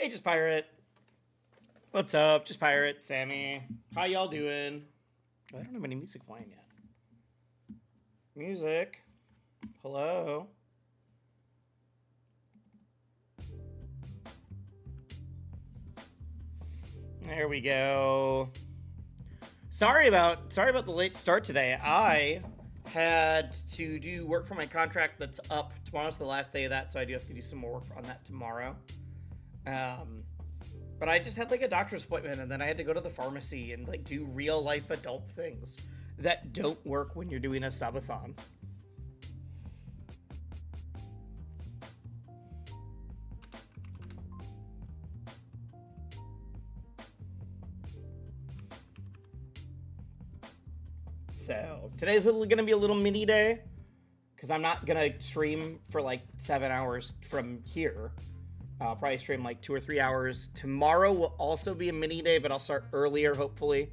Hey, Just Pirate. What's up? Just Pirate, Sammy. How y'all doing? Oh, I don't have any music playing yet. Music. Hello. There we go. Sorry about the late start today. I had to do work for my contract that's up. Tomorrow's the last day of that, so I do have to do some more work on that tomorrow. But I just had like a doctor's appointment, and then I had to go to the pharmacy and like do real life adult things that don't work when you're doing a subathon. So today's going to be a little mini day because I'm not going to stream for like 7 hours from here. I'll probably stream like 2 or 3 hours. Tomorrow will also be a mini day, but I'll start earlier, hopefully.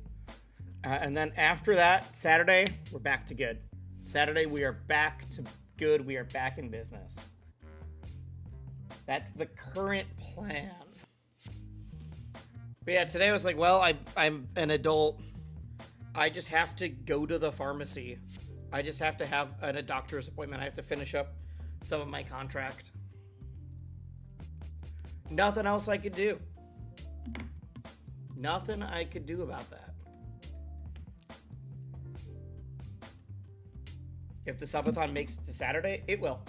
And then after that, Saturday, we're back to good. Saturday, we are back to good. We are back in business. That's the current plan. But yeah, today I was like, well, I'm an adult. I just have to go to the pharmacy. I just have to have a doctor's appointment. I have to finish up some of my contract. Nothing else I could do. Nothing I could do about that. If the subathon makes it to Saturday, it will.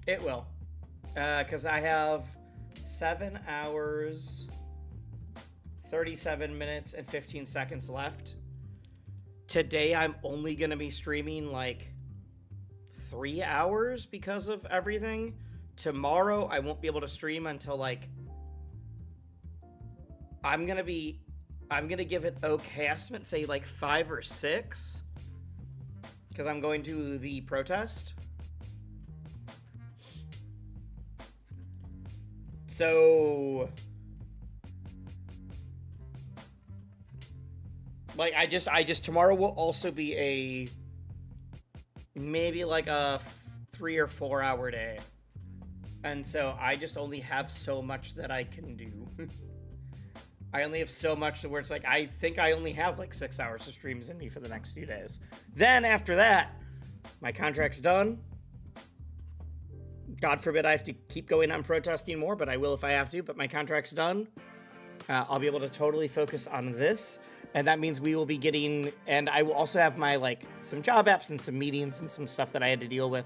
It will. Because I have 7 hours, 37 minutes, and 15 seconds left. Today, I'm only going to be streaming like 3 hours because of everything. Tomorrow, I won't be able to stream until like, I'm going to give it okay estimate, say like 5 or 6. Because I'm going to the protest. So, like, I just tomorrow will also be maybe like a 3 or 4 hour day. And so I just only have so much that I can do. I only have so much where it's like, I think I only have like 6 hours of streams in me for the next few days. Then after that, my contract's done. God forbid I have to keep going on protesting more, but I will if I have to. But my contract's done. I'll be able to totally focus on this. And that means we will be getting, and I will also have my like some job apps and some meetings and some stuff that I had to deal with.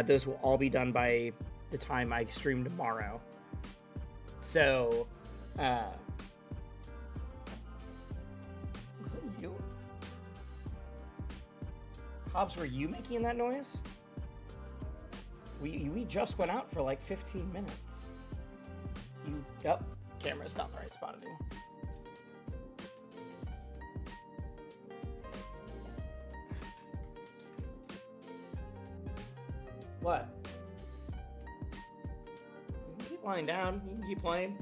Those will all be done by the time I stream tomorrow. So, was it you? Hobbs, were you making that noise? We just went out for like 15 minutes. Yep, camera's not in the right spot anymore. What? You can keep lying down. You can keep playing.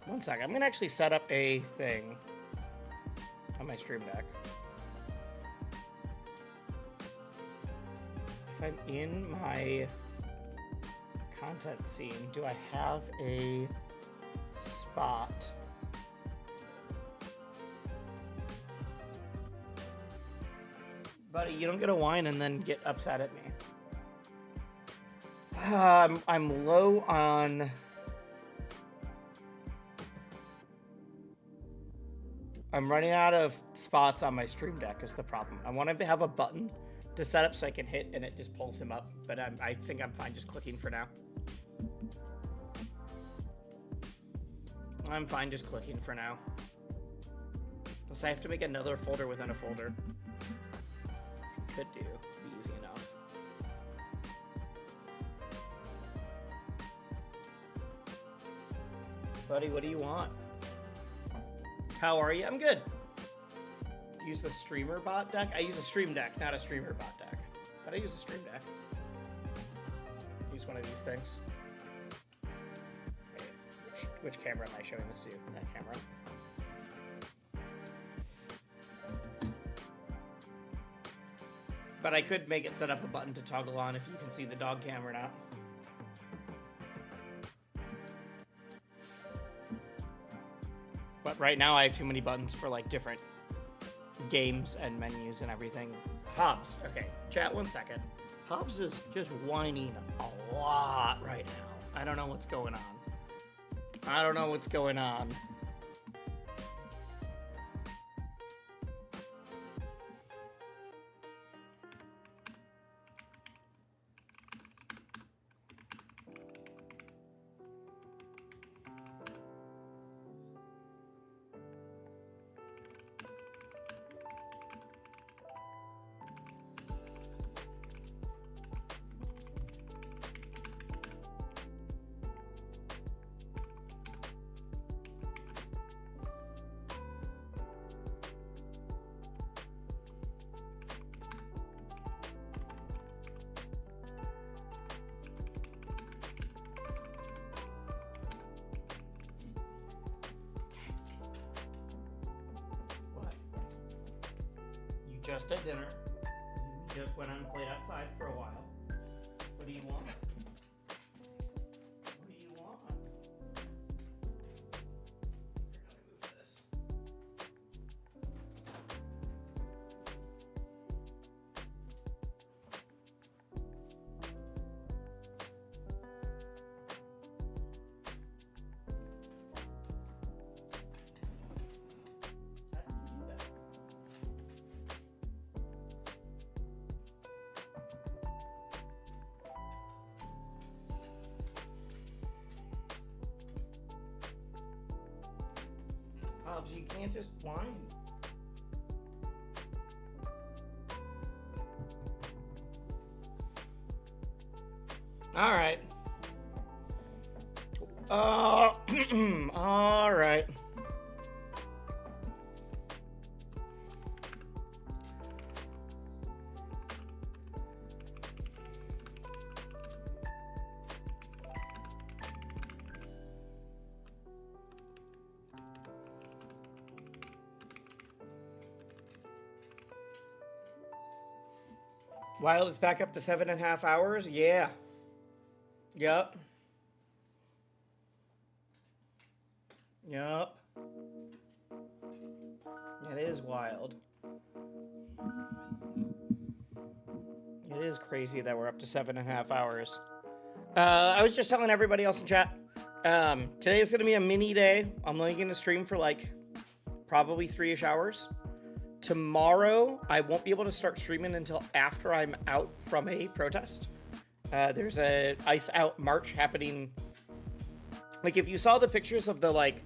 One sec. I'm gonna actually set up a thing on my stream deck. If I'm in my content scene, do I have a spot? Buddy, you don't get a whine and then get upset at me. I'm low on... I'm running out of spots on my stream deck is the problem. I want to have a button to set up so I can hit and it just pulls him up. But I think I'm fine just clicking for now. I'm fine just clicking for now. Unless I have to make another folder within a folder. Could do. Be easy enough. Buddy, what do you want? How are you? I'm good. Use the streamer bot deck? I use a stream deck, not a streamer bot deck. But I use a stream deck. Use one of these things. Wait, which camera am I showing this to? That camera. But I could make it set up a button to toggle on if you can see the dog cam or not. But right now I have too many buttons for like different games and menus and everything. Hobbs. Okay, chat 1 second. Hobbs is just whining a lot right now. I don't know what's going on. I don't know what's going on. Just at dinner. You just went and played outside for a while. What do you want? What do you want? We're gonna move this. You can't just whine. All right. All right. Wild is back up to 7.5 hours? Yeah. Yup. Yup. It is wild. It is crazy that we're up to 7.5 hours. I was just telling everybody else in chat. Today is going to be a mini day. I'm only going to stream for like probably 3-ish hours. Tomorrow, I won't be able to start streaming until after I'm out from a protest. There's a Ice Out March happening. Like, if you saw the pictures of the, like,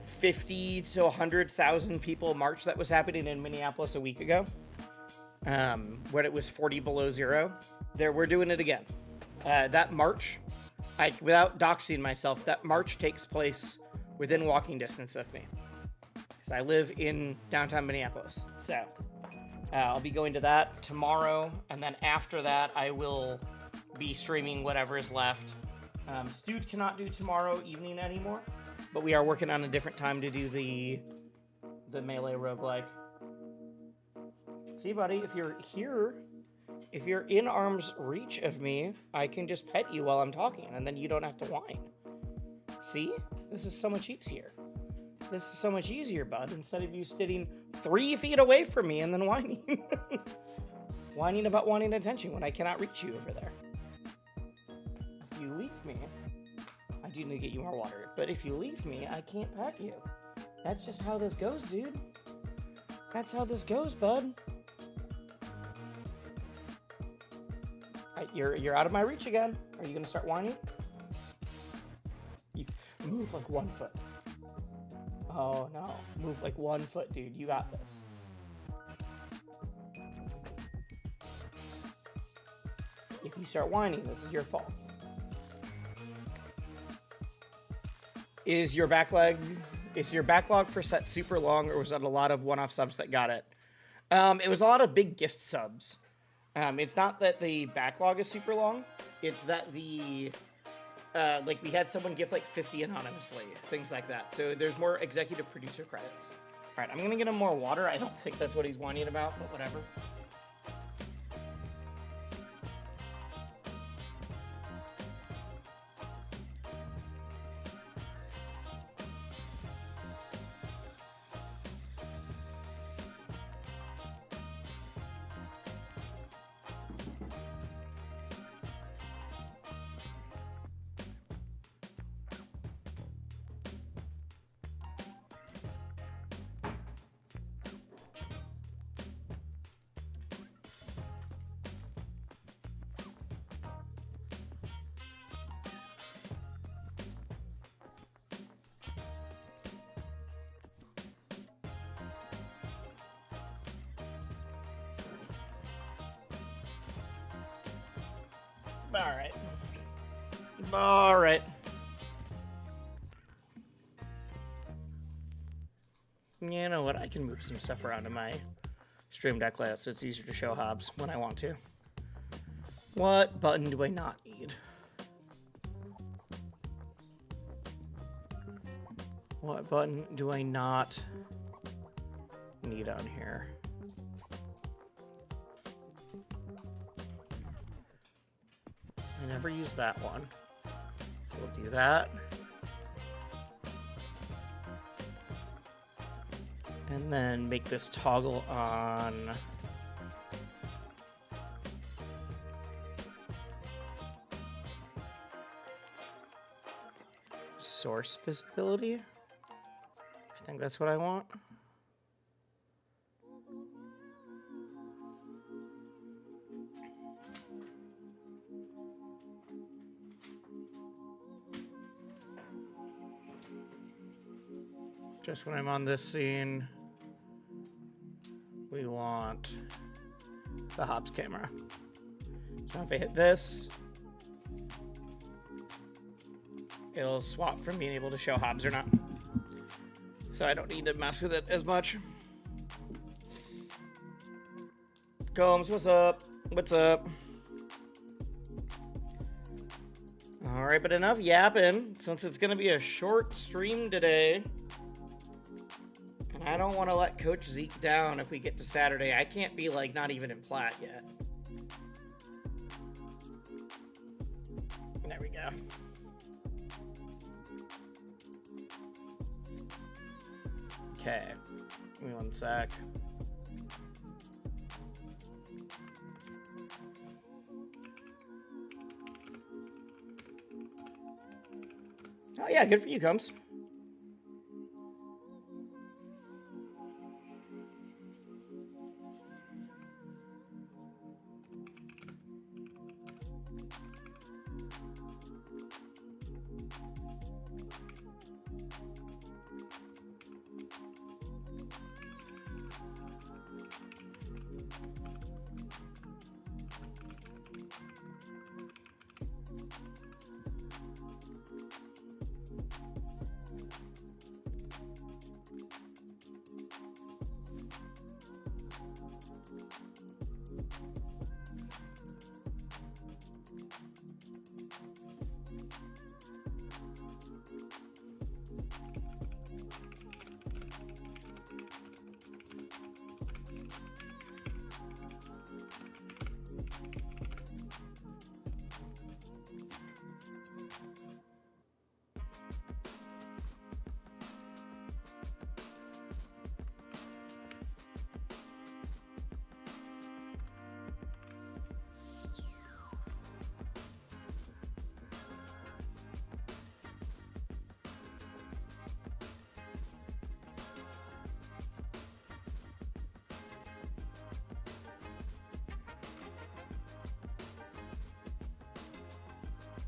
50 to 100,000 people march that was happening in Minneapolis a week ago, when it was 40 below zero, we're doing it again. That march, without doxing myself, that march takes place within walking distance of me. I live in downtown Minneapolis, so I'll be going to that tomorrow, and then after that, I will be streaming whatever is left. Stewed cannot do tomorrow evening anymore, but we are working on a different time to do the Melee roguelike. See, buddy, if you're here, if you're in arm's reach of me, I can just pet you while I'm talking, and then you don't have to whine. See? This is so much easier. This is so much easier, bud, instead of you sitting 3 feet away from me and then whining. Whining about wanting attention when I cannot reach you over there. If you leave me, I do need to get you more water, but if you leave me, I can't pet you. That's just how this goes, dude. That's how this goes, bud. Right, you're out of my reach again. Are you gonna start whining? You move like 1 foot. Oh no, move like 1 foot, dude. You got this. If you start whining, this is your fault. Is your backlog for set super long, or was that a lot of one-off subs that got it? It was a lot of big gift subs. It's not that the backlog is super long. It's that the like we had someone gift like 50 anonymously, things like that. So there's more executive producer credits. All right, I'm gonna get him more water. I don't think that's what he's whining about, but whatever. Alright. Alright. You know what? I can move some stuff around in my Stream Deck layout so it's easier to show hobs when I want to. What button do I not need? What button do I not need on here? I never used that one. So we'll do that. And then make this toggle on source visibility. I think that's what I want. Just when I'm on this scene, we want the Hobbs camera. So if I hit this, it'll swap from being able to show Hobbs or not. So I don't need to mess with it as much. Combs, what's up? What's up? All right, but enough yapping, since it's gonna be a short stream today. And I don't want to let Coach Zeke down if we get to Saturday. I can't be like not even in plat yet. There we go. Okay, give me one sec. Oh yeah, good for you, Combs.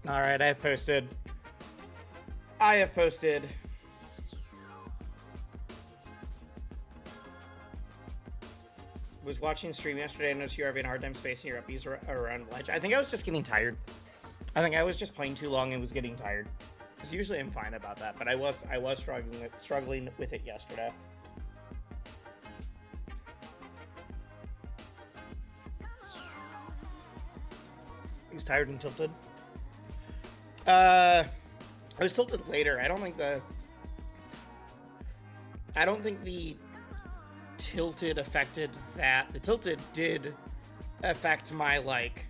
All right, I have posted. Was watching stream yesterday. I noticed you were having a hard time spacing your uppies around ledge. I think I was just getting tired. I think I was just playing too long and was getting tired. Because usually I'm fine about that, but I was struggling with it yesterday. He was tired and tilted. I was tilted later. I don't think the tilted affected that. The tilted did affect my, like...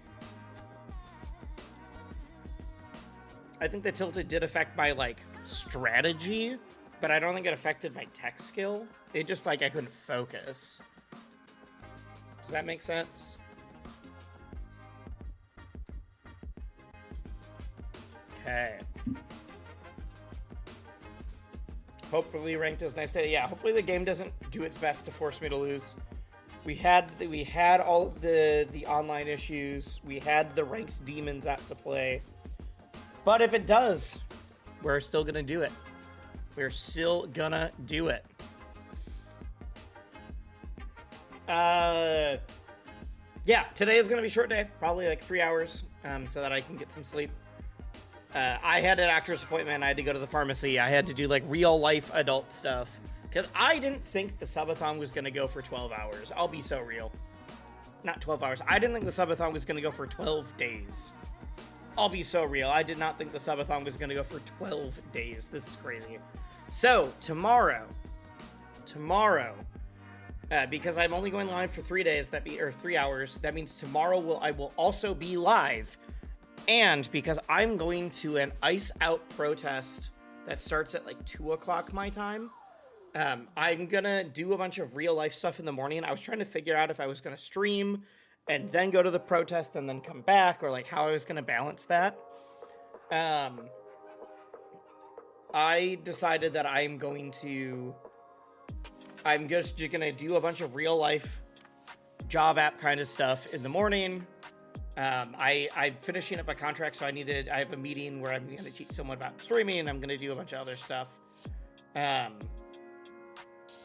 I think the tilted did affect my, like, strategy, but I don't think it affected my tech skill. It just, like, I couldn't focus. Does that make sense? Okay. Hopefully ranked is nice today. Yeah, hopefully the game doesn't do its best to force me to lose. We had all of the online issues. We had the ranked demons out to play. But if it does, we're still gonna do it. We're still gonna do it. Yeah, today is gonna be a short day, probably like 3 hours. so that I can get some sleep. I had an doctor's appointment. I had to go to the pharmacy. I had to do like real life adult stuff because I didn't think the subathon was going to go for 12 hours. I'll be so real. Not 12 hours. I didn't think the subathon was going to go for 12 days. I'll be so real. I did not think the subathon was going to go for 12 days. This is crazy. So tomorrow, because I'm only going live for 3 days, or 3 hours, that means tomorrow I will also be live. And because I'm going to an Ice Out protest that starts at like 2 o'clock my time, I'm gonna do a bunch of real life stuff in the morning. I was trying to figure out if I was gonna stream and then go to the protest and then come back, or like how I was gonna balance that. I decided that I'm just gonna do a bunch of real life job app kind of stuff in the morning. I'm finishing up a contract, so I have a meeting where I'm gonna teach someone about streaming, and I'm gonna do a bunch of other stuff.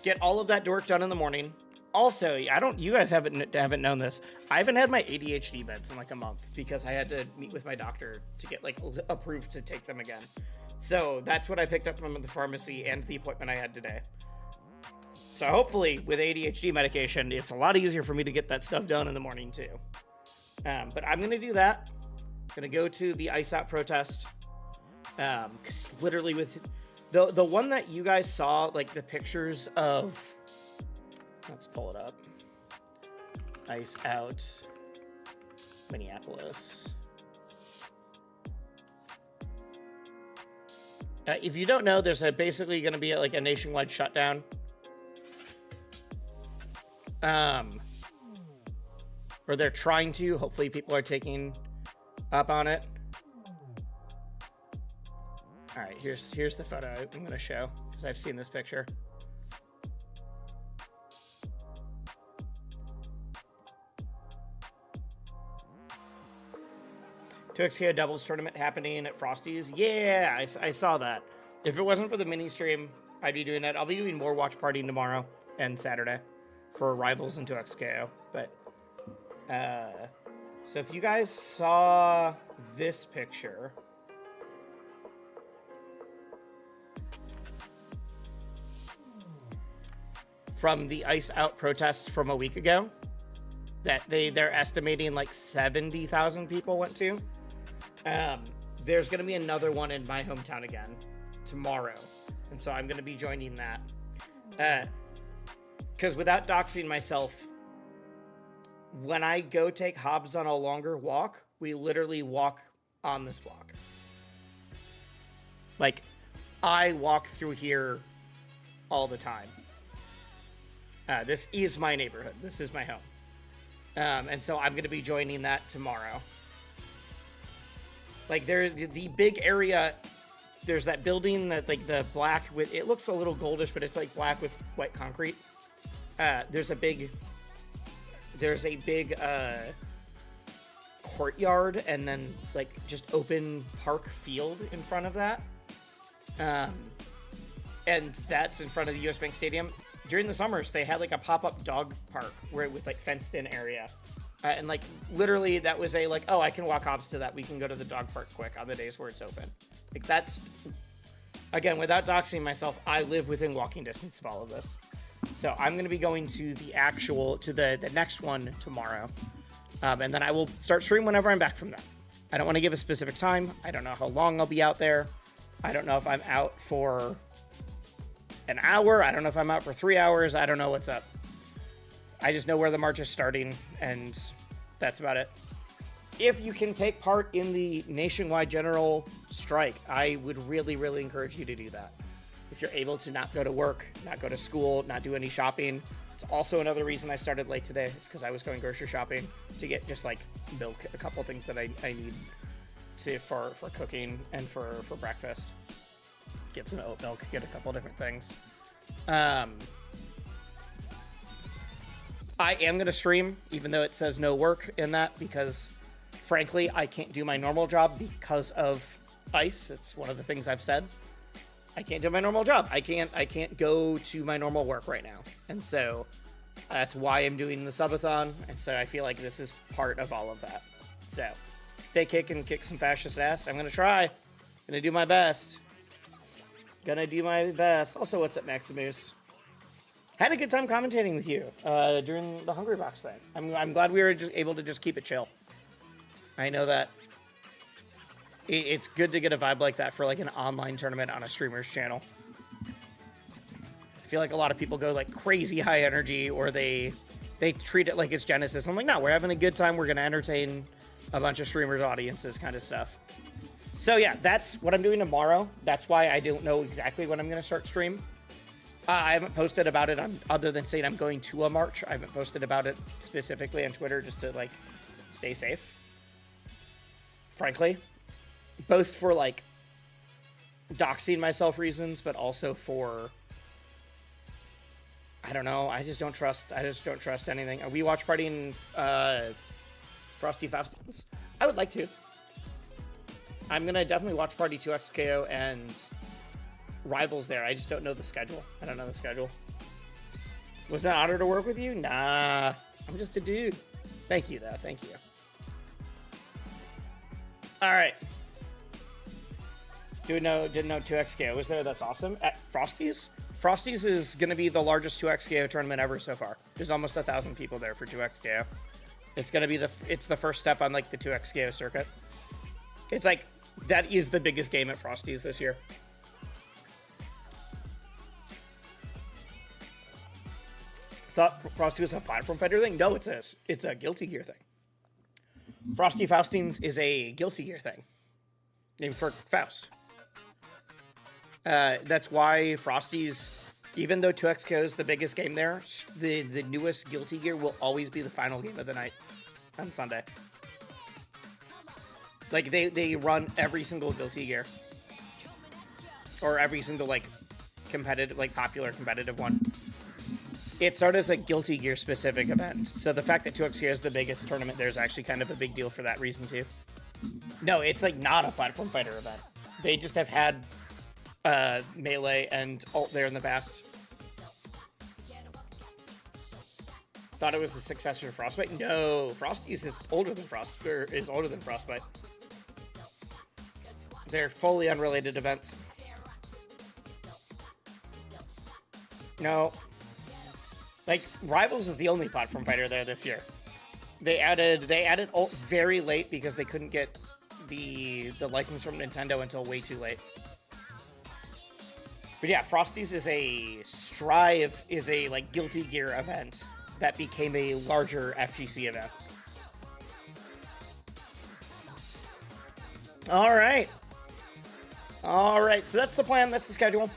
Get all of that work done in the morning. Also, you guys haven't known this. I haven't had my ADHD meds in like a month because I had to meet with my doctor to get like approved to take them again. So that's what I picked up from the pharmacy and the appointment I had today. So hopefully with ADHD medication, it's a lot easier for me to get that stuff done in the morning too. But I'm going to do that. I'm going to go to the Ice Out protest. Because literally with the one that you guys saw, like the pictures of, let's pull it up. Ice Out Minneapolis. If you don't know, there's basically going to be like a nationwide shutdown. Or they're trying to. Hopefully people are taking up on it. All right, here's the photo I'm going to show because I've seen this picture. XKO doubles tournament happening at Frosty's. Yeah, I saw that. If it wasn't for the mini stream, I'd be doing that. I'll be doing more watch partying tomorrow and Saturday for rivals into XKO. But so if you guys saw this picture, from the Ice Out protest from a week ago, that they're estimating like 70,000 people went to. There's going to be another one in my hometown again tomorrow. And so I'm going to be joining that. Because without doxing myself, when I go take Hobbs on a longer walk, we literally walk on this block. Like, I walk through here all the time. This is my neighborhood. This is my home. And so I'm going to be joining that tomorrow. Like, there's the big area, there's that building that, like, the black with, it looks a little goldish, but it's, like, black with white concrete. There's a big courtyard and then, like, just open park field in front of that. And that's in front of the US Bank Stadium. During the summers, they had, like, a pop-up dog park with, like, fenced-in area. And, like, literally, that was like, oh, I can walk Hobbs to that. We can go to the dog park quick on the days where it's open. Like, that's, again, without doxing myself, I live within walking distance of all of this. So I'm going to be going to the next one tomorrow. And then I will start stream whenever I'm back from that. I don't want to give a specific time. I don't know how long I'll be out there. I don't know if I'm out for an hour. I don't know if I'm out for 3 hours. I don't know what's up. I just know where the march is starting, and that's about it. If you can take part in the nationwide general strike, I would really, really encourage you to do that. If you're able to not go to work, not go to school, not do any shopping. It's also another reason I started late today. It's because I was going grocery shopping to get just like milk, a couple things that I need for cooking and for breakfast. Get some oat milk, get a couple different things. I am going to stream, even though it says no work in that, because frankly, I can't do my normal job because of ice. It's one of the things I've said. I can't do my normal job. I can't go to my normal work right now. And so that's why I'm doing the subathon. And so I feel like this is part of all of that. So stay kick and kick some fascist ass. I'm gonna try. Gonna do my best. Gonna do my best. Also, what's up, Maximus? Had a good time commentating with you during the Hungry Box thing. I'm glad we were just able to just keep it chill. I know that it's good to get a vibe like that for like an online tournament on a streamer's channel. I feel like a lot of people go like crazy high energy, or they treat it like it's Genesis. I'm like, no, we're having a good time. We're gonna entertain a bunch of streamers' audiences, kind of stuff. So yeah, that's what I'm doing tomorrow. That's why I don't know exactly when I'm gonna start stream. I haven't posted about it other than saying I'm going to a march. I haven't posted about it specifically on Twitter just to like stay safe. Frankly, both for like doxing myself reasons, but also for, I don't know. I just don't trust anything. Are we watch partying Frosty Faustins? I would like to. I'm gonna definitely watch party 2XKO and Rivals there. I just don't know the schedule. I don't know the schedule. Was it an honor to work with you? Nah, I'm just a dude. Thank you, though. Thank you. All right. Didn't know 2XKO was there. That's awesome. At Frosty's? Frosty's is going to be the largest 2XKO tournament ever so far. There's almost 1,000 people there for 2XKO. It's going to be it's the first step on like the 2XKO circuit. It's like, that is the biggest game at Frosty's this year. Thought Frosty was a platform fighter thing? No, it's a Guilty Gear thing. Frosty Faustines is a Guilty Gear thing. Named for Faust. That's why Frosty's, even though 2XKO is the biggest game there, the newest Guilty Gear will always be the final game of the night on Sunday. Like, they run every single Guilty Gear. Or every single, like, competitive, like, popular competitive one. It started as a Guilty Gear specific event. So the fact that 2XKO is the biggest tournament there is actually kind of a big deal for that reason, too. No, it's, like, not a platform fighter event. They just have had Melee and Ult there in the past. Thought it was a successor to Frostbite? No, Frosty's is older than Frostbite. They're fully unrelated events. No. Like, Rivals is the only platform fighter there this year. They added Ult very late because they couldn't get the license from Nintendo until way too late. But yeah, Frosty's is a like Guilty Gear event that became a larger FGC event. All right, so that's the plan. That's the schedule.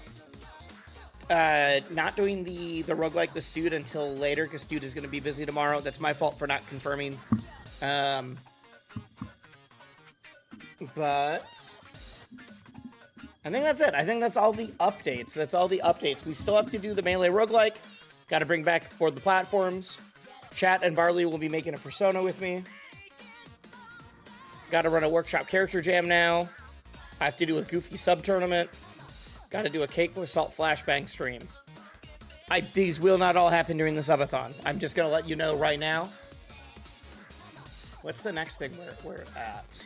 Not doing the roguelike the Stewed until later because Stewed is going to be busy tomorrow. That's my fault for not confirming. But I think that's it. I think that's all the updates. We still have to do the Melee roguelike. Got to bring back board the platforms. Chat and Barley will be making a persona with me. Got to run a workshop character jam now. I have to do a Goofy sub tournament. Got to do a Cake with Salt flashbang stream. These will not all happen during the subathon. I'm just going to let you know right now. What's the next thing we're at?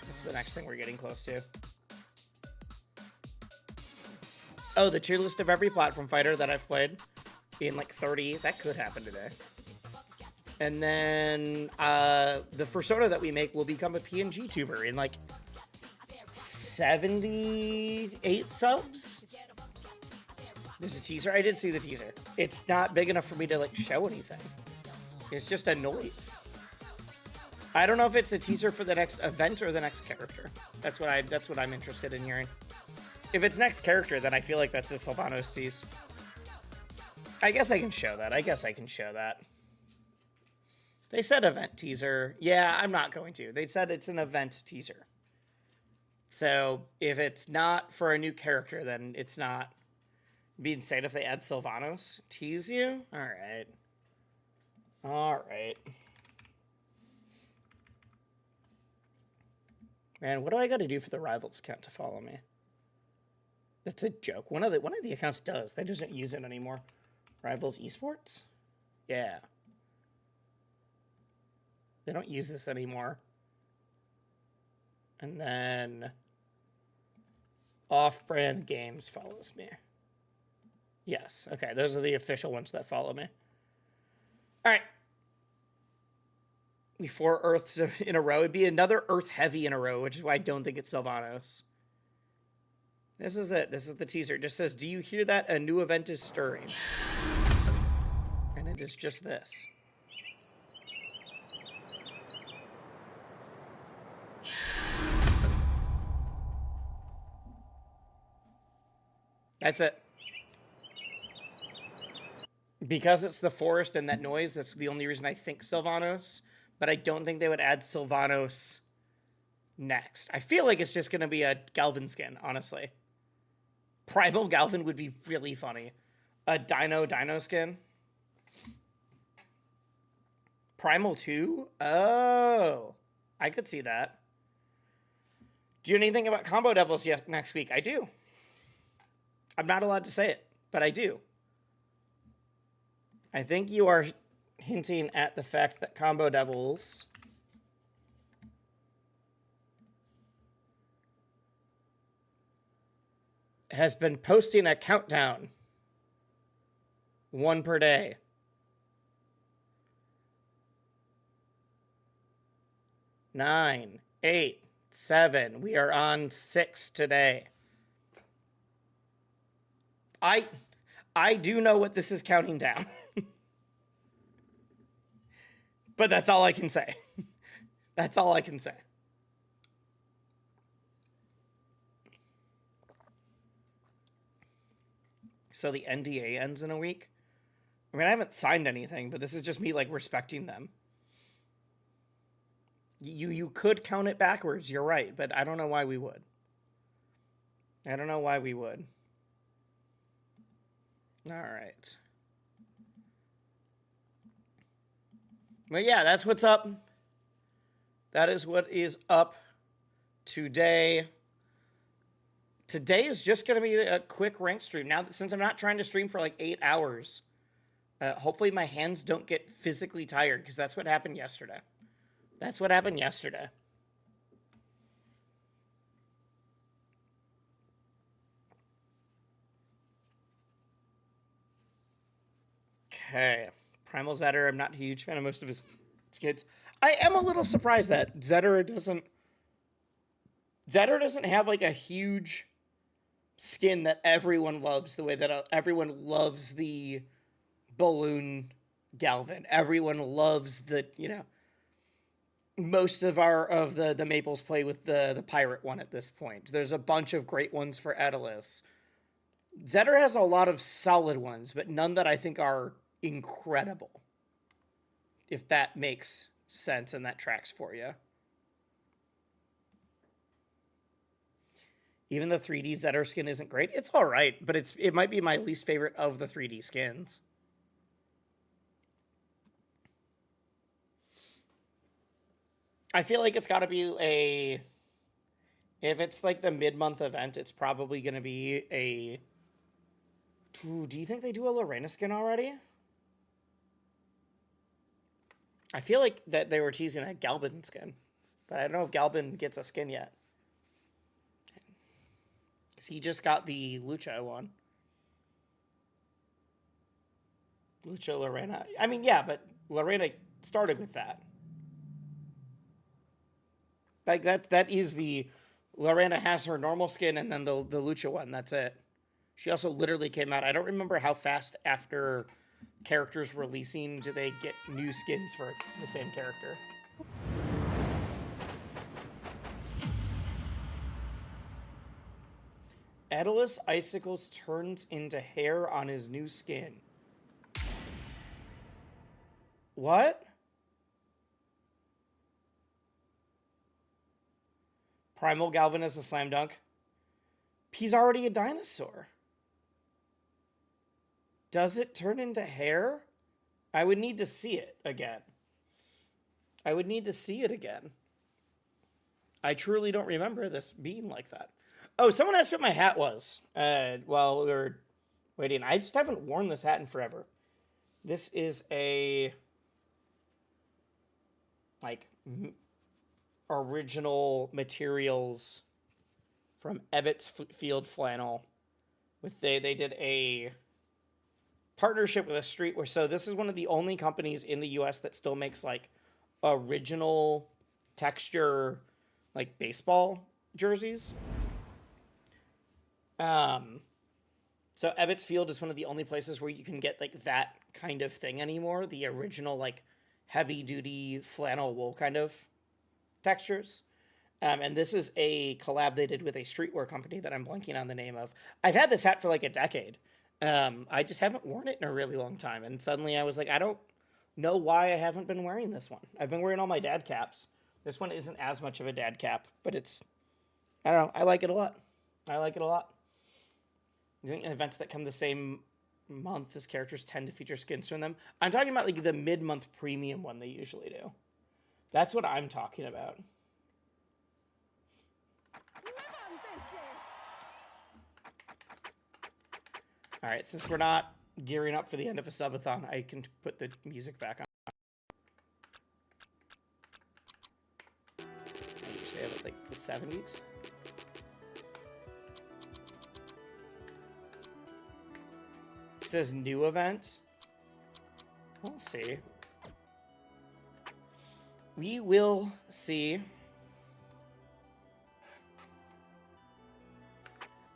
What's the next thing we're getting close to? Oh, the tier list of every platform fighter that I've played in like 30. That could happen today. And then the persona that we make will become a PNG tuber in like 78 subs. There's a teaser. I did see the teaser. It's not big enough for me to like show anything. It's just a noise. I don't know if it's a teaser for the next event or the next character. That's what I'm interested in hearing. If it's next character, then I feel like that's a Sylvanos tease. I guess I can show that. They said event teaser. Yeah, I'm not going to. They said it's an event teaser. So if it's not for a new character, then it's not. Be insane if they add Sylvanos. Tease you? All right. Man, what do I got to do for the Rivals account to follow me? That's a joke. One of the accounts does. They just don't use it anymore. Rivals Esports? Yeah. They don't use this anymore. And then Off-Brand Games follows me. Yes. Okay, those are the official ones that follow me. All right. 4 Earths in a row. It'd be another Earth heavy in a row, which is why I don't think it's Sylvanos. This is it. This is the teaser. It just says, do you hear that? A new event is stirring. And it is just this. That's it. Because it's the forest and that noise, that's the only reason I think Sylvanos. But I don't think they would add Sylvanos next. I feel like it's just going to be a Galvin skin, honestly. Primal Galvin would be really funny. A Dino skin. Primal 2? Oh. I could see that. Do you know anything about Combo Devils next week? I do. I'm not allowed to say it, but I do. I think you are hinting at the fact that Combo Devils has been posting a countdown. 1 per day. 9, 8, 7. We are on 6 today. I do know what this is counting down. But that's all I can say. That's all I can say. So the NDA ends in a week? I mean, I haven't signed anything, but this is just me, like, respecting them. You could count it backwards, you're right, but I don't know why we would. I don't know why we would. All right. But yeah, that's what's up. That is what is up today. Today is just going to be a quick rank stream. Now, since I'm not trying to stream for like 8 hours, hopefully my hands don't get physically tired, because that's what happened yesterday. That's what happened yesterday. Okay. Primal Zetter, I'm not a huge fan of most of his skins. I am a little surprised that Zetter doesn't have like a huge skin that everyone loves the way that everyone loves the balloon Galvin. Everyone loves the, you know, most of the Maples play with the pirate one at this point. There's a bunch of great ones for Aeolus. Zetter has a lot of solid ones, but none that I think are incredible. If that makes sense and that tracks for you. Even the 3D Zetter skin isn't great. It's all right, but it might be my least favorite of the 3D skins. I feel like it's got to be if it's like the mid-month event, it's probably going to be a... Do you think they do a Lorena skin already? I feel like that they were teasing a Galvin skin, but I don't know if Galvin gets a skin yet. Because he just got the Lucha one. Lucha Lorena. I mean, yeah, but Lorena started with that. Like, that is the... Lorena has her normal skin and then the Lucha one. That's it. She also literally came out... I don't remember how fast after characters releasing do they get new skins for the same character. Aeolus Icicles turns into hair on his new skin. What? Primal Galvin is a slam dunk. He's already a dinosaur. Does it turn into hair? I would need to see it again. I would need to see it again. I truly don't remember this being like that. Oh, someone asked what my hat was while we were waiting. I just haven't worn this hat in forever. This is a... like original materials from Ebbets Field flannel. They did a partnership with a streetwear. So this is one of the only companies in the U.S. that still makes like original texture, like baseball jerseys. So Ebbets Field is one of the only places where you can get like that kind of thing anymore. The original like heavy duty flannel wool kind of textures. And this is a collab they did with a streetwear company that I'm blanking on the name of. I've had this hat for like a decade. I just haven't worn it in a really long time. And suddenly I was like, I don't know why I haven't been wearing this one. I've been wearing all my dad caps. This one isn't as much of a dad cap, but it's, I don't know, I like it a lot. I like it a lot. I think events that come the same month as characters tend to feature skins from them. I'm talking about like the mid-month premium one they usually do. That's what I'm talking about. All right, since we're not gearing up for the end of a subathon, I can put the music back on. I usually have it like the 70s. It says new event. We'll see. We will see.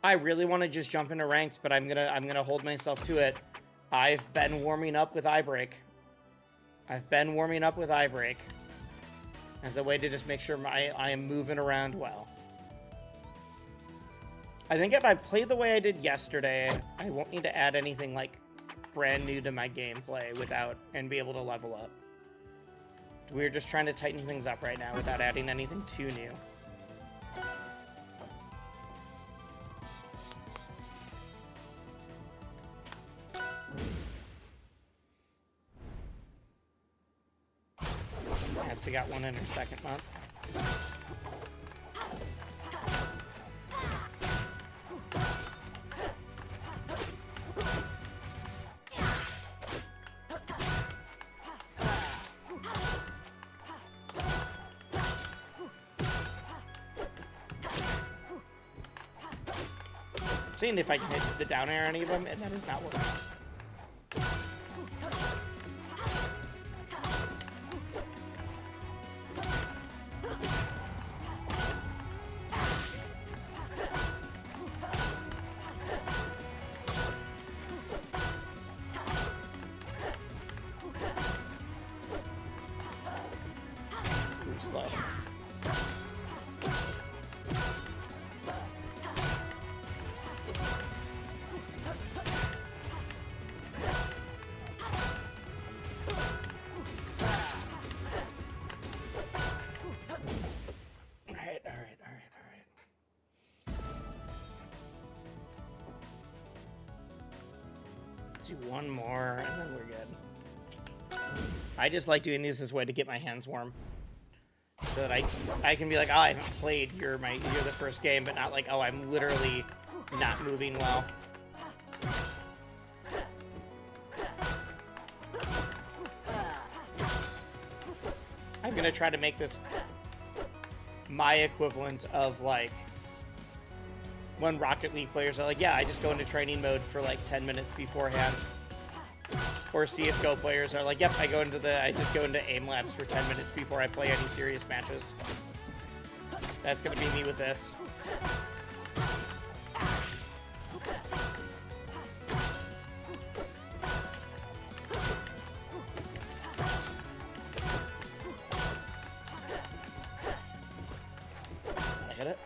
I really want to just jump into ranked, but I'm gonna hold myself to it. I've been warming up with iBreak. I've been warming up with iBreak as a way to just make sure I am moving around well. I think if I play the way I did yesterday, I won't need to add anything like brand new to my gameplay and be able to level up. We're just trying to tighten things up right now without adding anything too new. Abs got one in her second month. Seeing if I can hit the down air on any of them, and that is not working. Too slow. Do one more, and then we're good. I just like doing these as a way to get my hands warm, so that I can be like, oh, I haven't played. You're the first game, but not like, oh, I'm literally not moving well. I'm gonna try to make this my equivalent of like when Rocket League players are like, yeah, I just go into training mode for like 10 minutes beforehand. Or CSGO players are like, yep, I just go into aim labs for 10 minutes before I play any serious matches. That's gonna be me with this. I hit it.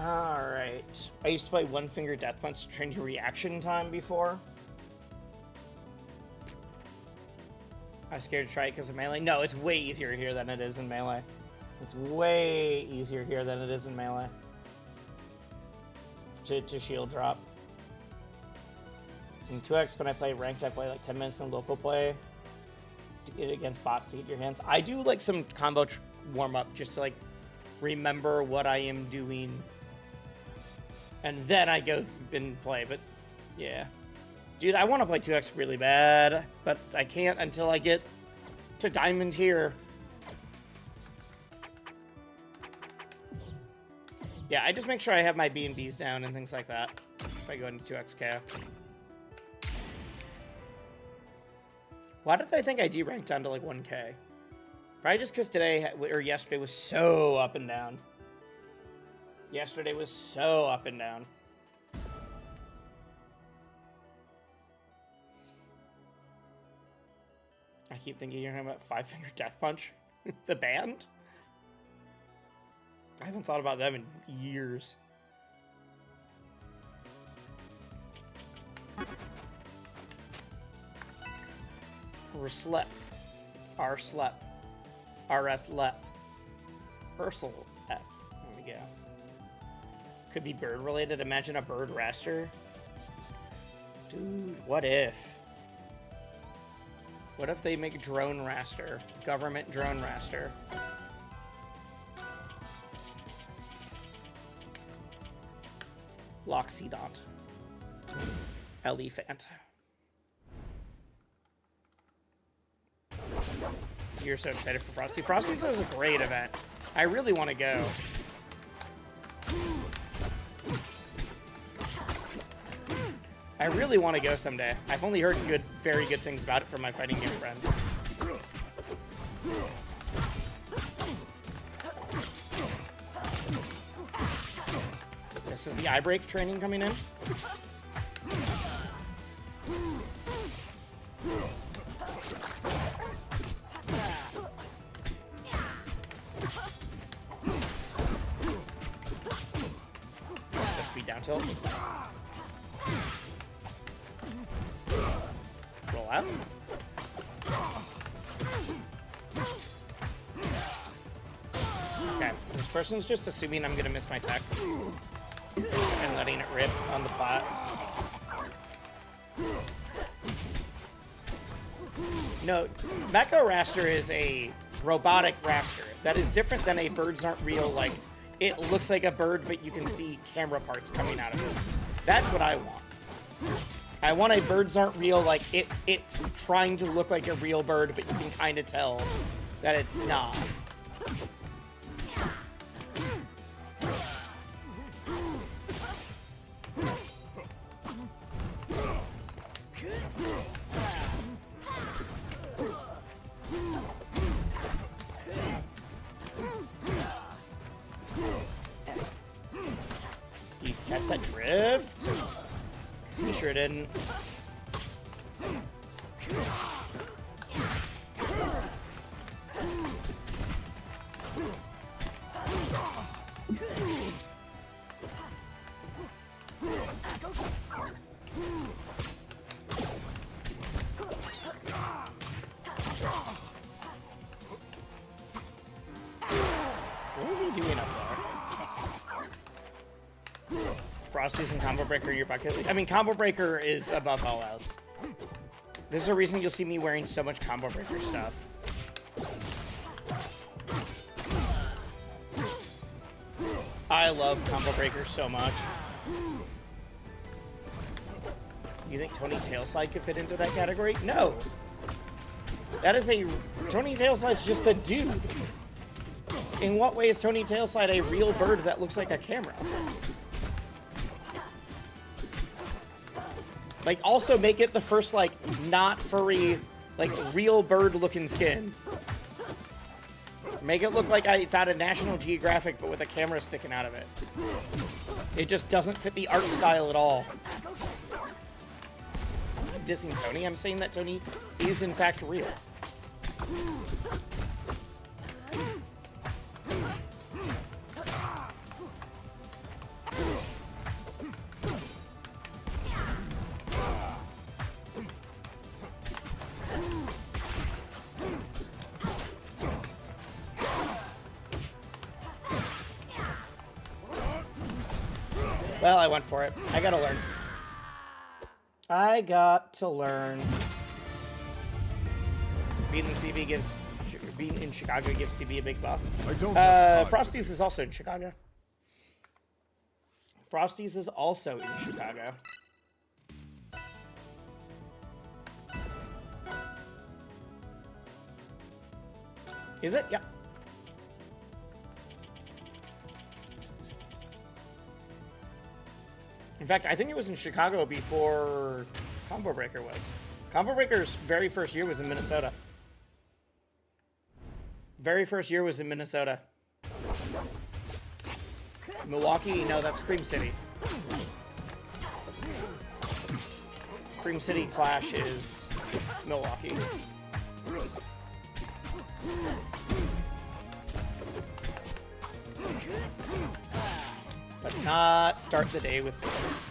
Alright. I used to play One Finger Death Punch to train your reaction time before. I was scared to try it because of melee. No, it's way easier here than it is in melee. It's way easier here than it is in melee. To shield drop. In 2x, when I play ranked, I play like 10 minutes in local play to get against bots to get your hands. I do like some combo warm up just to like remember what I am doing, and then I go and play. But yeah, dude, I want to play 2x really bad, but I can't until I get to diamond here. Yeah, I just make sure I have my B&Bs down and things like that if I go into 2xk. Why did I think I D-ranked down to like 1k? Probably just because today, or yesterday, was so up and down. Yesterday was so up and down. I keep thinking you're talking about Five Finger Death Punch, the band? I haven't thought about them in years. Slep. Slep. RS Lep. Ursel F. There we go. Could be bird related. Imagine a bird raster. Dude, what if? What if they make drone raster? Government drone raster. Loxodont. Elephant. You're so excited for Frosty. Frosty's is a great event. I really want to go. I really want to go someday. I've only heard very good things about it from my fighting game friends. This is the eye break training coming in. Down tilt. Roll out. Okay, this person's just assuming I'm gonna miss my tech and letting it rip on the plot. No, Mecha Raster is a robotic raster. That is different than a birds aren't real, like, it looks like a bird, but you can see camera parts coming out of it. That's what I want. I want a birds aren't real, like, it's trying to look like a real bird, but you can kind of tell that it's not. Catch that drift? He sure didn't. What was he doing up there? Frosties and Combo Breaker in your bucket list. I mean, Combo Breaker is above all else. There's a reason you'll see me wearing so much Combo Breaker stuff. I love Combo Breaker so much. You think Tony Tailslide could fit into that category? No. That is a... Tony Tailslide's just a dude. In what way is Tony Tailslide a real bird that looks like a camera? Like, also make it the first, like, not furry, like, real bird-looking skin. Make it look like it's out of National Geographic, but with a camera sticking out of it. It just doesn't fit the art style at all. I'm not dissing Tony. I'm saying that Tony is, in fact, real. Well, I went for it. I gotta learn. I got to learn. Being in Chicago gives CB a big buff. Frosty's is also in Chicago. Frosty's is also in Chicago. Is it? Yeah. In fact, I think it was in Chicago before Combo Breaker was. Combo Breaker's very first year was in Minnesota. Very first year was in Minnesota. Milwaukee? No, that's Cream City. Cream City Clash is Milwaukee. Let's not start the day with this.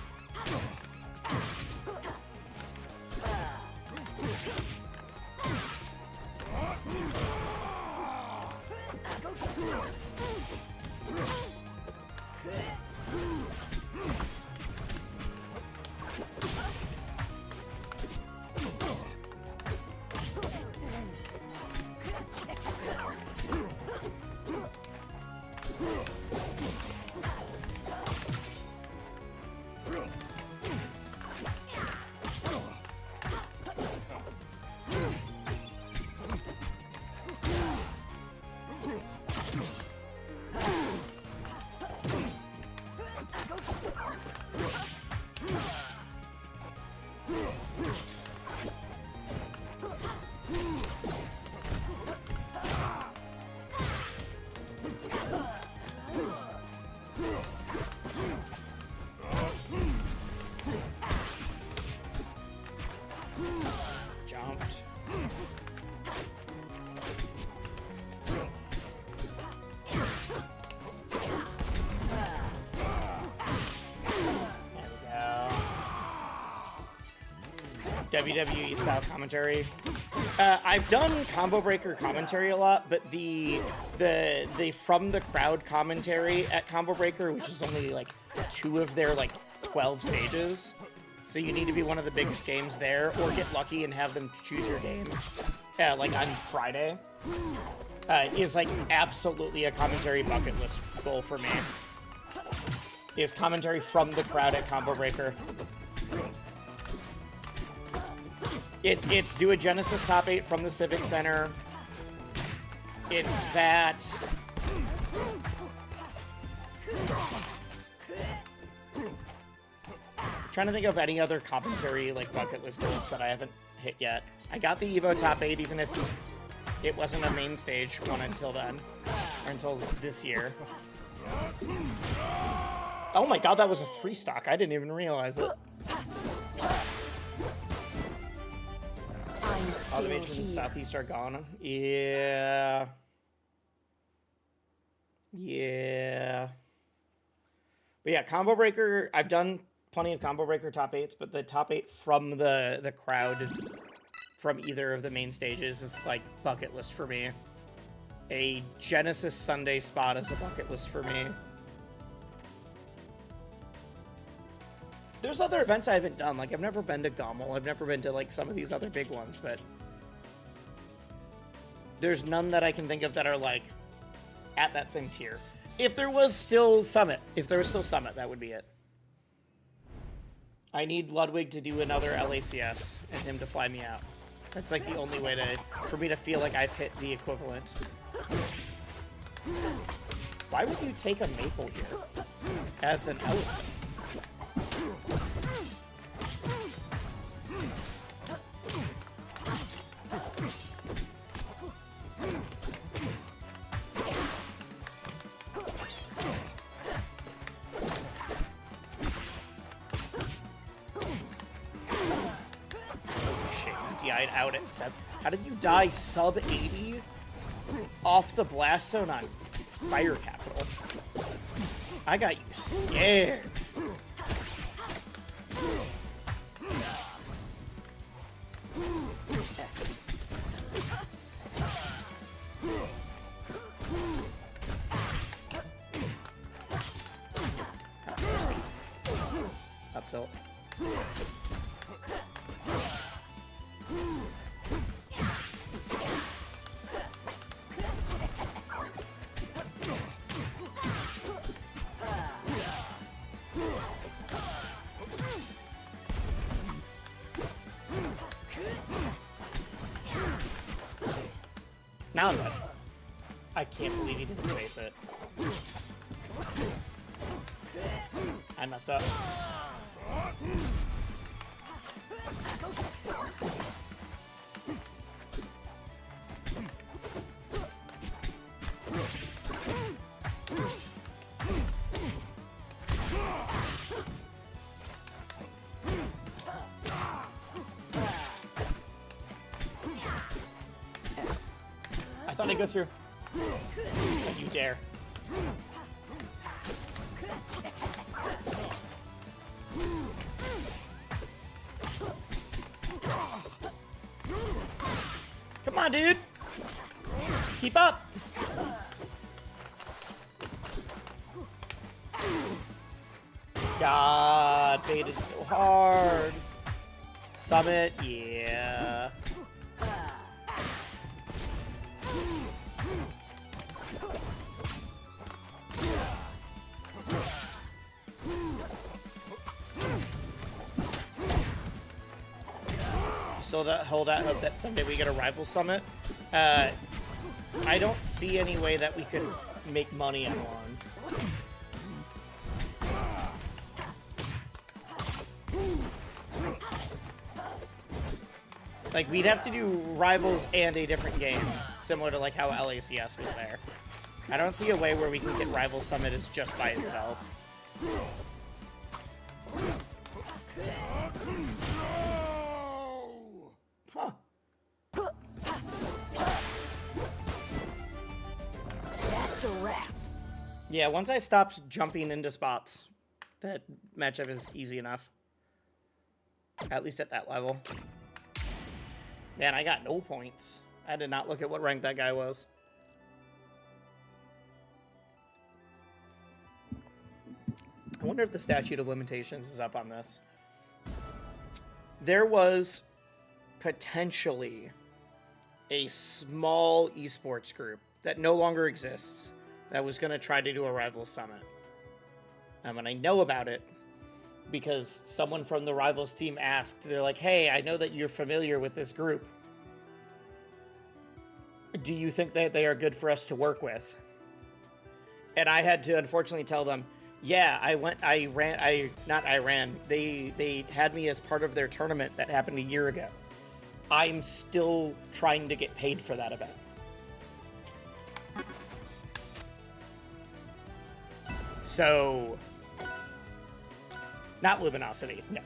WWE style commentary. I've done Combo Breaker commentary a lot, but the from the crowd commentary at Combo Breaker, which is only like 2 of their like 12 stages, so you need to be one of the biggest games there, or get lucky and have them choose your game, like on Friday, is like absolutely a commentary bucket list goal for me. Is commentary from the crowd at Combo Breaker. It's do a Genesis top 8 from the Civic Center. It's that. Trying to think of any other commentary like bucket list goals that I haven't hit yet. I got the Evo top 8 even if it wasn't a main stage one until then, or until this year. Oh my god, that was a 3 stock. I didn't even realize it. All the mages in the southeast are gone. Yeah. Yeah. But yeah, Combo Breaker, I've done plenty of Combo Breaker top 8s, but the top 8 from the crowd from either of the main stages is like bucket list for me. A Genesis Sunday spot is a bucket list for me. There's other events I haven't done. Like, I've never been to Gommel. I've never been to, like, some of these other big ones, but there's none that I can think of that are, like, at that same tier. If there was still Summit. If there was still Summit, that would be it. I need Ludwig to do another LACS and him to fly me out. That's, like, the only way for me to feel like I've hit the equivalent. Why would you take a maple here as an elephant? Died out at sub. How did you die sub 80 off the blast zone on Fire Capital? I got you scared. Up tilt. Now I'm dead. I can't believe he didn't space it. I messed up. I thought I'd go through. Don't you dare. Come on, dude. Keep up. God, baited so hard. Summit, yeah. Still hold out hope that someday we get a rival summit. I don't see any way that we could make money on one. Like, we'd have to do rivals and a different game, similar to like how LACS was there. I don't see a way where we can get rival summit as just by itself. Huh. That's a wrap. Yeah, once I stopped jumping into spots, that matchup is easy enough. At least at that level. Man, I got no points. I did not look at what rank that guy was. I wonder if the statute of limitations is up on this. There was potentially a small esports group that no longer exists that was going to try to do a rival summit. And I know about it because someone from the Rivals team asked, they're like, hey, I know that you're familiar with this group. Do you think that they are good for us to work with? And I had to unfortunately tell them, yeah, they had me as part of their tournament that happened a year ago. I'm still trying to get paid for that event. So, not luminosity, no.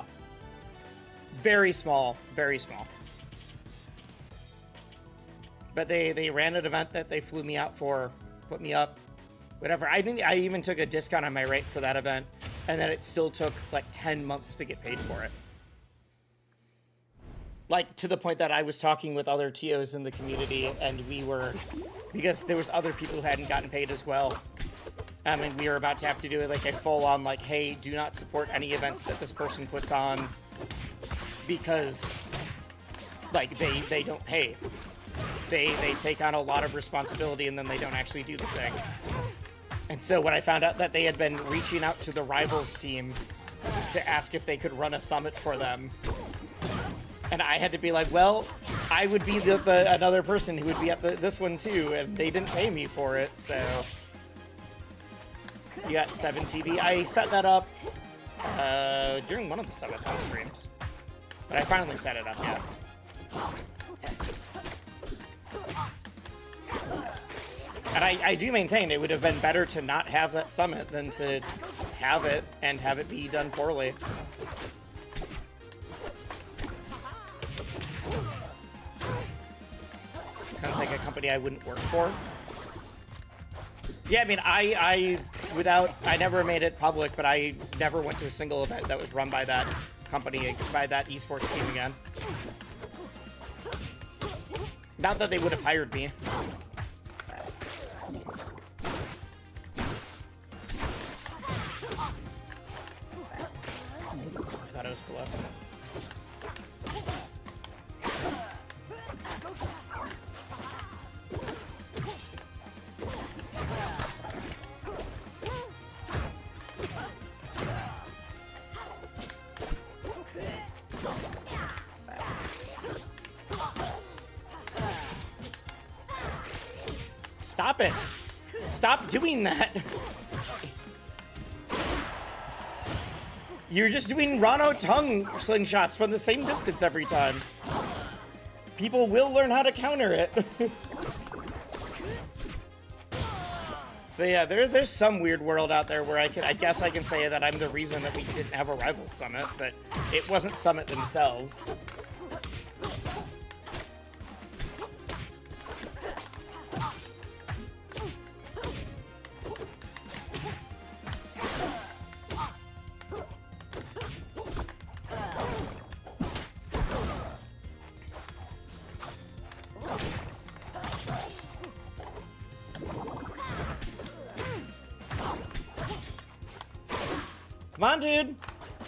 Very small, very small. But they ran an event that they flew me out for, put me up, whatever. I even took a discount on my rate for that event, and then it still took like 10 months to get paid for it. Like, to the point that I was talking with other TOs in the community, and we were, because there was other people who hadn't gotten paid as well. And we were about to have to do it like a full-on, like, hey, do not support any events that this person puts on because, like, they don't pay. They take on a lot of responsibility and then they don't actually do the thing. And so when I found out that they had been reaching out to the Rivals team to ask if they could run a summit for them, and I had to be like, well, I would be another person who would be at this one too, and they didn't pay me for it, so... You got 7 TV. I set that up during one of the Subathon streams. But I finally set it up, yeah. And I do maintain it would have been better to not have that summit than to have it and have it be done poorly. Sounds like a company I wouldn't work for. Yeah, I mean, I never made it public, but I never went to a single event that was run by that company, by that esports team again. Not that they would have hired me. goes below. Stop it! Stop doing that! You're just doing Rano tongue slingshots from the same distance every time. People will learn how to counter it. So yeah, there's some weird world out there where I guess I can say that I'm the reason that we didn't have a Rivals Summit, but it wasn't Summit themselves. Come on, dude.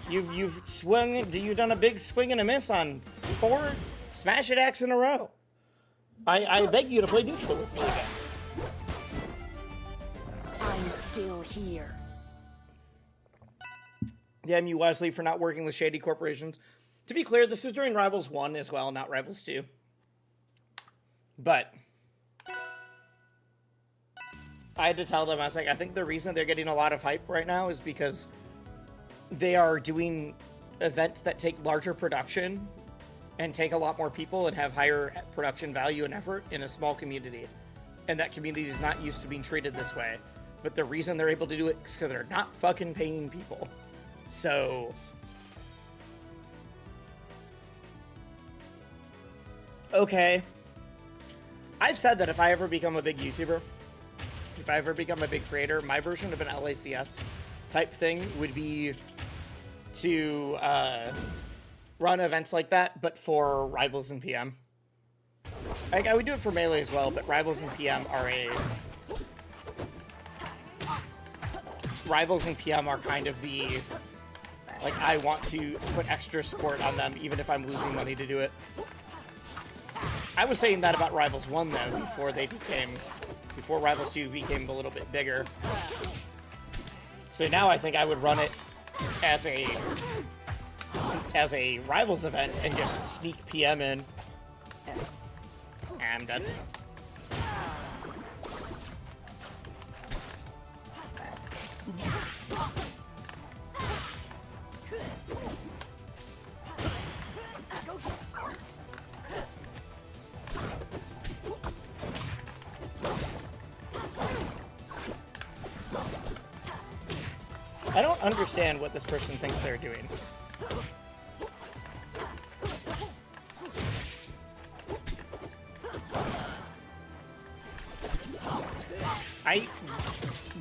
You've done a big swing and a miss on 4 smash attacks in a row. I beg you to play neutral with me again. I'm still here. Damn you, Wesley, for not working with shady corporations. To be clear, this was during Rivals 1 as well, not Rivals 2. But I had to tell them, I was like, I think the reason they're getting a lot of hype right now is because they are doing events that take larger production and take a lot more people and have higher production value and effort in a small community. And that community is not used to being treated this way. But the reason they're able to do it is because they're not fucking paying people. So okay. I've said that if I ever become a big YouTuber, if I ever become a big creator, my version of an LACS type thing would be to run events like that, but for Rivals and PM. Like, I would do it for Melee as well, but Rivals and PM are kind of the, like, I want to put extra support on them even if I'm losing money to do it. I was saying that about Rivals 1 though, before Rivals 2 became a little bit bigger. So now I think I would run it as a Rivals event and just sneak PM in. I'm done. I don't understand what this person thinks they're doing.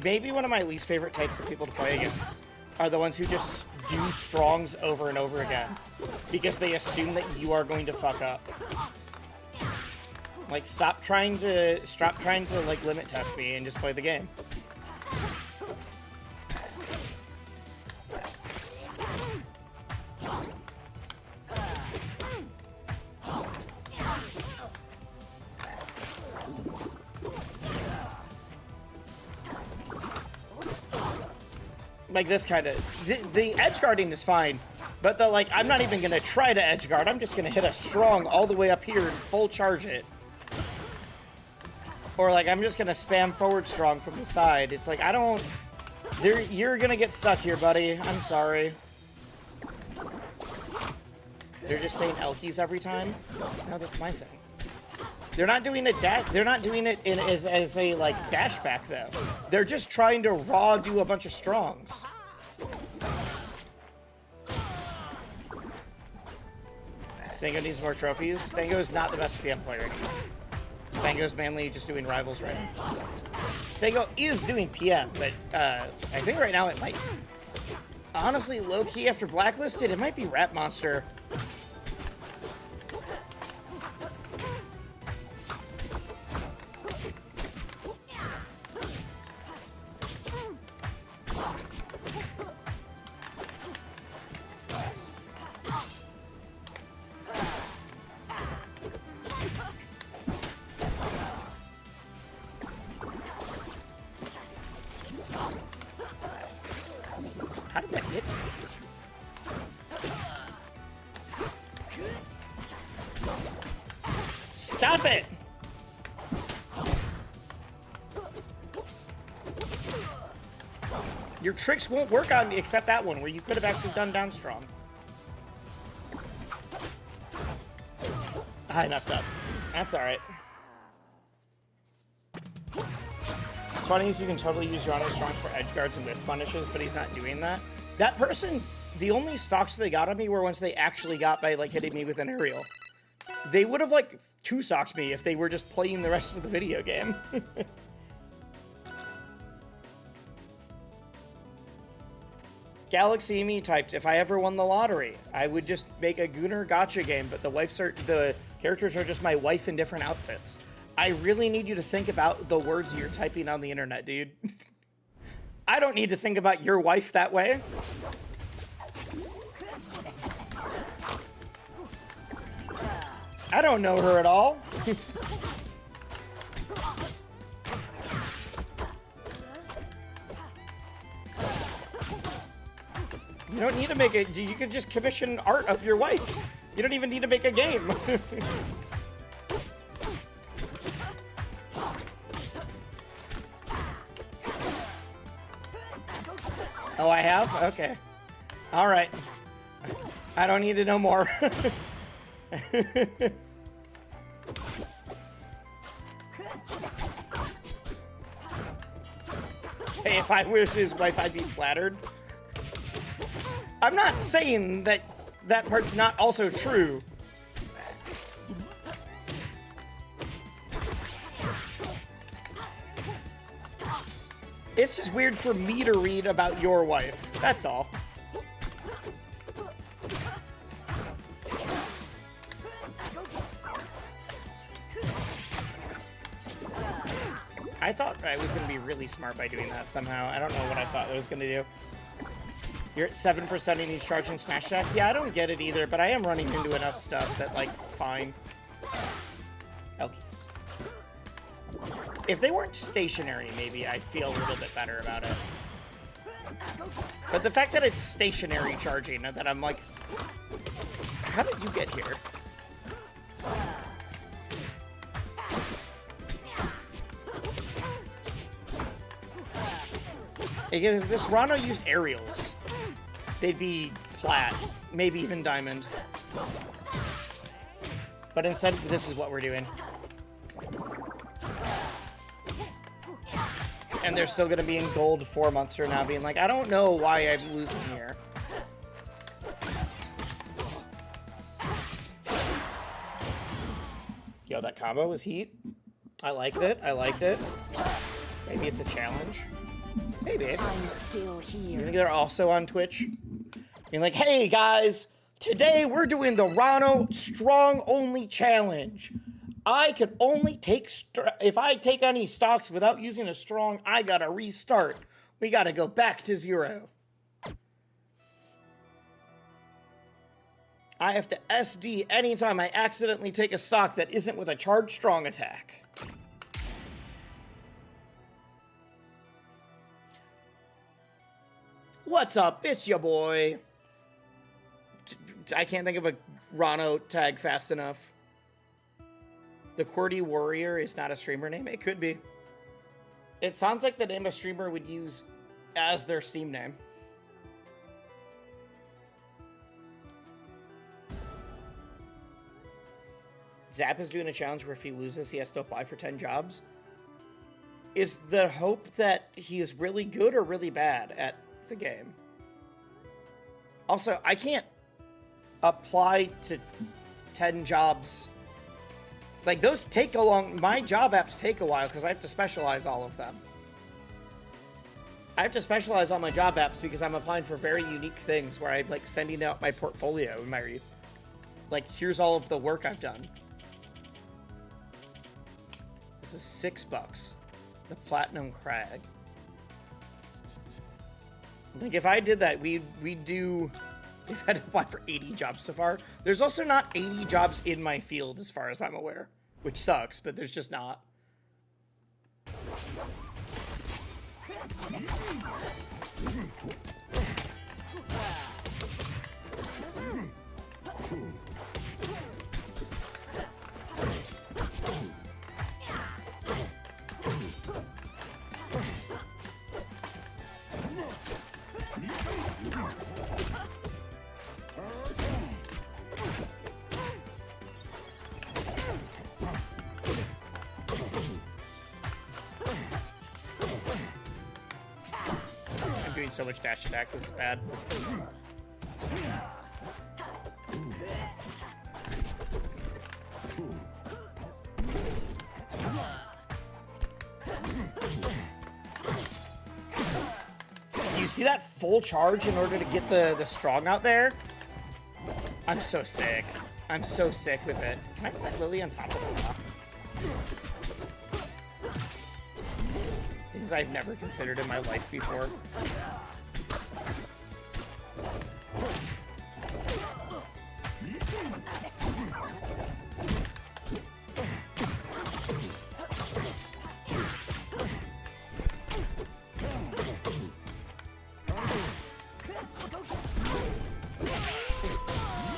Maybe one of my least favorite types of people to play against are the ones who just do strongs over and over again because they assume that you are going to fuck up. Like, stop trying to like limit test me and just play the game. Like this kind of, the edge guarding is fine, but the, like, I'm not even gonna try to edge guard. I'm just gonna hit a strong all the way up here and full charge it. Or like, I'm just gonna spam forward strong from the side. It's like, I don't, you're gonna get stuck here, buddy. I'm sorry. They're just saying L keys every time? No, that's my thing. They're not doing it they're not doing it as a like dash back though. They're just trying to raw do a bunch of strongs. Stango needs more trophies. Stango is not the best PM player anymore. Stango's mainly just doing Rivals right now. Stango is doing PM, but I think right now it might, honestly, low key after Blacklisted, it might be Rat Monster. Stop it! Your tricks won't work on me except that one where you could have actually done down strong. I messed up. That's alright. It's funny is you can totally use your auto strongs for edge guards and whiff punishes, but he's not doing that. That person, the only stocks they got on me were ones they actually got by like hitting me with an aerial. They would have like two-socked me if they were just playing the rest of the video game. Galaxy Me typed, if I ever won the lottery, I would just make a Gooner gotcha game, but the characters are just my wife in different outfits. I really need you to think about the words you're typing on the internet, dude. I don't need to think about your wife that way. I don't know her at all. You don't need to make it. You can just commission art of your wife. You don't even need to make a game. Oh, I have? Okay. All right. I don't need to know more. Hey, if I were his wife, I'd be flattered. I'm not saying that that part's not also true. It's just weird for me to read about your wife. That's all. I thought I was going to be really smart by doing that somehow. I don't know what I thought I was going to do. You're at 7% and he's charging smash attacks? Yeah, I don't get it either, but I am running into enough stuff that, like, fine. Elkies. If they weren't stationary, maybe I'd feel a little bit better about it. But the fact that it's stationary charging, and that I'm like, how did you get here? If this Rano used aerials, they'd be plat, maybe even diamond. But instead, this is what we're doing. And they're still going to be in gold 4 months from now, being like, I don't know why I'm losing here. Yo, that combo was heat. I liked it. I liked it. Maybe it's a challenge. Maybe. I'm still here. You think they're also on Twitch? Being like, hey guys, today we're doing the Rano Strong Only Challenge. I can only take, if I take any stocks without using a strong, I gotta restart. We gotta go back to 0. I have to SD anytime I accidentally take a stock that isn't with a charged strong attack. What's up? It's your boy. I can't think of a Rano tag fast enough. The QWERTY Warrior is not a streamer name. It could be. It sounds like the name a streamer would use as their Steam name. Zap is doing a challenge where if he loses, he has to apply for 10 jobs. Is the hope that he is really good or really bad at the game? Also, I can't apply to 10 jobs. Like, those take a long... My job apps take a while because I have to specialize all of them. I have to specialize all my job apps because I'm applying for very unique things where I'm, like, sending out my portfolio and my... Like, here's all of the work I've done. This is $6. The Platinum Crag. Like, if I did that, we'd do... If I had applied for 80 jobs so far. There's also not 80 jobs in my field, as far as I'm aware. Which sucks, but there's just not. doing so much dash attack. This is bad. Do you see that full charge in order to get the strong out there? I'm so sick. I'm so sick with it. Can I put Lily on top of it? Things I've never considered in my life before.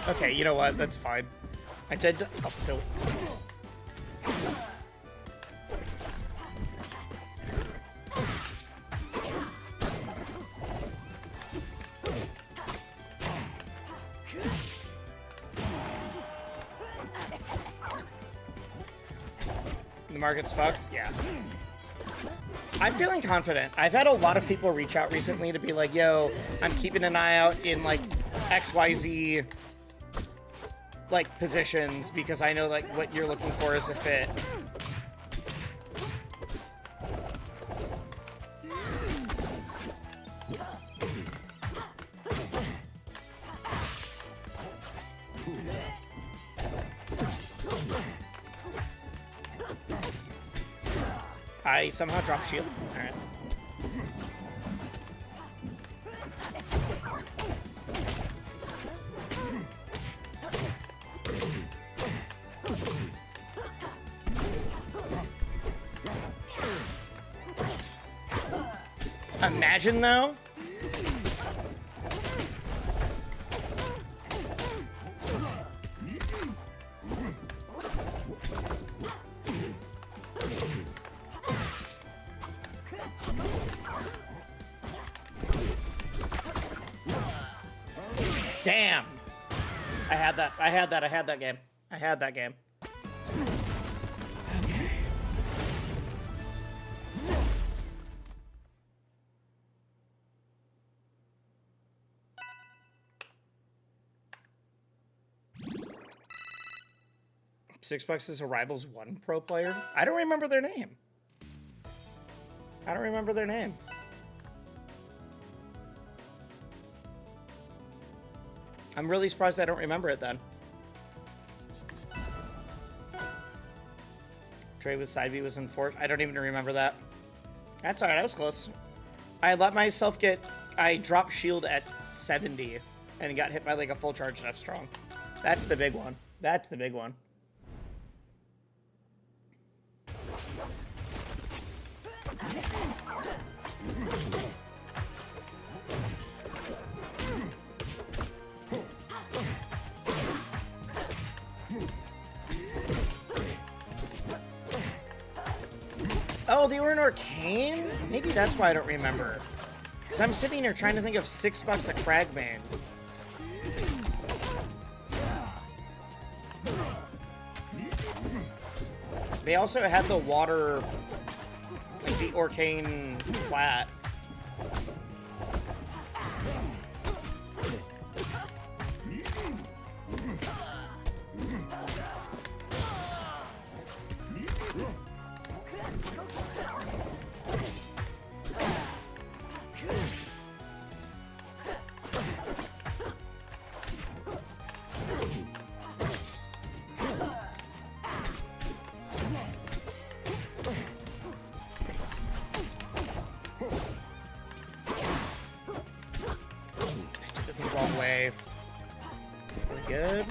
Okay, you know what? That's fine. I did up tilt. The market's fucked? Yeah. I'm feeling confident. I've had a lot of people reach out recently to be like, yo, I'm keeping an eye out in like XYZ like positions because I know like what you're looking for is a fit. I somehow dropped shield. All right. Imagine though. Damn. I had that game. I had that game. Okay. $6 is a Rivals 1 pro player? I don't remember their name. I don't remember their name. I'm really surprised I don't remember it then. Trade with side B was enforced. I don't even remember that. That's alright, I was close. I let myself get... I dropped shield at 70 and got hit by like a full charge F strong. That's the big one. That's the big one. Oh, they were in Arcane? Maybe that's why I don't remember. Because I'm sitting here trying to think of $6 a Cragman. They also had the water, like the Arcane flat. Good. Okay,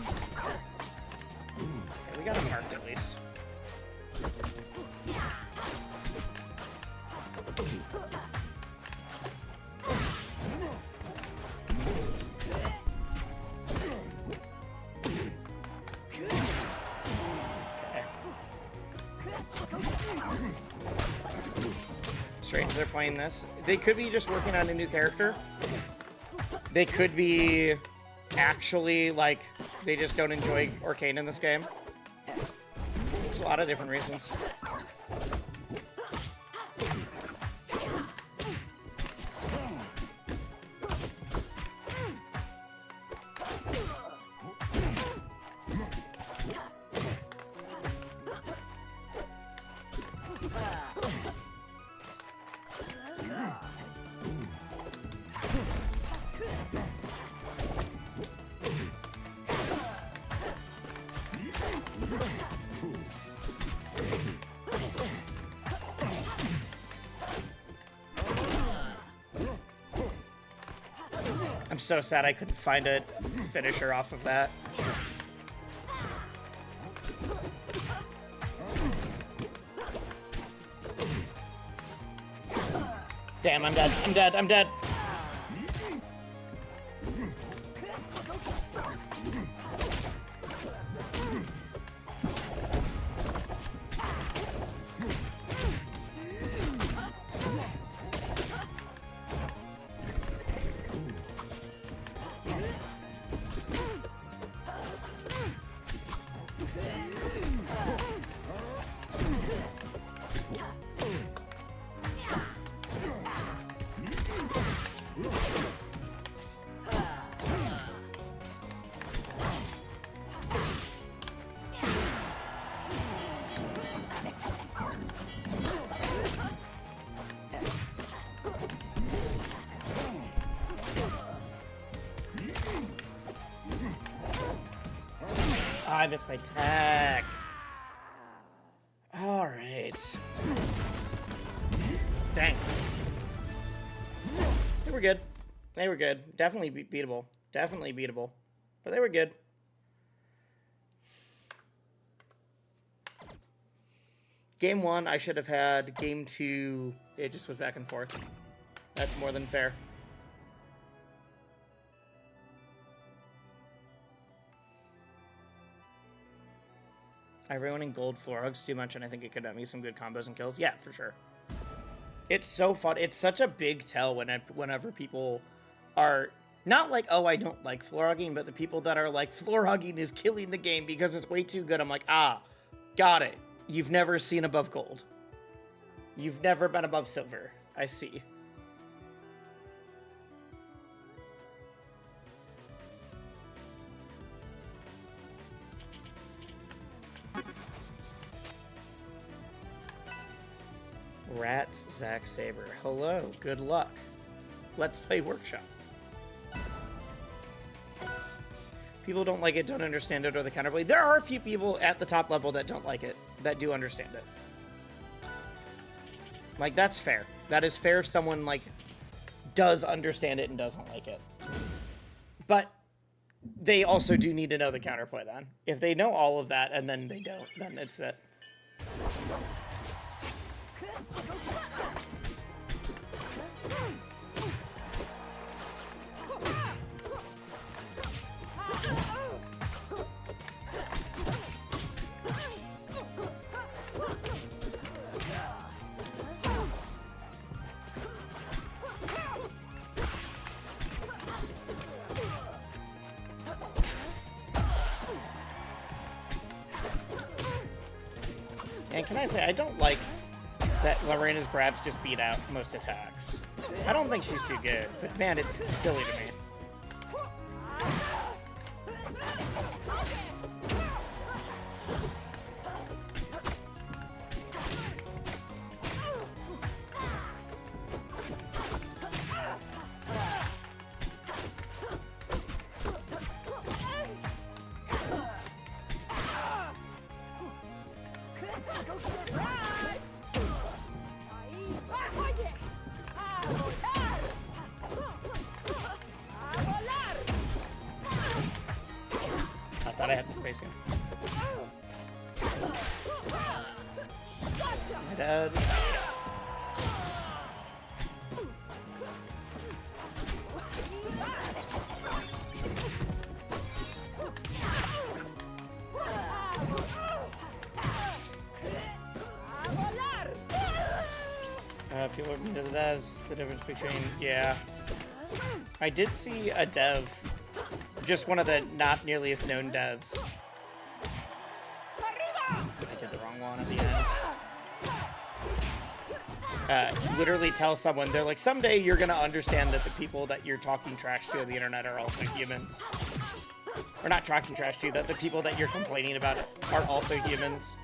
we got him marked at least. Okay. Strange they're playing this. They could be just working on a new character. They could be actually, like, they just don't enjoy Arcane in this game. There's a lot of different reasons. I'm so sad I couldn't find a finisher off of that. Damn, I'm dead. I'm dead. I'm dead. I missed my tech. All right. Dang. They were good. They were good. Definitely beatable. Definitely beatable. But they were good. Game 1, I should have had. Game 2, it just was back and forth. That's more than fair. I ran in gold floor hugs too much, and I think it could have me some good combos and kills. Yeah, for sure. It's so fun. It's such a big tell whenever people are not like, oh, I don't like floor hugging, but the people that are like, floor hugging is killing the game because it's way too good. I'm like, ah, got it. You've never seen above gold. You've never been above silver. I see. Rats, Zack Saber. Hello, good luck. Let's play workshop. People don't like it, don't understand it, or the counterplay. There are a few people at the top level that don't like it, that do understand it. Like, that's fair. That is fair if someone, like, does understand it and doesn't like it. But they also do need to know the counterplay then. If they know all of that and then they don't, then it's it. And can I say, I don't like that Lorena's grabs just beat out most attacks. I don't think she's too good, but man, it's silly to me. I thought I had the space here. My dad. People are into that's the difference between, yeah. I did see a dev, just one of the not nearly as known devs. I did the wrong one at the end. Literally tell someone, they're like, someday you're gonna understand that the people that you're talking trash to on the internet are also humans. Or not talking trash to, that the people that you're complaining about are also humans.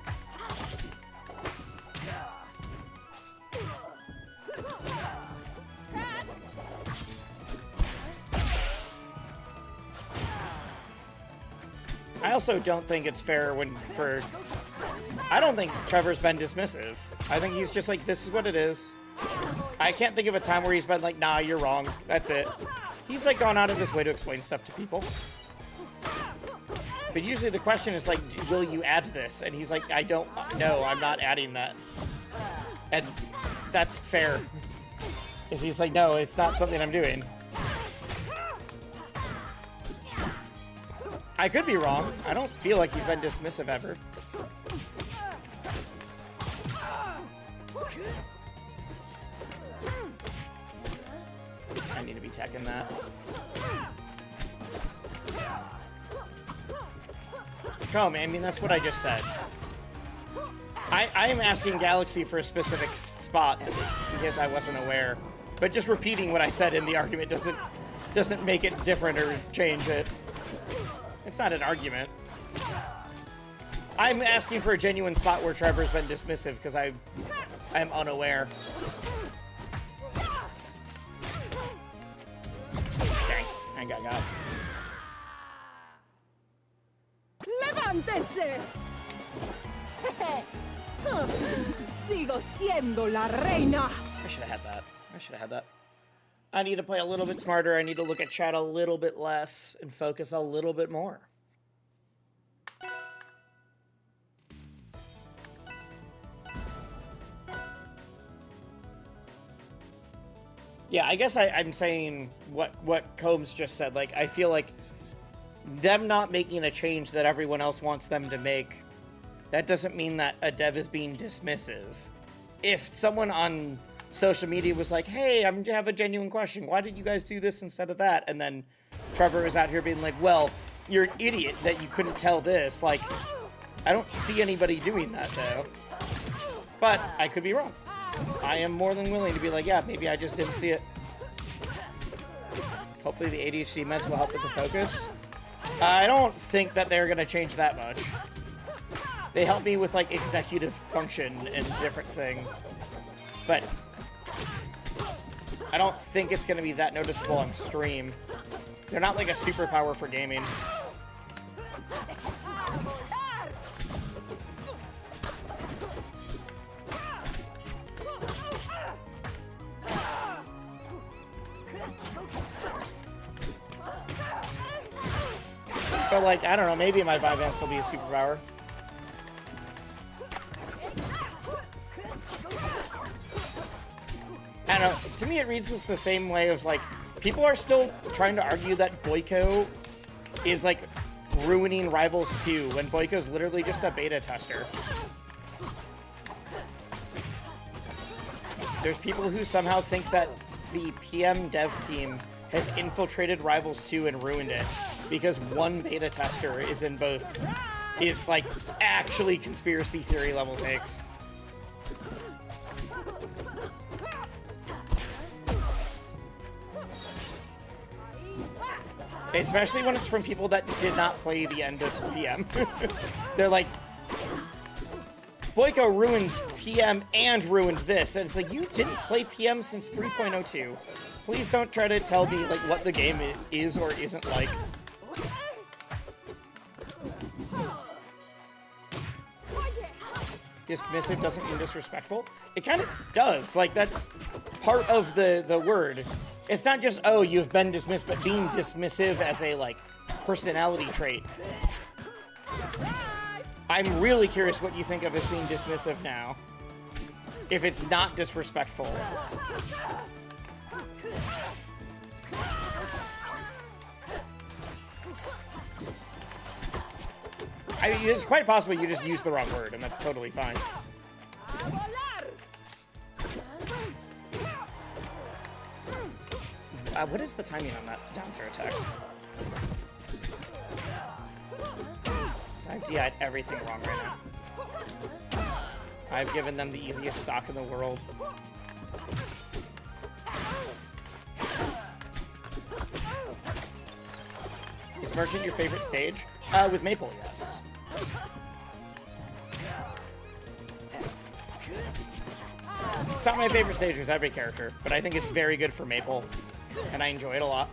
I also don't think it's fair I don't think Trevor's been dismissive. I think he's just like, this is what it is. I can't think of a time where he's been like, nah, you're wrong. That's it. He's like gone out of his way to explain stuff to people. But usually the question is like, will you add this? And he's like, I don't know, I'm not adding that. And that's fair. If he's like, no, it's not something I'm doing. I could be wrong. I don't feel like he's been dismissive ever. I need to be teching that. Oh, man, I mean, that's what I just said. I am asking Galaxy for a specific spot in case I wasn't aware. But just repeating what I said in the argument doesn't make it different or change it. It's not an argument. I'm asking for a genuine spot where Trevor's been dismissive because I am unaware. Dang, I got. ¡Levántense! Sigo siendo la reina. I should have had that. I need to play a little bit smarter. I need to look at chat a little bit less and focus a little bit more. Yeah, I guess I'm saying what Combs just said. Like, I feel like them not making a change that everyone else wants them to make, that doesn't mean that a dev is being dismissive. If someone on social media was like, hey, I have a genuine question. Why did you guys do this instead of that? And then Trevor is out here being like, well, you're an idiot that you couldn't tell this. Like, I don't see anybody doing that, though. But I could be wrong. I am more than willing to be like, yeah, maybe I just didn't see it. Hopefully the ADHD meds will help with the focus. I don't think that they're going to change that much. They help me with, like, executive function and different things. But I don't think it's going to be that noticeable on stream. They're not like a superpower for gaming. But, like, I don't know, maybe my Vivance will be a superpower. I don't know, to me it reads this the same way of, like, people are still trying to argue that Boyko is, like, ruining Rivals 2 when Boyko's literally just a beta tester. There's people who somehow think that the PM dev team has infiltrated Rivals 2 and ruined it because one beta tester is in both, is, like, actually conspiracy theory level takes. Especially when it's from people that did not play the end of PM. They're like, Boyko ruined PM and ruined this. And it's like, you didn't play PM since 3.02. Please don't try to tell me, like, what the game is or isn't like. Dismissive doesn't mean disrespectful. It kind of does. Like, that's part of the word. It's not just, oh, you've been dismissed, but being dismissive as a, like, personality trait. I'm really curious what you think of as being dismissive now. If it's not disrespectful. I mean, it's quite possible you just used the wrong word, and that's totally fine. What is the timing on that down throw attack? So I've DI'd everything wrong right now. I've given them the easiest stock in the world. Is Merchant your favorite stage? With Maple, yes. It's not my favorite stage with every character, but I think it's very good for Maple, and I enjoy it a lot.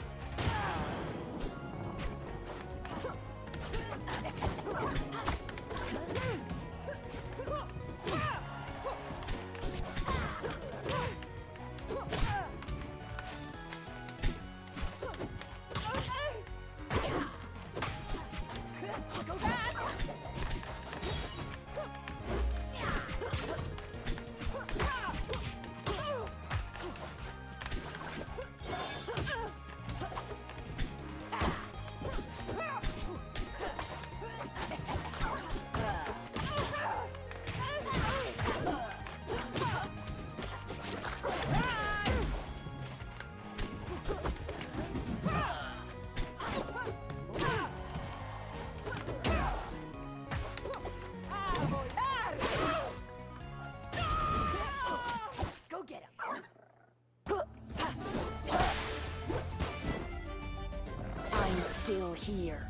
trouble here.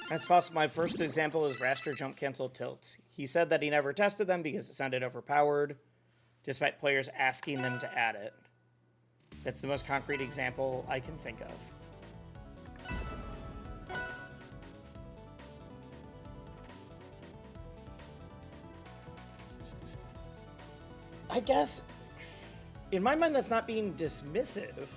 That's possible. My first example is raster jump cancel tilts. He said that he never tested them because it sounded overpowered, despite players asking them to add it. That's the most concrete example I can think of. I guess, in my mind, that's not being dismissive.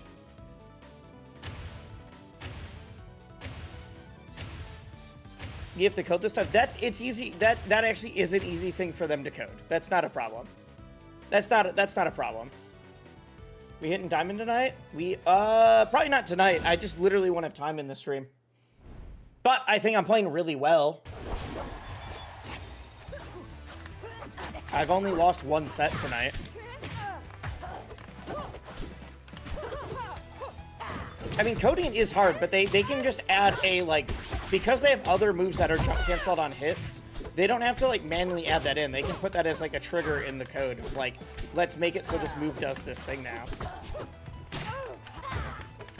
You have to code this stuff. It's easy. That actually is an easy thing for them to code. That's not a problem. That's not a problem. We hitting diamond tonight? We probably not tonight. I just literally won't have time in the stream. But I think I'm playing really well. I've only lost one set tonight. I mean, coding is hard, but they can just add a, like, because they have other moves that are jump canceled on hits, they don't have to, like, manually add that in. They can put that as, like, a trigger in the code of, like, let's make it so this move does this thing now.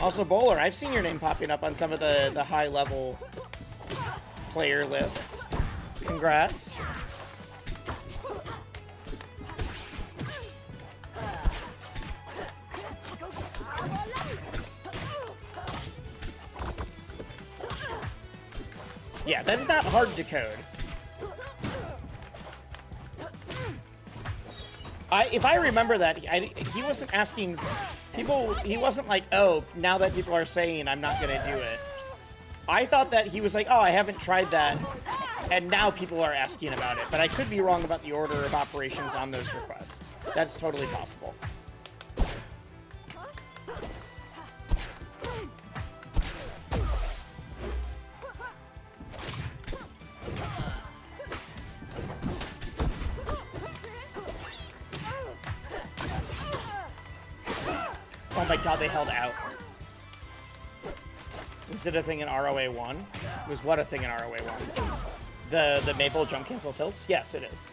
Also, Bowler, I've seen your name popping up on some of the high-level player lists. Congrats. Yeah, that is not hard to code. If I remember that, he wasn't asking people, he wasn't like, oh, now that people are saying I'm not gonna do it. I thought that he was like, oh, I haven't tried that, and now people are asking about it. But I could be wrong about the order of operations on those requests. That's totally possible. Oh my god, they held out. Was it a thing in ROA 1? Was what a thing in ROA 1? The maple jump cancel tilts? Yes, it is.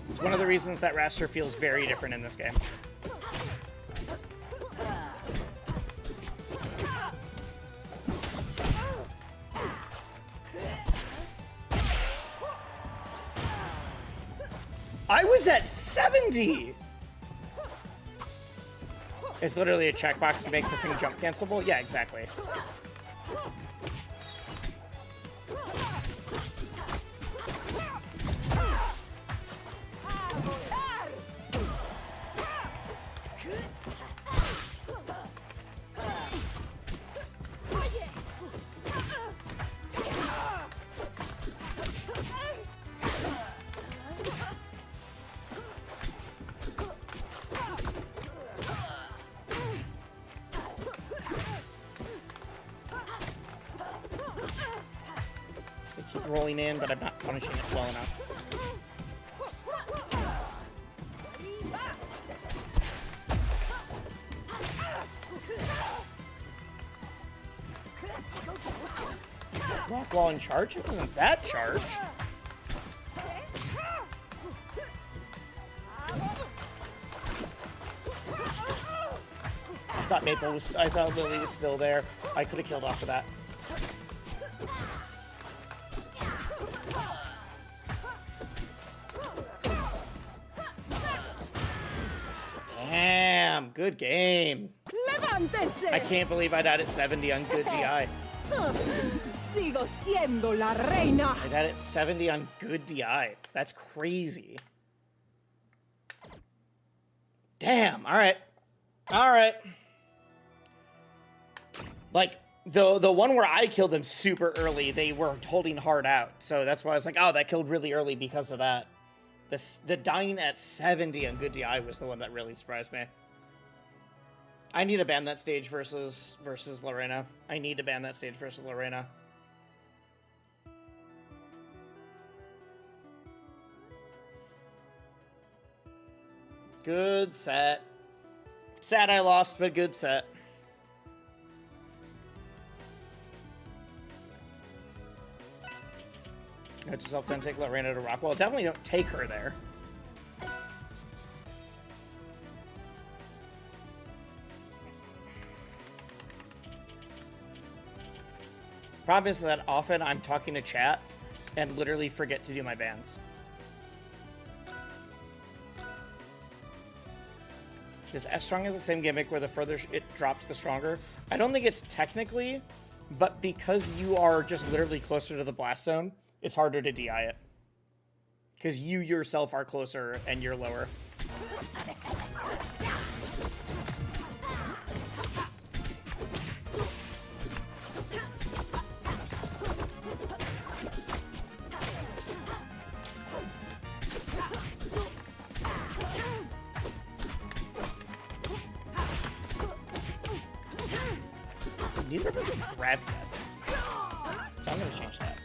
It's one of the reasons that raster feels very different in this game. I was at 70! It's literally a checkbox to make the thing jump cancelable? Yeah, exactly. Rolling in, but I'm not punishing it well enough. Rock wall and charge? It wasn't that charged. I thought Lily was still there. I could have killed off of that. Damn, good game. I can't believe I died at 70 on good DI. Sigo siendo la reina. I died at 70 on good DI. That's crazy. Damn, alright. Alright. Like, the one where I killed them super early, they were holding hard out. So that's why I was like, oh, that killed really early because of that. The dying at 70 on good DI was the one that really surprised me. I need to ban that stage versus Lorena. I need to ban that stage versus Lorena. Good set. Sad I lost, but good set. Note to self, don't take Lorena to Rockwell. Definitely don't take her there. Problem is that often I'm talking to chat and literally forget to do my bans. Does F strong have the same gimmick where the further it drops, the stronger? I don't think it's technically, but because you are just literally closer to the blast zone, it's harder to DI it. Because you yourself are closer and you're lower. Neither of us have grabbed yet. So I'm going to change that.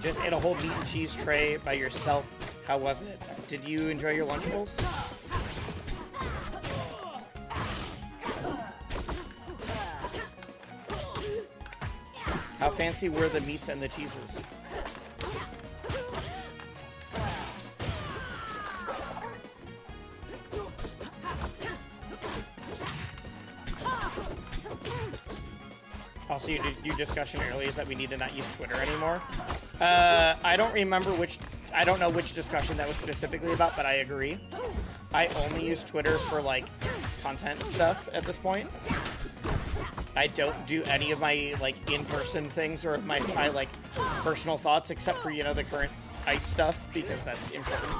Just ate a whole meat and cheese tray by yourself. How was it? Did you enjoy your Lunchables? How fancy were the meats and the cheeses? Also, your discussion earlier is that we need to not use Twitter anymore. I don't know which discussion that was specifically about, but I agree. I only use Twitter for, like, content stuff at this point. I don't do any of my, like, in-person things or my like, personal thoughts except for, you know, the current ice stuff, because that's important.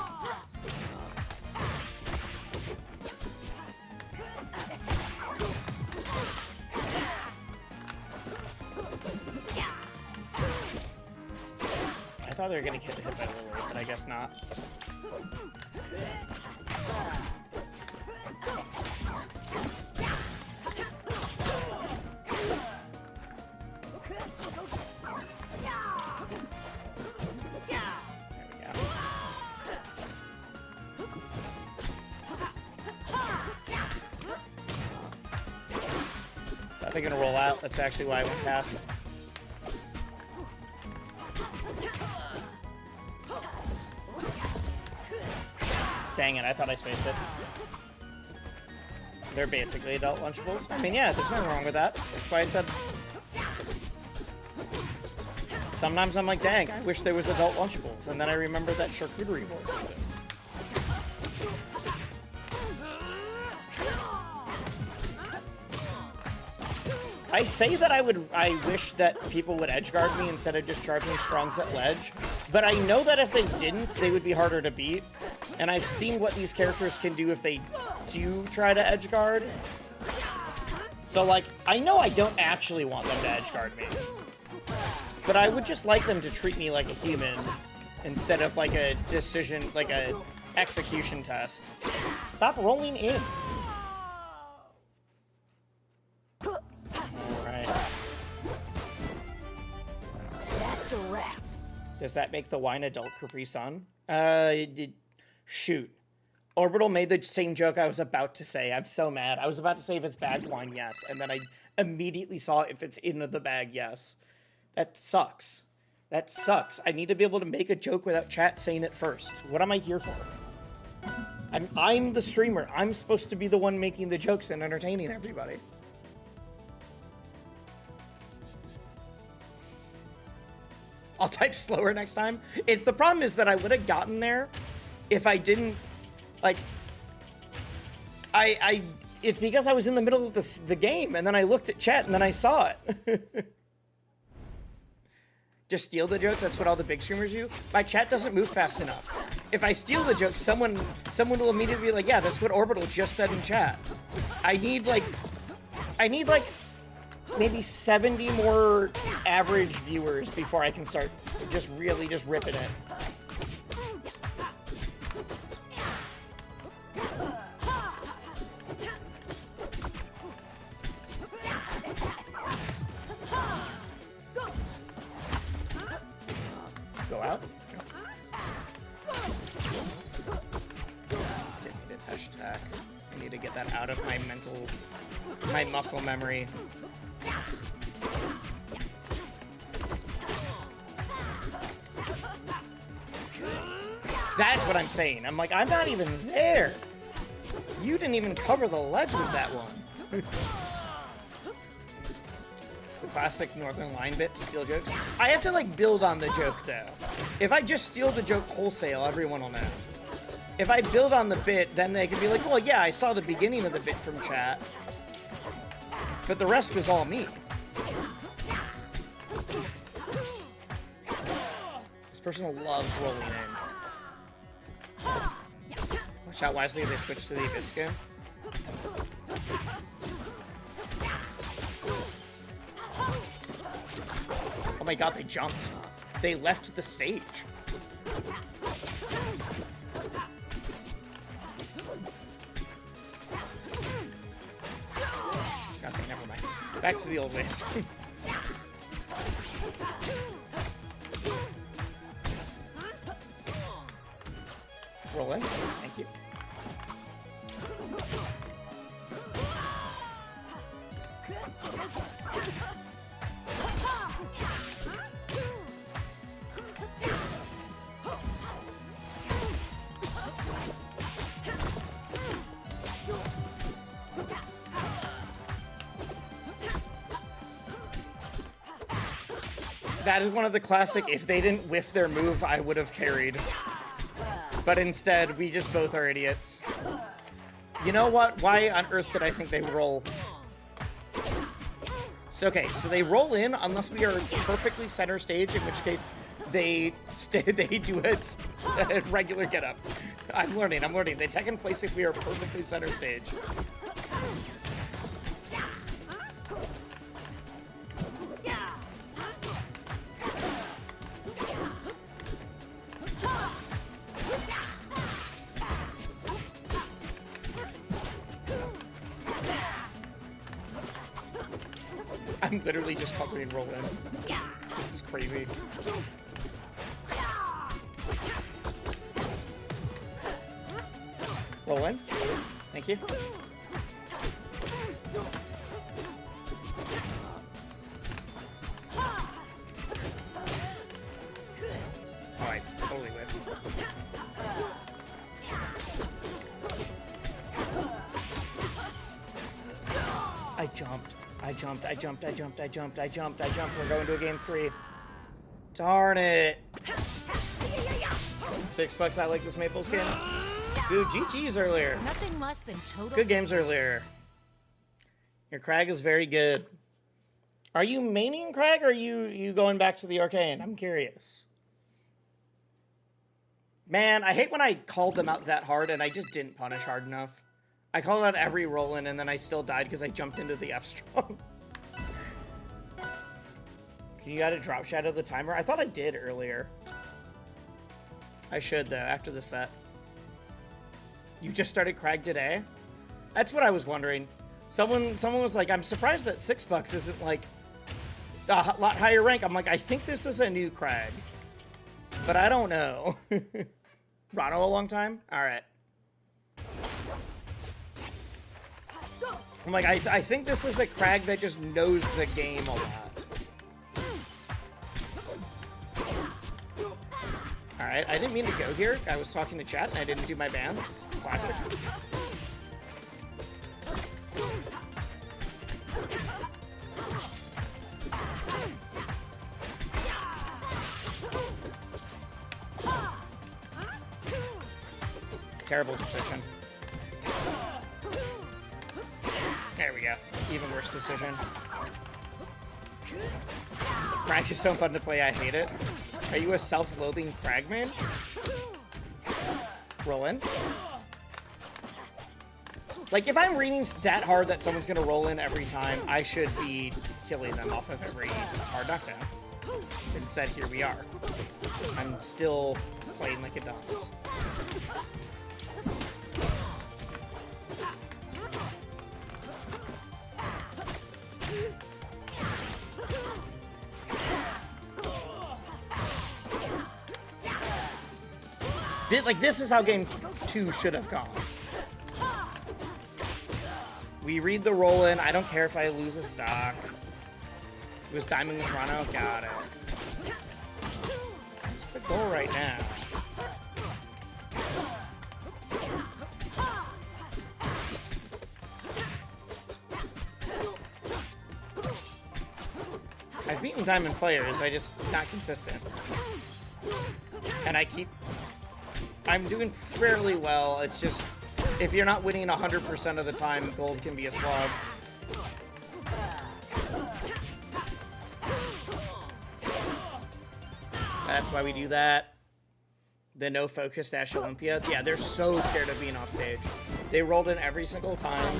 I thought they were gonna get hit by Lily, but I guess not. They're gonna roll out. That's actually why I went past. Dang it, I thought I spaced it. They're basically adult Lunchables. I mean, yeah, there's nothing wrong with that. That's why I said... Sometimes I'm like, dang, I wish there was adult Lunchables. And then I remember that charcuterie boards exist. I say that I wish that people would edge guard me instead of just charging strongs at ledge, but I know that if they didn't, they would be harder to beat, and I've seen what these characters can do if they do try to edge guard. So, like, I know I don't actually want them to edge guard me, but I would just like them to treat me like a human instead of like a decision, like a execution test. Stop rolling in. Does that make the wine adult Capri Sun? Shoot. Orbital made the same joke I was about to say. I'm so mad. I was about to say if it's bagged wine, yes. And then I immediately saw if it's in the bag, yes. That sucks. That sucks. I need to be able to make a joke without chat saying it first. What am I here for? I'm the streamer. I'm supposed to be the one making the jokes and entertaining everybody. I'll type slower next time. It's the problem is that I would have gotten there if I didn't, like, it's because I was in the middle of the game and then I looked at chat and then I saw it. Just steal the joke, that's what all the big streamers do. My chat doesn't move fast enough. If I steal the joke, someone will immediately be like, yeah, that's what Orbital just said in chat. I need like maybe 70 more average viewers before I can start just really just ripping it. go out. Deleted hashtag. I need to get that out of my muscle memory. That's what I'm saying. I'm like, I'm not even there. You didn't even cover the ledge with that one. The classic Northern line bit, steal jokes. I have to, like, build on the joke, though. If I just steal the joke wholesale, everyone will know. If I build on the bit, then they can be like, well, yeah, I saw the beginning of the bit from chat. But the rest was all me. This person loves rolling in. Watch out wisely if they switch to the Abyss skin. Oh my god, they jumped. They left the stage. Okay, never mind. Back to the old ways. Roll in. Thank you. That is one of the classic, if they didn't whiff their move, I would have carried. But instead, we just both are idiots. You know what? Why on earth did I think they roll? So, okay, so they roll in unless we are perfectly center stage, in which case they do a regular get up. I'm learning. They take in place if we are perfectly center stage. I'm literally just covering roll in. This is crazy. Roll in. Thank you. Alright, totally with. I jumped. We're going to a game 3. Darn it. $6. I like this maple skin. Dude, GG's earlier. Nothing less than total. Good games earlier. Your Crag is very good. Are you maining Crag or are you going back to the arcane? I'm curious. Man, I hate when I called them out that hard and I just didn't punish hard enough. I called out every roll-in and then I still died because I jumped into the F-strong. You gotta drop shadow the timer? I thought I did earlier. I should, though, after the set. You just started Crag today? That's what I was wondering. Someone was like, I'm surprised that $6 isn't, like, a lot higher rank. I'm like, I think this is a new Crag. But I don't know. Rano a long time? Alright. I'm like, I think this is a Crag that just knows the game a lot. Alright, I didn't mean to go here. I was talking to chat and I didn't do my bans. Classic. Terrible decision. There we go. Even worse decision. Crag is so fun to play, I hate it. Are you a self-loathing Crag man? Roll in. Like, if I'm reading that hard that someone's gonna roll in every time, I should be killing them off of every hard knockdown. Instead, here we are. I'm still playing like a dunce. This is how game 2 should have gone. We read the roll in. I don't care if I lose a stock. It was Diamond Chrono. Got it. It's the goal right now. I've beaten Diamond players. I just not consistent. And I'm doing fairly well. It's just, if you're not winning 100% of the time, gold can be a slog. That's why we do that. The no focus dash Olympias. Yeah, they're so scared of being off stage. They rolled in every single time.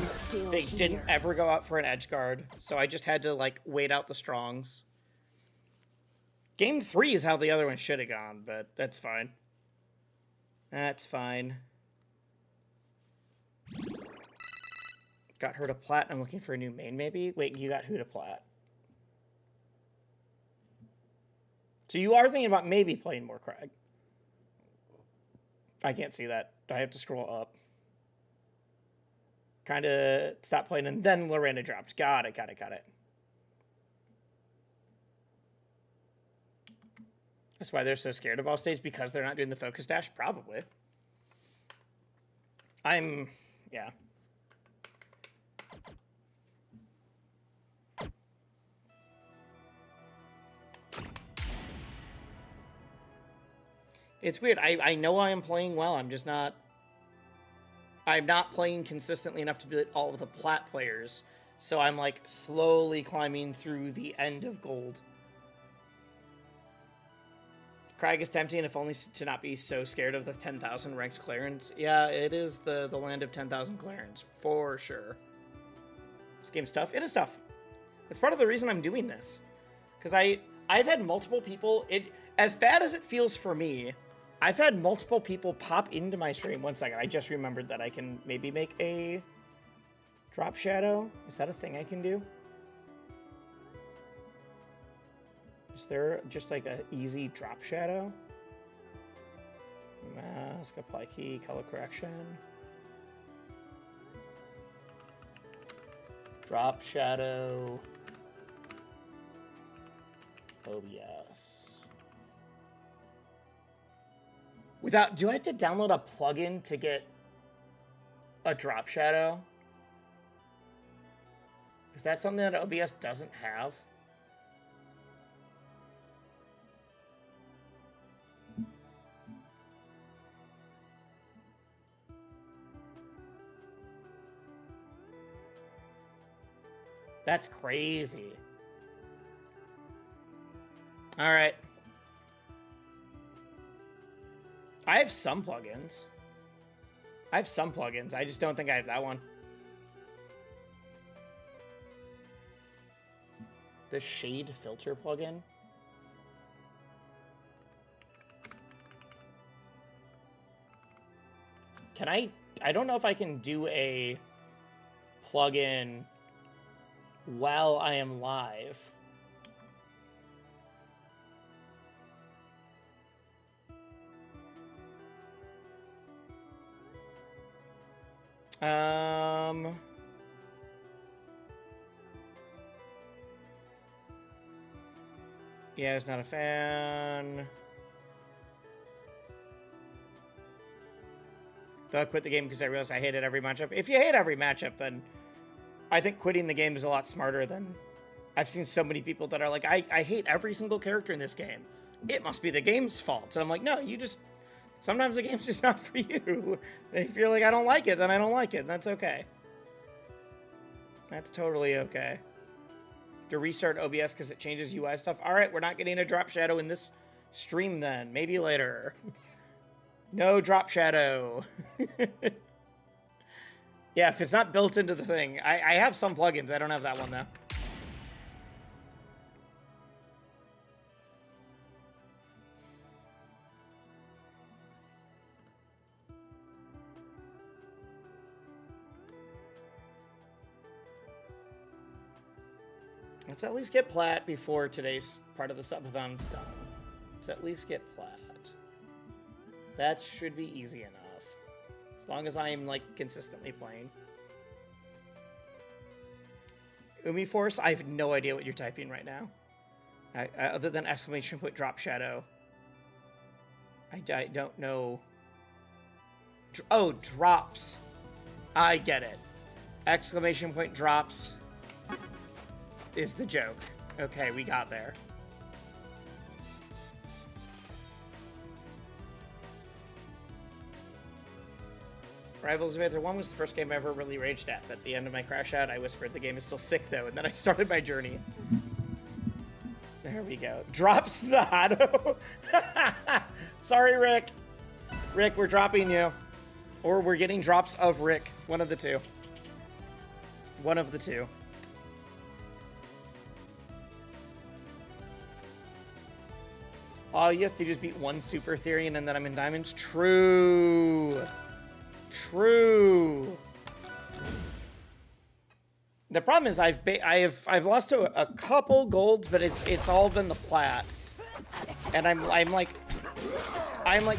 They didn't ever go out for an edge guard. So I just had to, like, wait out the strongs. Game 3 is how the other one should have gone, but that's fine. That's fine. Got her to plat. I'm looking for a new main, maybe? Wait, you got who to plat? So you are thinking about maybe playing more Crag. I can't see that. I have to scroll up. Kind of stop playing, and then Lorena dropped. Got it. That's why they're so scared of offstage, because they're not doing the focus dash? Probably. Yeah. It's weird. I know I am playing well. I'm just not... I'm not playing consistently enough to beat all of the plat players. So I'm, like, slowly climbing through the end of gold. Crag is tempting, if only to not be so scared of the 10,000 ranked clearance. Yeah, it is the land of 10,000 clearance, for sure. This game's tough. It is tough. It's part of the reason I'm doing this. Because I've had multiple people... As bad as it feels for me, I've had multiple people pop into my stream. One second, I just remembered that I can maybe make a drop shadow. Is that a thing I can do? Is there just like an easy drop shadow? Mask, apply key, color correction. Drop shadow. OBS. Do I have to download a plugin to get a drop shadow? Is that something that OBS doesn't have? That's crazy. All right. I have some plugins. I just don't think I have that one. The shade filter plugin. Can I don't know if I can do a plugin while I am live. Yeah, I was not a fan. Though I quit the game because I realized I hated every matchup. If you hate every matchup, then I think quitting the game is a lot smarter than... I've seen so many people that are like, I hate every single character in this game. It must be the game's fault. And I'm like, no, you just... Sometimes the game's just not for you. If you're like, I don't like it, then I don't like it. And that's okay. That's totally okay. To restart OBS because it changes UI stuff. All right, we're not getting a drop shadow in this stream then. Maybe later. No drop shadow. Yeah, if it's not built into the thing. I have some plugins. I don't have that one, though. Let's at least get plat before today's part of the subathon's done. Let's at least get plat. That should be easy enough. As long as I'm, like, consistently playing. Force, I have no idea what you're typing right now. Other than exclamation point drop shadow. I don't know. Oh, drops. I get it. Exclamation point drops is the joke. Okay, we got there. Rivals of Aether 1 was the first game I ever really raged at. At the end of my crash out, I whispered, the game is still sick though, and then I started my journey. There we go. Drops the Hado. Sorry, Rick. Rick, we're dropping you. Or we're getting drops of Rick. One of the two. One of the two. All you have to do is beat one Super Theory and then I'm in Diamonds? True. True. The problem is I've lost to a couple golds, but it's all been the plats, and I'm like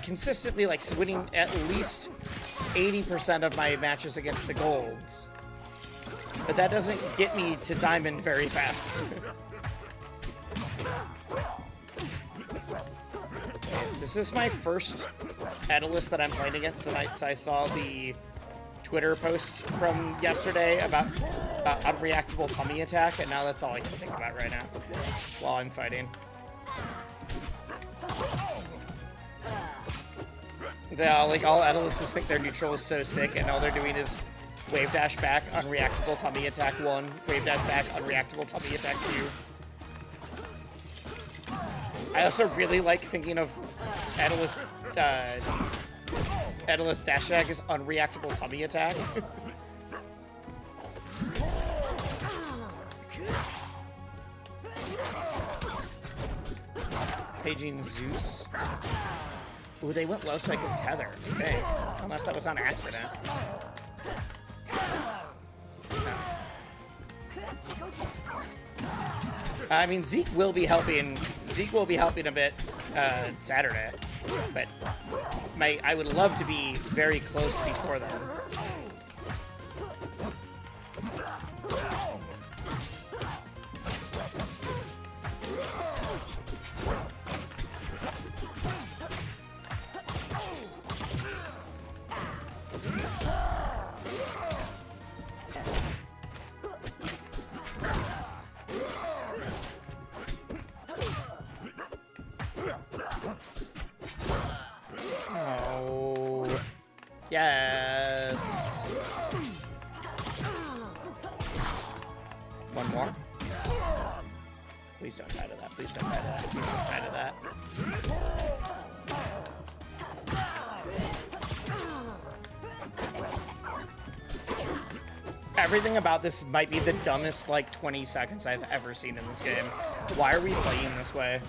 consistently like winning at least 80% of my matches against the golds, but that doesn't get me to diamond very fast. This is my first Edalist that I'm playing against tonight, so I saw the Twitter post from yesterday about unreactable tummy attack, and now that's all I can think about right now while I'm fighting. Like, all Edalists think their neutral is so sick, and all they're doing is wave dash back, unreactable tummy attack 1, wave dash back, unreactable tummy attack 2. I also really like thinking of Edalist dash attack is unreactable tummy attack. Paging Zeus. Ooh, they went low so I could tether. Okay. Unless that was on accident. I mean, Zeke will be helping. Zeke will be helping a bit Saturday, but I would love to be very close before then. Yes. One more. Please don't die to that. Please don't die to that. Please don't die to that. Everything about this might be the dumbest, like, 20 seconds I've ever seen in this game. Why are we playing this way?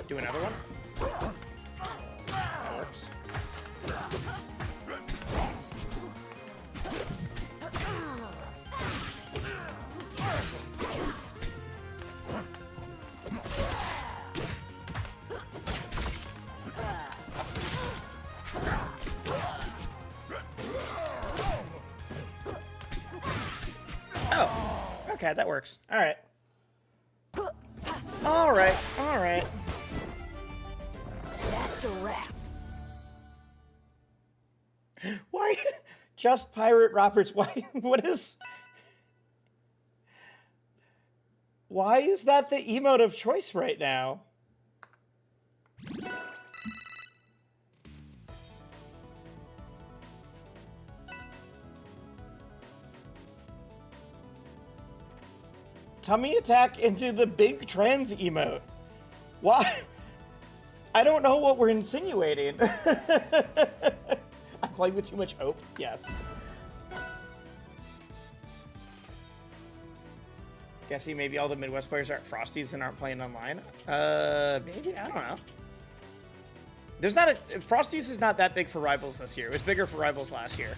Do another one? That works. Oh, okay, that works. All right. All right, all right. That's a wrap. Why? Just Pirate Roberts. Why? What is? Why is that the emote of choice right now? tummy attack into the big trans emote. Why? I don't know what we're insinuating. I'm playing with too much hope. Yes. Guessing maybe all the Midwest players are at Frosties and aren't playing online. Maybe, I don't know. There's not a Frosties is not that big for Rivals this year. It was bigger for Rivals last year.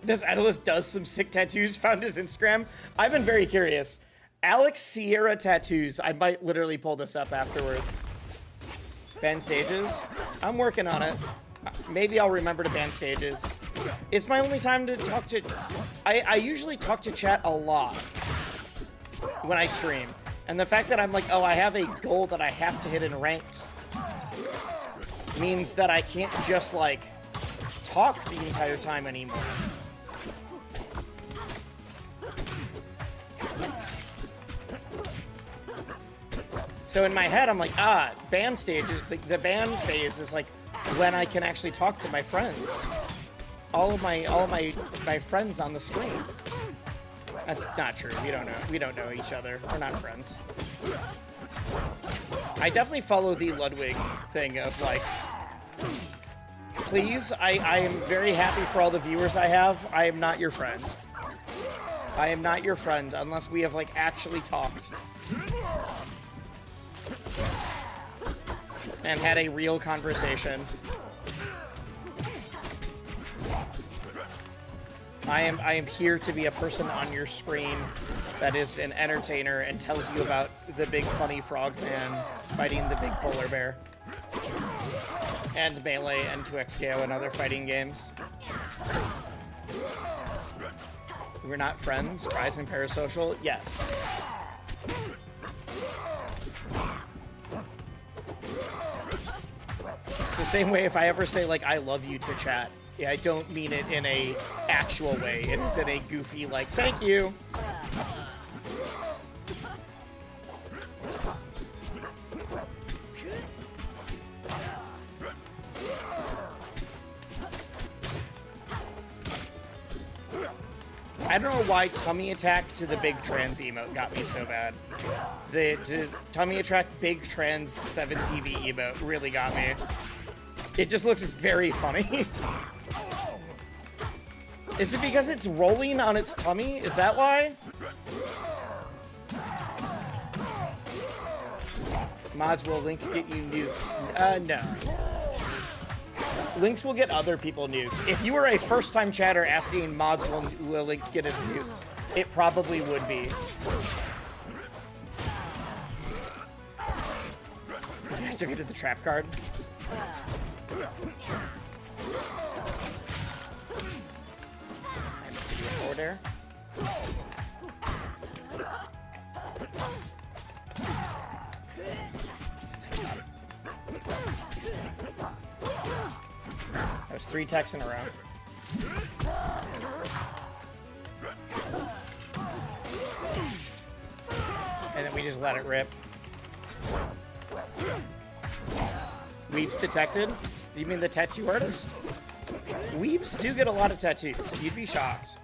This Analyst does some sick tattoos. Found his Instagram. I've been very curious. Alex Sierra Tattoos. I might literally pull this up afterwards. Ban stages. I'm working on it. Maybe I'll remember to ban stages. It's my only time to talk to... I usually talk to chat a lot when I stream. And the fact that I'm like, oh, I have a goal that I have to hit in ranked means that I can't just, like, talk the entire time anymore. So in my head, I'm like, ban stages, the ban phase is like when I can actually talk to my friends. All of my friends on the screen. That's not true. We don't know each other. We're not friends. I definitely follow the Ludwig thing of like, please, I am very happy for all the viewers I have. I am not your friend. I am not your friend unless we have like actually talked. And had a real conversation. I am here to be a person on your screen that is an entertainer and tells you about the big funny frogman fighting the big polar bear. And Melee and 2XKO and other fighting games. We're not friends? Rise and Parasocial? Yes. It's the same way if I ever say, like, I love you to chat. Yeah, I don't mean it in a actual way. It is in a goofy, like, thank you. I don't know why tummy attack to the big trans emote got me so bad. The tummy attack big trans 7TV emote really got me. It just looked very funny. Is it because it's rolling on its tummy? Is that why? Mods will Link get you nuked. No. Links will get other people nuked. If you were a first-time chatter asking mods will Links get us nuked, it probably would be. I activated the trap card. Forward air. That was 3 techs in a row. And then we just let it rip. Weeps detected? You mean the tattoo artist? Weeps do get a lot of tattoos. You'd be shocked.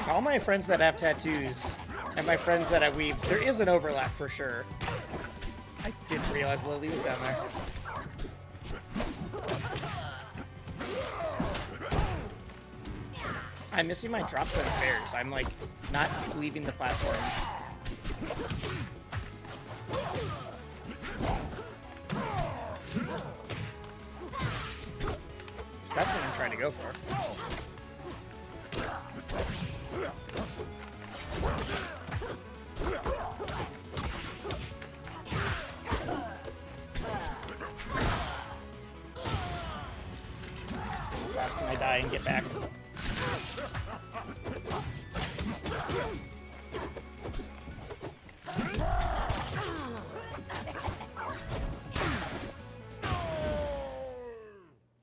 All my friends that have tattoos and my friends that have weebs, there is an overlap for sure. I didn't realize Lily was down there. I'm missing my drops and affairs. I'm like not leaving the platform. So that's what I'm trying to go for. How fast can I die and get back?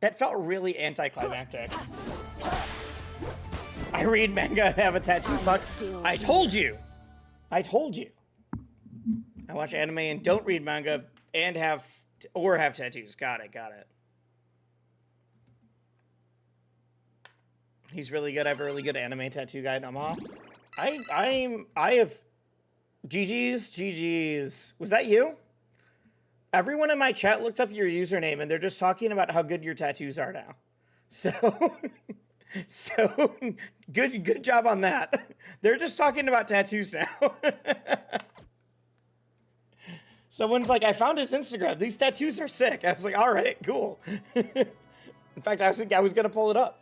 That felt really anticlimactic. I read manga and have a tattoo. Fuck. I told you. I told you. I watch anime and don't read manga and have Or have tattoos. Got it, got it. He's really good. I have a really good anime tattoo guide. I have GG's. Was that you? Everyone in my chat looked up your username and they're just talking about how good your tattoos are now. So, so good job on that. They're just talking about tattoos now. Someone's like, I found his Instagram. These tattoos are sick. I was like, all right, cool. In fact, I was gonna pull it up.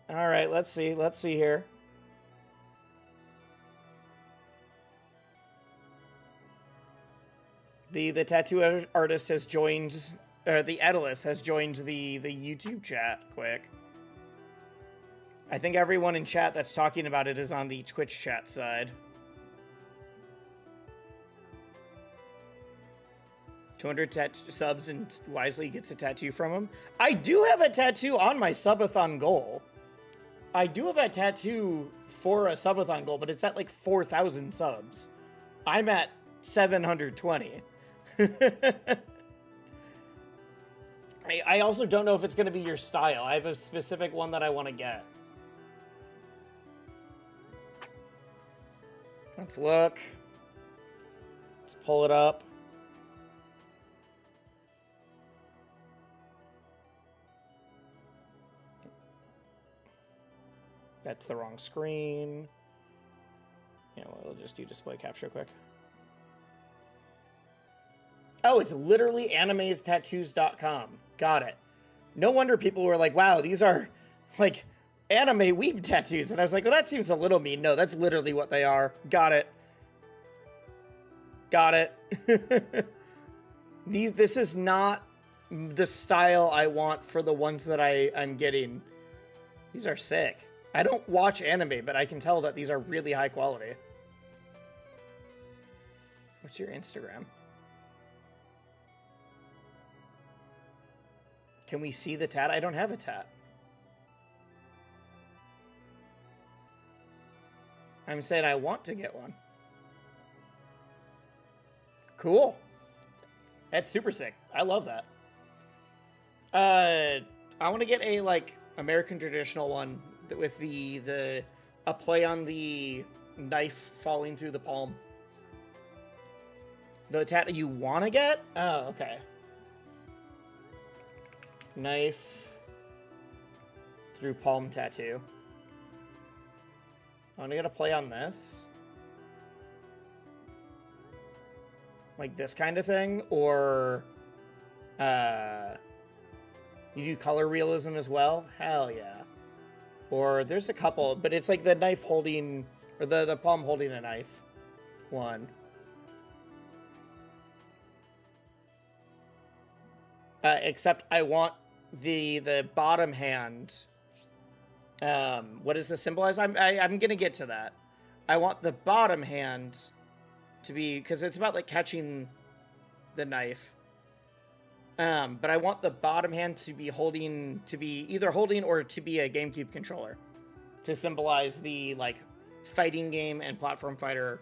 All right, let's see here. The tattoo artist has joined, the Edalus has joined the YouTube chat quick. I think everyone in chat that's talking about it is on the Twitch chat side. 200 subs and Wisely gets a tattoo from him. I do have a tattoo on my Subathon goal. I do have a tattoo for a Subathon goal, but it's at like 4,000 subs. I'm at 720. I also don't know if it's going to be your style. I have a specific one that I want to get. Let's look. Let's pull it up. That's the wrong screen. Yeah, well, we'll just do display capture quick. Oh, it's literally animestattoos.com. Got it. No wonder people were like, wow, these are like anime weeb tattoos. And I was like, well, that seems a little mean. No, that's literally what they are. Got it. Got it. This is not the style I want for the ones that I'm getting. These are sick. I don't watch anime, but I can tell that these are really high quality. What's your Instagram? Can we see the tat? I don't have a tat. I'm saying I want to get one. Cool. That's super sick. I love that. I want to get a like American traditional one with a play on the knife falling through the palm. The tattoo you want to get? Oh, okay. Knife through palm tattoo. I want to get a play on this. Like this kind of thing, or you do color realism as well? Hell yeah. Or there's a couple, but it's like the knife holding, or the palm holding a knife one. Except I want the bottom hand. What does this symbolize? I'm gonna get to that. I want the bottom hand to be, because it's about like catching the knife. But I want the bottom hand to be either holding or to be a GameCube controller, to symbolize the like fighting game and platform fighter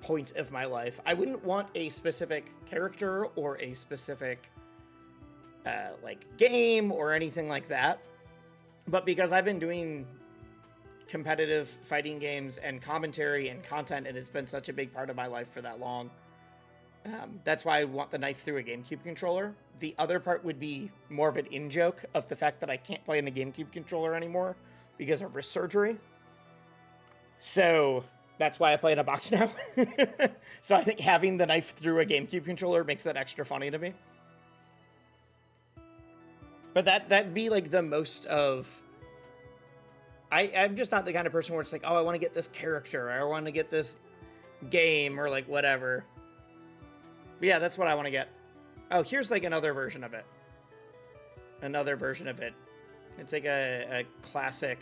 point of my life. I wouldn't want a specific character or a specific like game or anything like that. But because I've been doing competitive fighting games and commentary and content, and it's been such a big part of my life for that long, that's why I want the knife through a GameCube controller. The other part would be more of an in-joke of the fact that I can't play in a GameCube controller anymore because of wrist surgery. So that's why I play in a box now. So I think having the knife through a GameCube controller makes that extra funny to me. But that'd be like the most of... I'm just not the kind of person where it's like, oh, I want to get this character, or I want to get this game, or like whatever. But yeah, that's what I want to get. Oh, here's like another version of it. Another version of it. It's like a classic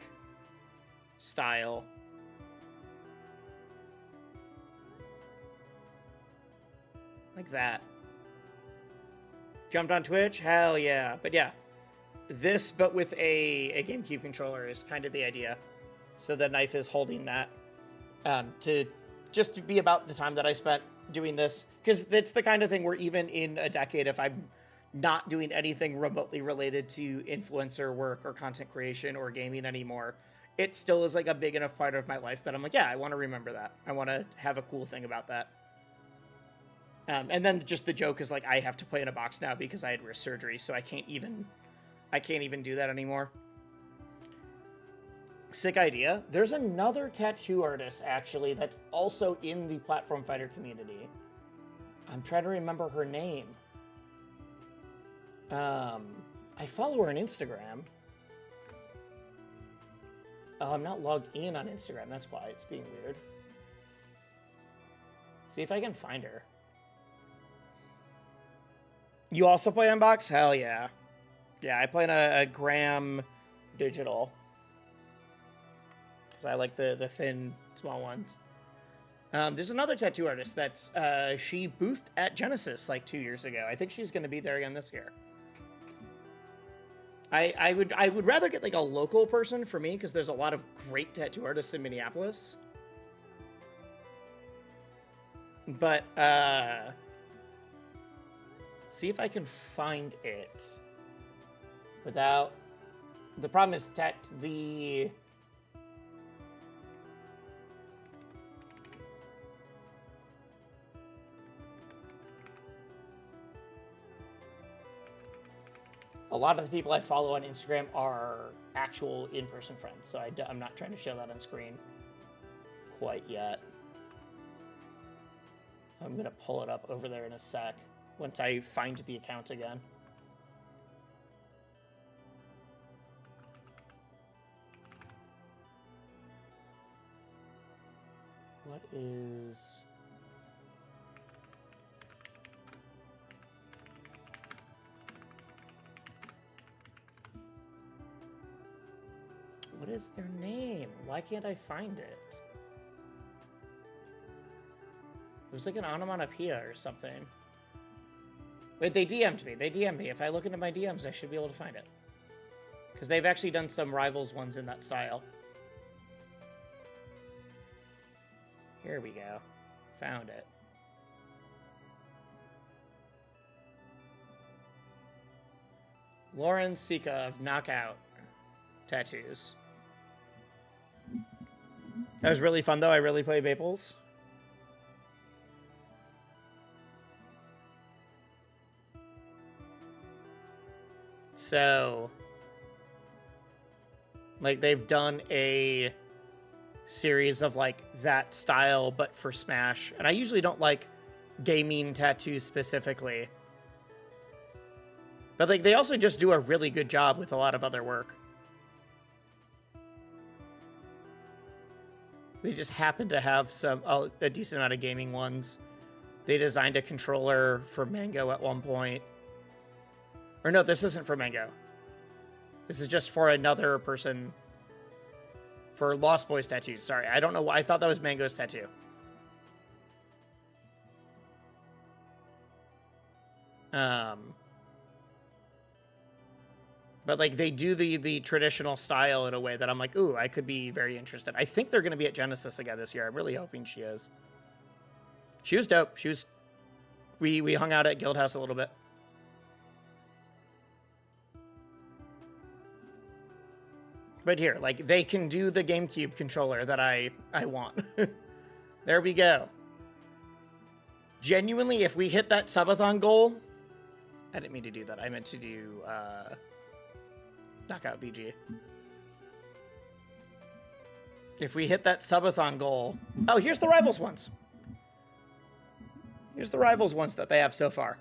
style. Like that. Jumped on Twitch? Hell yeah. But yeah. This, but with a GameCube controller, is kind of the idea. So the knife is holding that. To just be about the time that I spent doing this, because it's the kind of thing where even in a decade, if I'm not doing anything remotely related to influencer work or content creation or gaming anymore, it still is like a big enough part of my life that I'm like, yeah, I want to remember that. I want to have a cool thing about that. And then just the joke is like, I have to play in a box now because I had wrist surgery, so I can't even do that anymore. Sick idea. There's another tattoo artist, actually, that's also in the platform fighter community. I'm trying to remember her name. I follow her on Instagram. Oh, I'm not logged in on Instagram. That's why it's being weird. See if I can find her. You also play on box? Hell yeah. Yeah, I play in a Gram digital. Because I like the thin, small ones. There's another tattoo artist that's, she boothed at Genesis like 2 years ago. I think she's going to be there again this year. I would rather get like a local person for me, because there's a lot of great tattoo artists in Minneapolis. But, see if I can find it without... The problem is that the... A lot of the people I follow on Instagram are actual in-person friends, so I'm not trying to show that on screen quite yet. I'm going to pull it up over there in a sec once I find the account again. What is... What is their name? Why can't I find it? There's like an onomatopoeia or something. Wait, they DM'd me. They DM'd me. If I look into my DMs, I should be able to find it. Because they've actually done some Rivals ones in that style. Here we go. Found it. Lauren Sika of Knockout Tattoos. That was really fun, though. I really play Maples. So, like, they've done a series of, like, that style, but for Smash. And I usually don't like gaming tattoos specifically. But, like, they also just do a really good job with a lot of other work. They just happen to have a decent amount of gaming ones. They designed a controller for Mango at one point. Or no, this isn't for Mango. This is just for another person. For Lost Boys tattoos. Sorry, I don't know why. I thought that was Mango's tattoo. But, like, they do the traditional style in a way that I'm like, ooh, I could be very interested. I think they're going to be at Genesis again this year. I'm really hoping she is. She was dope. She was... We hung out at Guild House a little bit. But here, like, they can do the GameCube controller that I want. There we go. Genuinely, if we hit that subathon goal... I didn't mean to do that. I meant to do... Knockout BG. If we hit that subathon goal... Oh, here's the Rivals ones. Here's the Rivals ones that they have so far.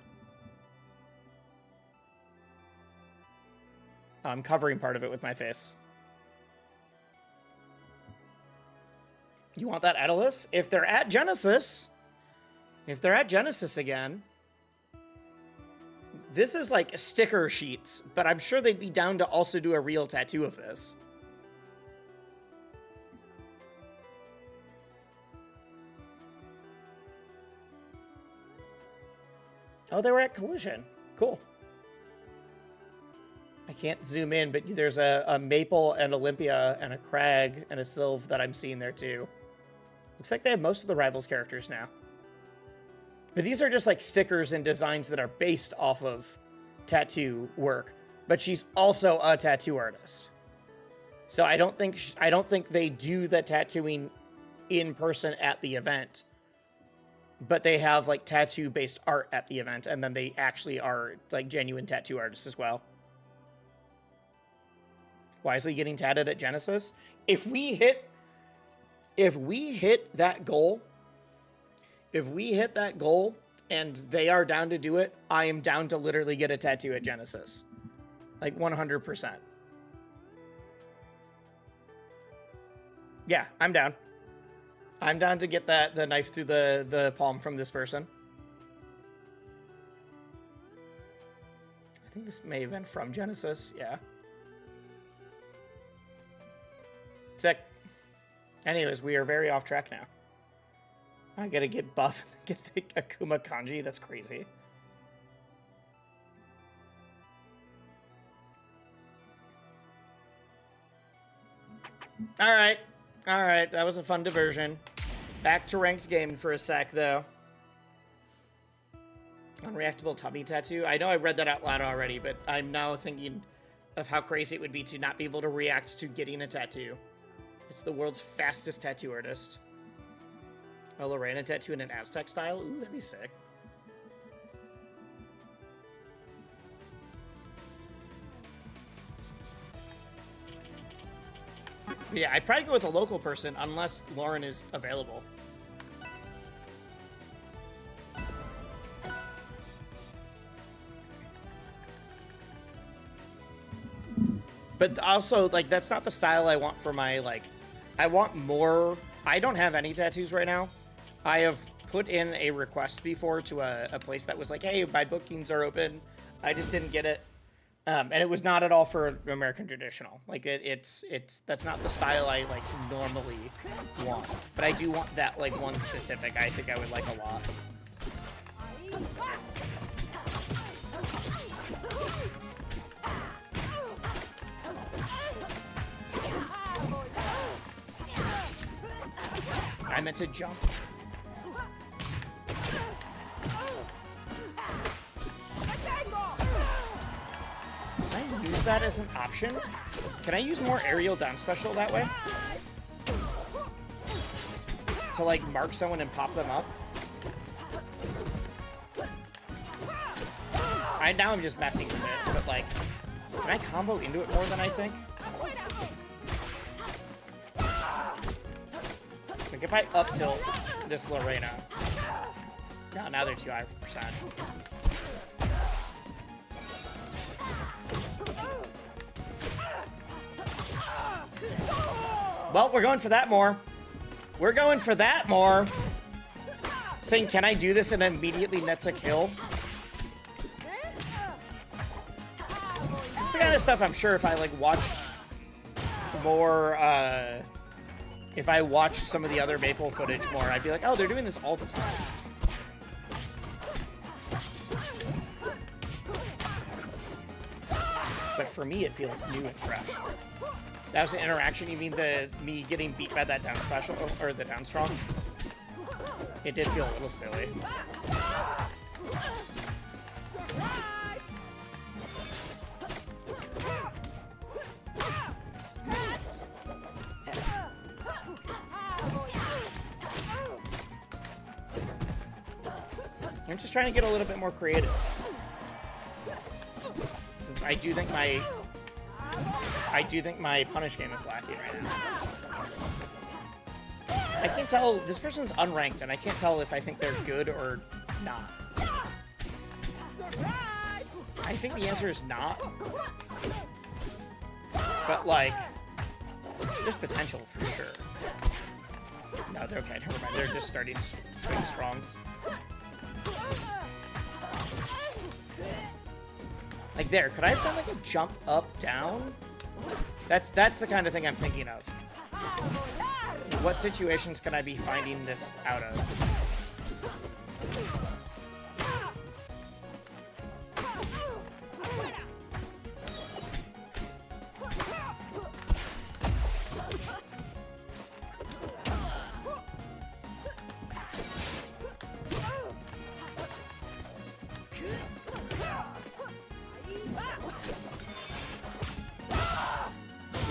I'm covering part of it with my face. You want that Atlas? If they're at Genesis... If they're at Genesis again... This is like sticker sheets, but I'm sure they'd be down to also do a real tattoo of this. Oh, they were at Collision. Cool. I can't zoom in, but there's a Maple and Olympia and a Crag and a Sylve that I'm seeing there too. Looks like they have most of the Rivals characters now. But these are just like stickers and designs that are based off of tattoo work. But she's also a tattoo artist. So I don't think they do the tattooing in person at the event. But they have like tattoo based art at the event, and then they actually are like genuine tattoo artists as well. Wisely getting tatted at Genesis. If we hit that goal, and they are down to do it, I am down to literally get a tattoo at Genesis. Like 100%. Yeah, I'm down. I'm down to get the knife through the palm from this person. I think this may have been from Genesis. Yeah. Sick. Anyways, we are very off track now. I gotta get buff and get the Akuma kanji. That's crazy. All right. That was a fun diversion. Back to ranked game for a sec, though. Unreactable tummy tattoo. I know I read that out loud already, but I'm now thinking of how crazy it would be to not be able to react to getting a tattoo. It's the world's fastest tattoo artist. A Lorena tattoo in an Aztec style? Ooh, that'd be sick. Yeah, I'd probably go with a local person unless Lauren is available. But also, like, that's not the style I want for my, like, I want more. I don't have any tattoos right now. I have put in a request before to a place that was like, hey, my bookings are open. I just didn't get it. And it was not at all for American traditional. Like it's that's not the style I like normally want. But I do want that like one specific. I think I would like a lot. I meant to jump. Can I use that as an option? Can I use more aerial down special that way? To like mark someone and pop them up? Now I'm just messing with it, but like, can I combo into it more than I think? Like if I up tilt this Lorena. No, now they're 200%. Well, we're going for that more. We're going for that more. Saying, can I do this and immediately nets a kill? This is the kind of stuff I'm sure if I like watched more, if I watched some of the other Maple footage more, I'd be like, oh, they're doing this all the time. But for me, it feels new and fresh. That was an interaction. You mean me getting beat by that down special or the down strong? It did feel a little silly. I'm just trying to get a little bit more creative. Since I do think my punish game is lacking right now. I can't tell. This person's unranked, and I can't tell if I think they're good or not. I think the answer is not. But, like, there's potential for sure. No, they're okay. Never mind. They're just starting to swing strongs. Like there, could I have done like a jump up, down? That's the kind of thing I'm thinking of. What situations can I be finding this out of?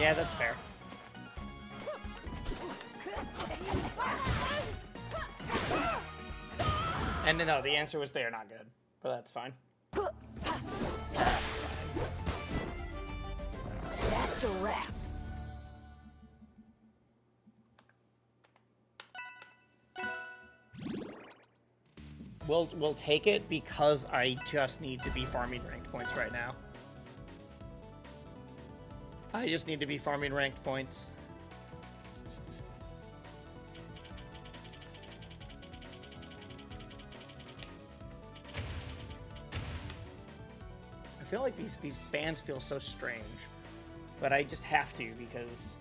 Yeah, that's fair. And no, the answer was they're not good, but that's fine. That's fine. That's a wrap. We'll take it because I just need to be farming ranked points right now. I just need to be farming ranked points. I feel like these bands feel so strange, but I just have to because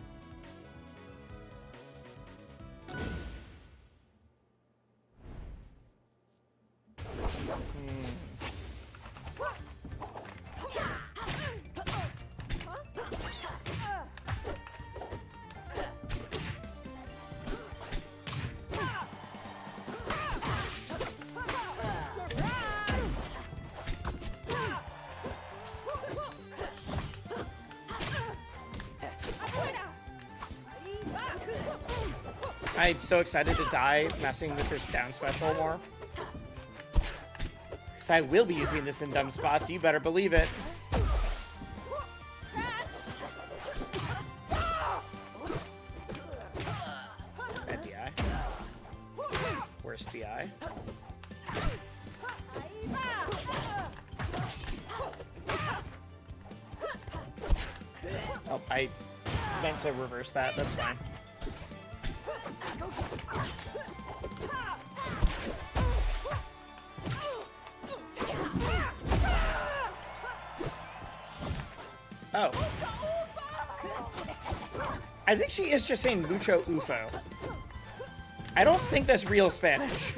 I'm so excited to die messing with this down special more. Because I will be using this in dumb spots, you better believe it. Bad DI. Worst DI. Oh, I meant to reverse that, that's fine. Oh. I think she is just saying mucho ufo. I don't think that's real Spanish.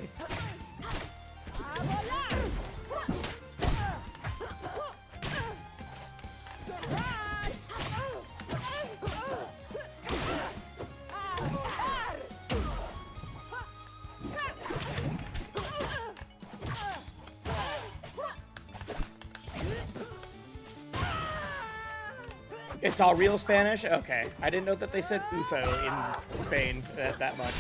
It's all real Spanish? Okay. I didn't know that they said UFO in Spain that much.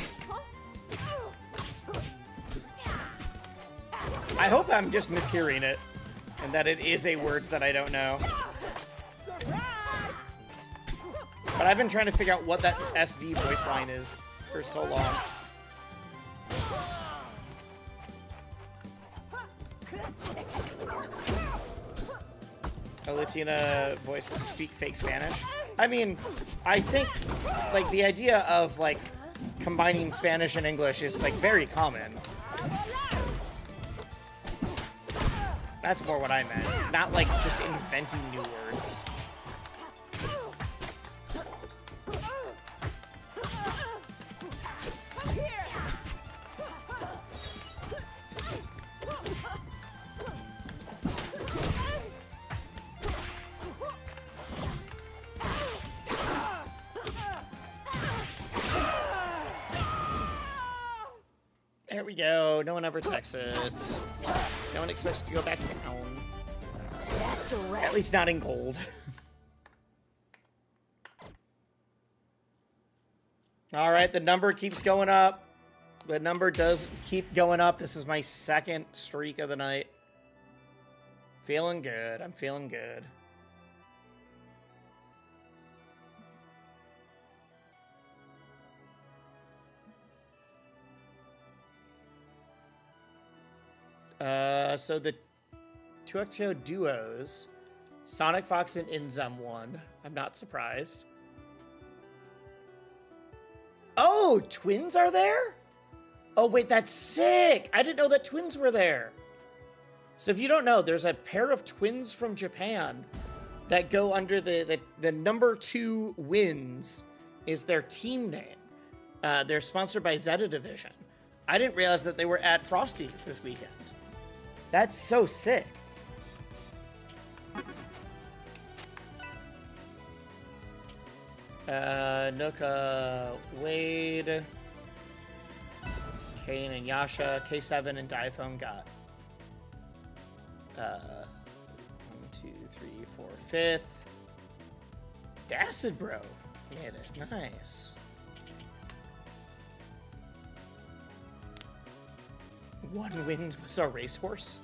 I hope I'm just mishearing it, and that it is a word that I don't know. But I've been trying to figure out what that SD voice line is for so long. A Latina voice to speak fake Spanish. I mean, I think like the idea of like combining Spanish and English is like very common. That's more what I meant, not like just inventing new words. There we go. No one ever texts it. No one expects to go back down. That's a wrap. At least not in gold. All right, the number keeps going up. The number does keep going up. This is my second streak of the night. Feeling good. I'm feeling good. So the 2x2 duos, Sonic Fox and Inzum won. I'm not surprised. Oh, twins are there? Oh, wait, that's sick. I didn't know that twins were there. So if you don't know, there's a pair of twins from Japan that go under the number 2 wins is their team name. They're sponsored by Zeta Division. I didn't realize that they were at Frosty's this weekend. That's so sick. Nuka, Wade, Kane and Yasha, K7 and Diaphone got 1, 2, 3, 4, 5th. Acid Bro made it. Nice. One Wind was a racehorse.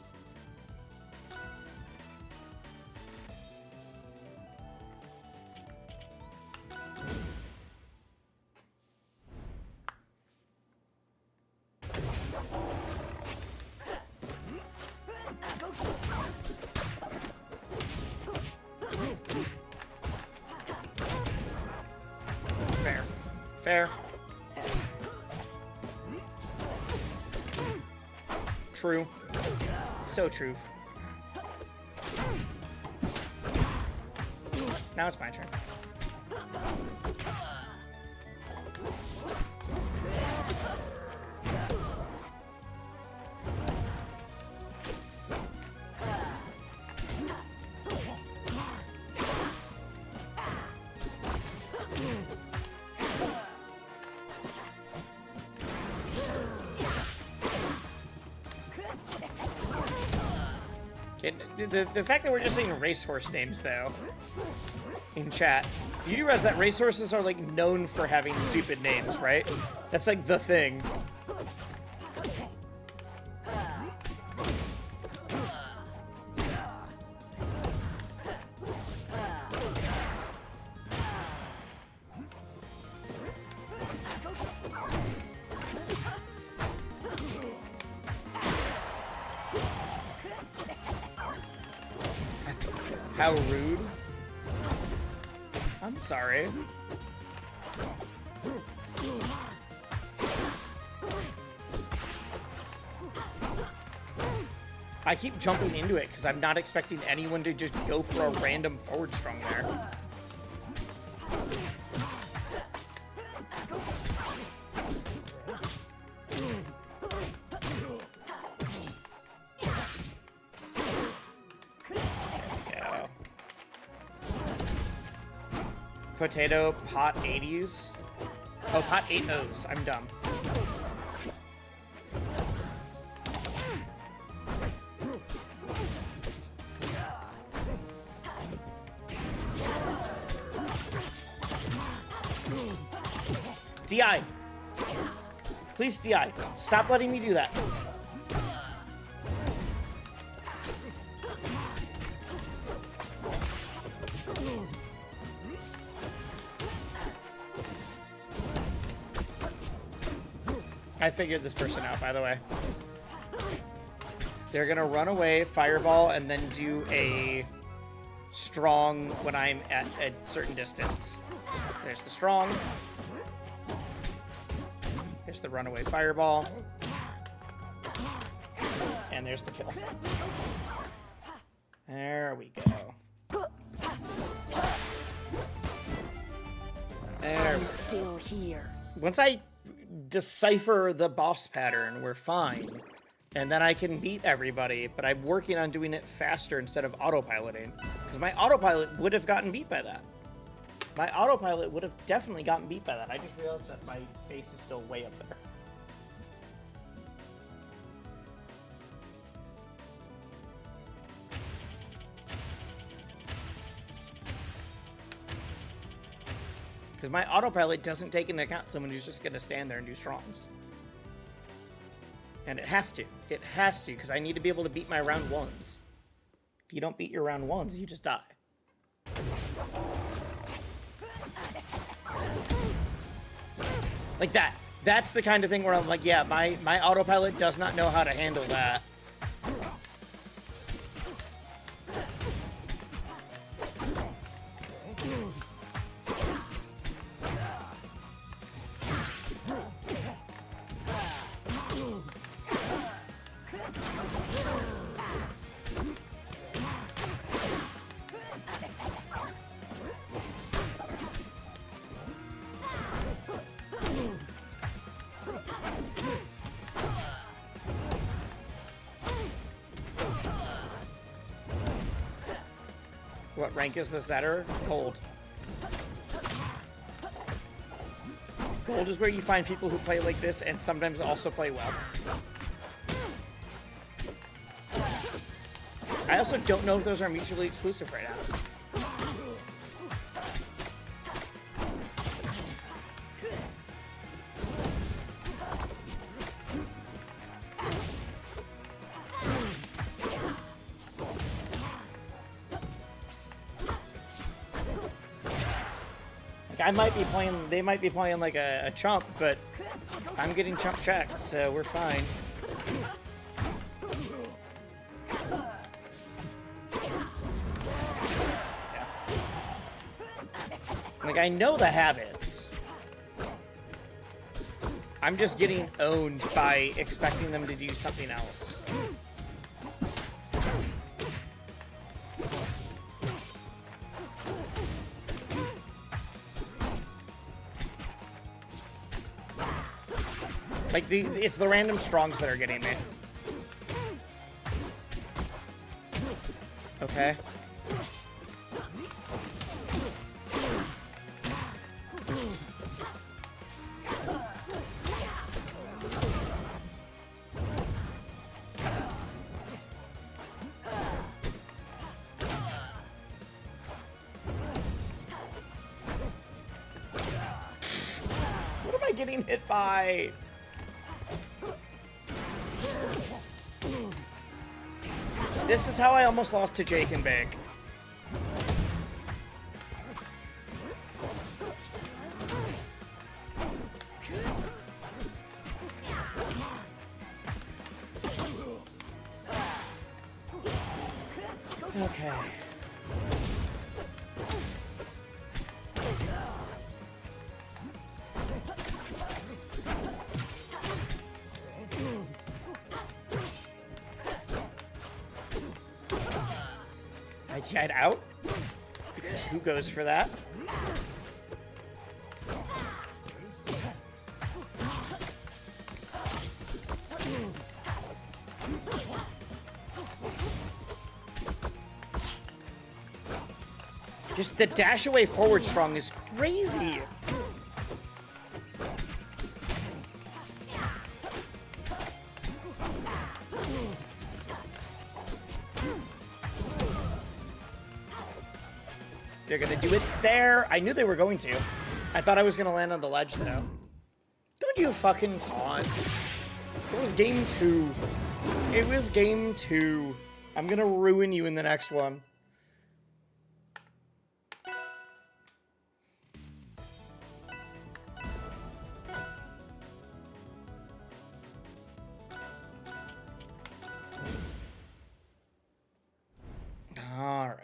Fair. Fair. True. So true. Now it's my turn. The fact that we're just saying racehorse names, though, in chat, you do realize that racehorses are, like, known for having stupid names, right? That's, like, the thing. How rude. I'm sorry. I keep jumping into it because I'm not expecting anyone to just go for a random forward strong there. Potato pot 80s. Oh, pot 80s. I'm dumb. DI. Please, DI. Stop letting me do that. I figured this person out, by the way. They're gonna run away, fireball, and then do a strong when I'm at a certain distance. There's the strong. There's the runaway fireball. And there's the kill. There we go. There we go. Still here. Once I decipher the boss pattern, we're fine. And then I can beat everybody, but I'm working on doing it faster instead of autopiloting. Because my autopilot would have gotten beat by that. My autopilot would have definitely gotten beat by that. I just realized that my face is still way up there. Because my autopilot doesn't take into account someone who's just going to stand there and do strongs. And it has to. It has to, because I need to be able to beat my round ones. If you don't beat your round ones, you just die. Like that. That's the kind of thing where I'm like, yeah, my autopilot does not know how to handle that. What rank is the setter? Gold. Gold is where you find people who play like this and sometimes also play well. I also don't know if those are mutually exclusive right now. I might be playing, they might be playing like a chump, but I'm getting chump checked, so we're fine. Yeah. Like, I know the habits. I'm just getting owned by expecting them to do something else. Like, it's the random strongs that are getting me. Okay. What am I getting hit by? This is how I almost lost to Jake and Big. Okay. I tied out? Because who goes for that? Just the dash away forward strong is crazy. They're gonna do it there. I knew they were going to. I thought I was gonna land on the ledge though. Don't you fucking taunt. It was game 2. It was game 2. I'm gonna ruin you in the next one. All right.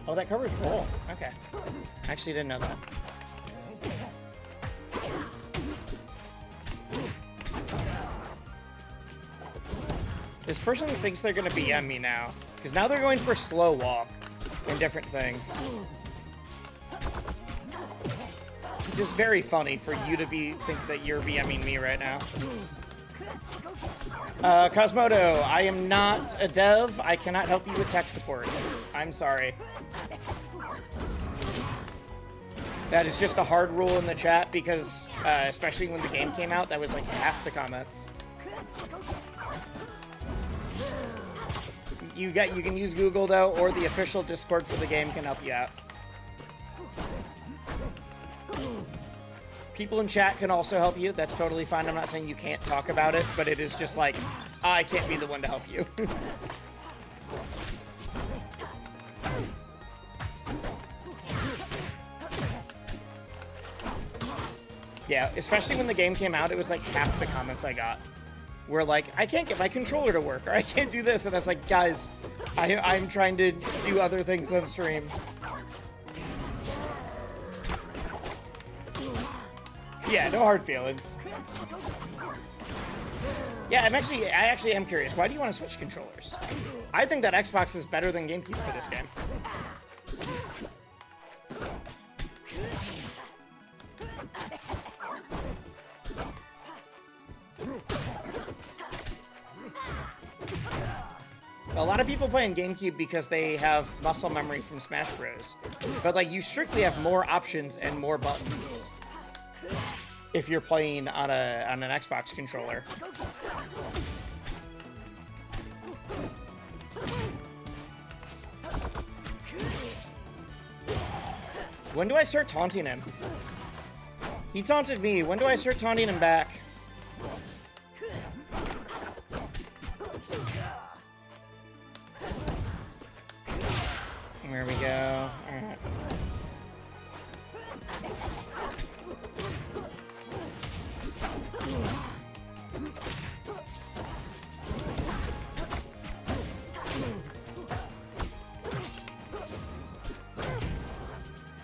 Oh, that covers roll. Okay. Actually didn't know that. This person thinks they're gonna BM me now. Because now they're going for slow walk and different things. Which is very funny for you to think that you're BMing me right now. Cosmodo, I am not a dev. I cannot help you with tech support. I'm sorry. That is just a hard rule in the chat because, especially when the game came out, that was like half the comments. You can use Google though, or the official Discord for the game can help you out. People in chat can also help you. That's totally fine. I'm not saying you can't talk about it, but it is just like, I can't be the one to help you. Yeah, especially when the game came out, it was like half the comments I got were like, I can't get my controller to work, or I can't do this. And I was like, guys, I'm trying to do other things on stream. Yeah, no hard feelings. Yeah, I actually am curious. Why do you want to switch controllers? I think that Xbox is better than GameCube for this game. A lot of people play in GameCube because they have muscle memory from Smash Bros. But like, you strictly have more options and more buttons if you're playing on an Xbox controller. When do I start taunting him? He taunted me. When do I start taunting him back?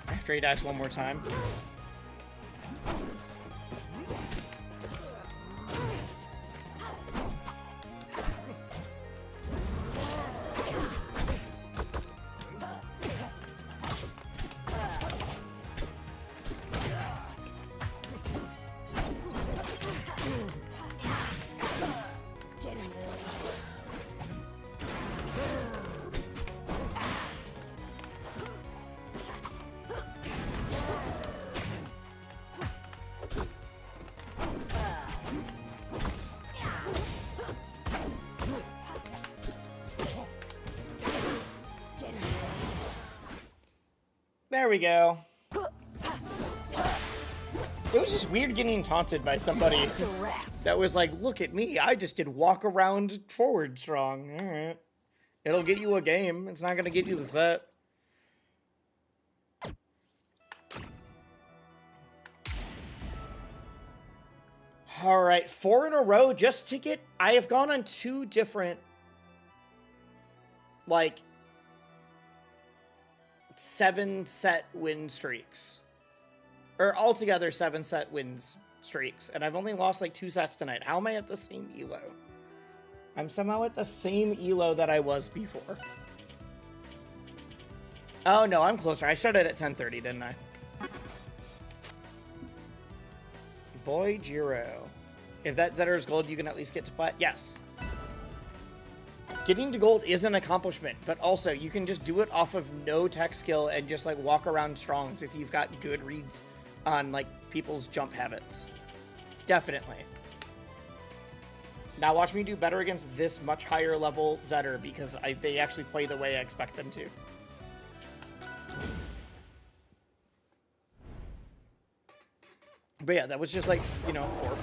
After he dies one more time. There we go. It was just weird getting taunted by somebody It's a wrap. that was like, look at me, I just did walk around forward strong. Alright. It'll get you a game. It's not gonna get you the set. Alright, 4 in a row just to get... I have gone on 2 different... like... 7-set win streaks. Or altogether 7-set wins streaks. And I've only lost like 2 sets tonight. How am I at the same elo? I'm somehow at the same elo that I was before. Oh no, I'm closer. I started at 10:30, didn't I? Boy, Jiro. If that Zetter is gold, you can at least get to plat. Yes. Getting to gold is an accomplishment, but also you can just do it off of no tech skill and just like walk around strongs if you've got good reads on like people's jump habits. Definitely. Now watch me do better against this much higher level Zetter because they actually play the way I expect them to. But yeah, that was just like, you know, orb.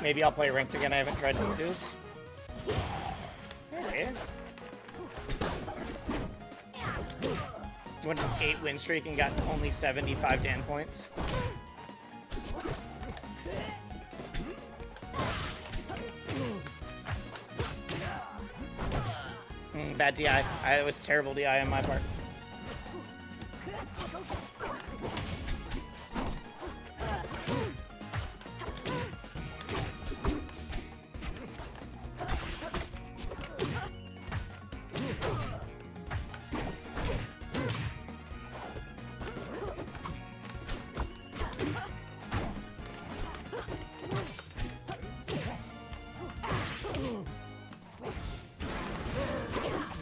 Maybe I'll play ranked again. I haven't tried ninjas. Okay. Went an 8 win streak and got only 75 Dan points. Bad DI. It was terrible DI on my part.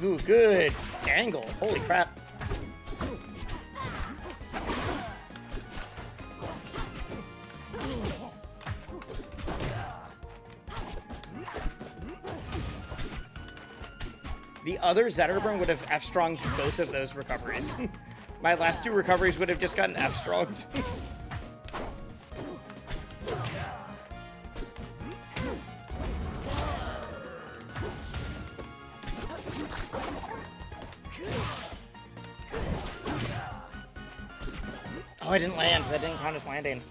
Ooh, good angle. Holy crap. The other Zetterburn would have F-stronged both of those recoveries. My last 2 recoveries would have just gotten F-stronged. Oh, I didn't land. That didn't count as landing.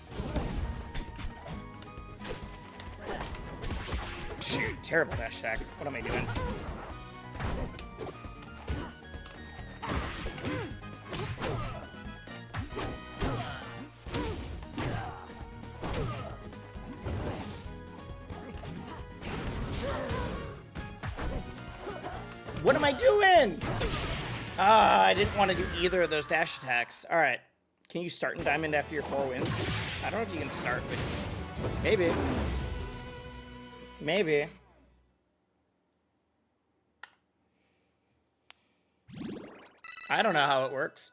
Shoot, terrible dash attack. What am I doing? What am I doing? I didn't want to do either of those dash attacks. All right. Can you start in Diamond after your 4 wins? I don't know if you can start, but maybe. Maybe. I don't know how it works.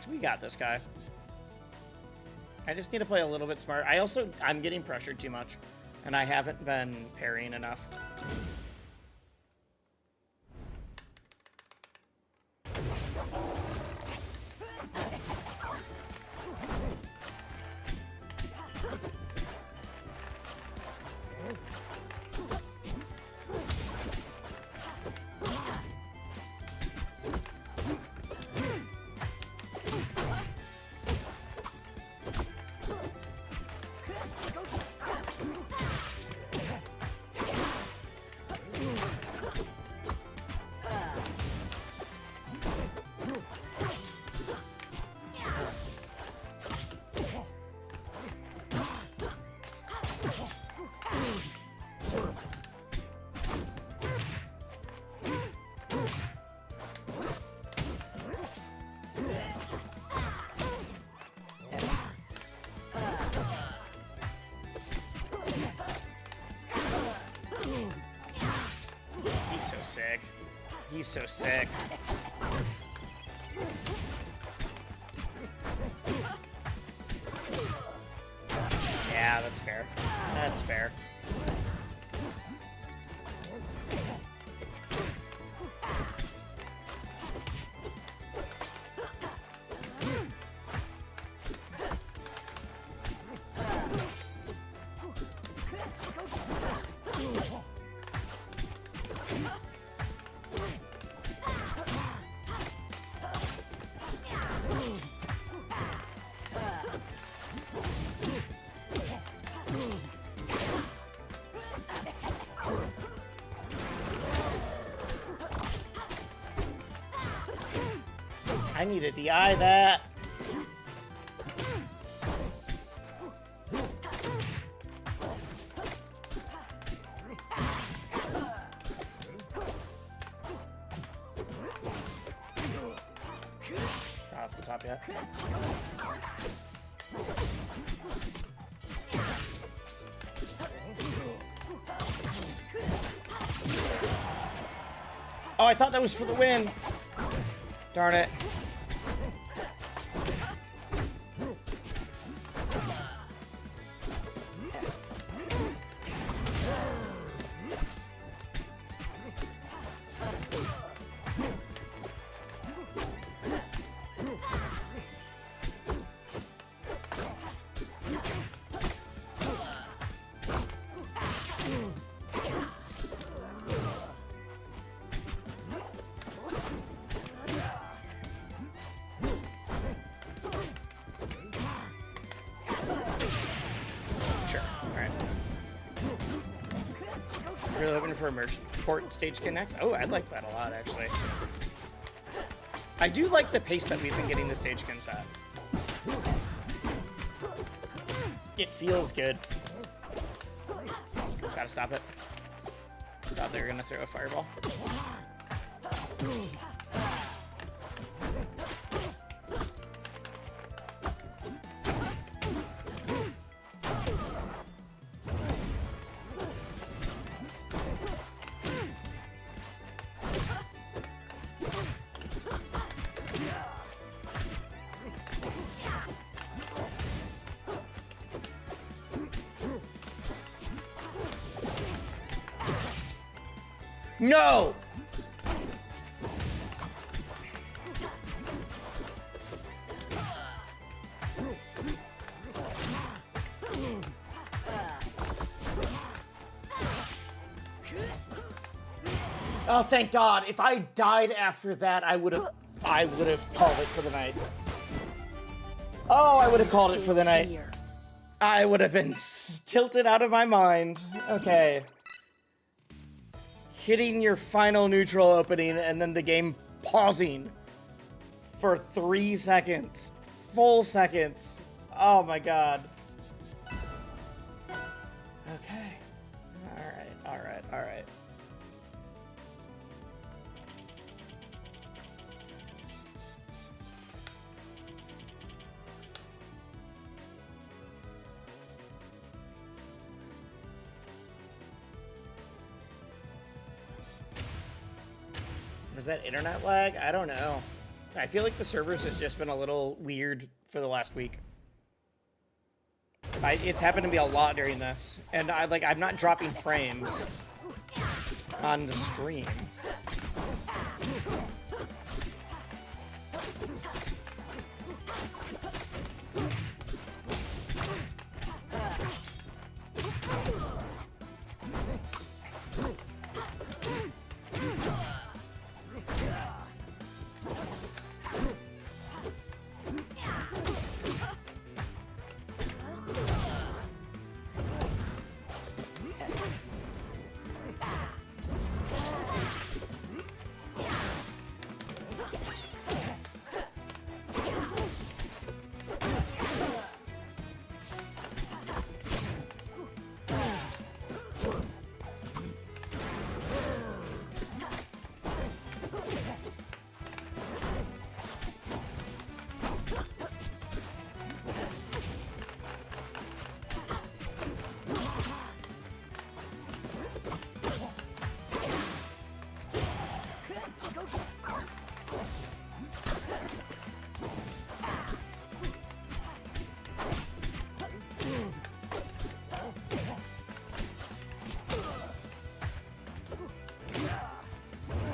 We got this guy. I just need to play a little bit smart. I'm getting pressured too much, and I haven't been parrying enough. He's so sick. He's so sick. Yeah, that's fair. That's fair. I need to DI that. Not off the top yet. Oh, I thought that was for the win. Darn it. Really hoping for a merchant port stage connect. Oh, I like that a lot, actually. I do like the pace that we've been getting the stage skins at. It feels good. Gotta stop it. Thought they were gonna throw a fireball. No! Oh, thank God. If I died after that, I would have called it for the night. Oh, I would have called it for the night. I would have been tilted out of my mind. Okay. Hitting your final neutral opening and then the game pausing for 3 seconds. Full seconds. Oh my God. Okay. Alright. Was that internet lag? I don't know. I feel like the servers has just been a little weird for the last week. It's happened to me a lot during this, and I'm not dropping frames on the stream.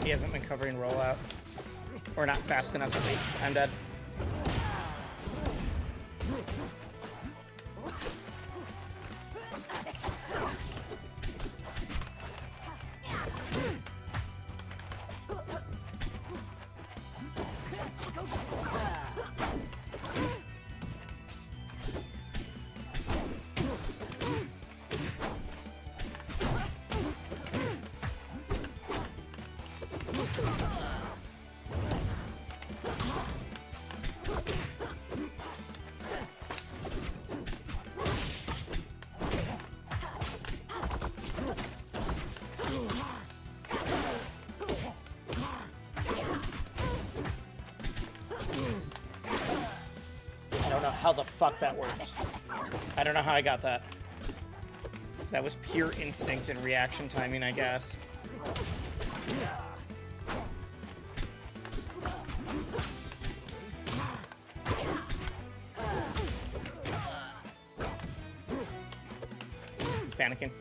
He hasn't been covering rollout. Or not fast enough, at least. I'm dead. How the fuck that worked. I don't know how I got that. That was pure instinct and reaction timing, I guess. It's panicking.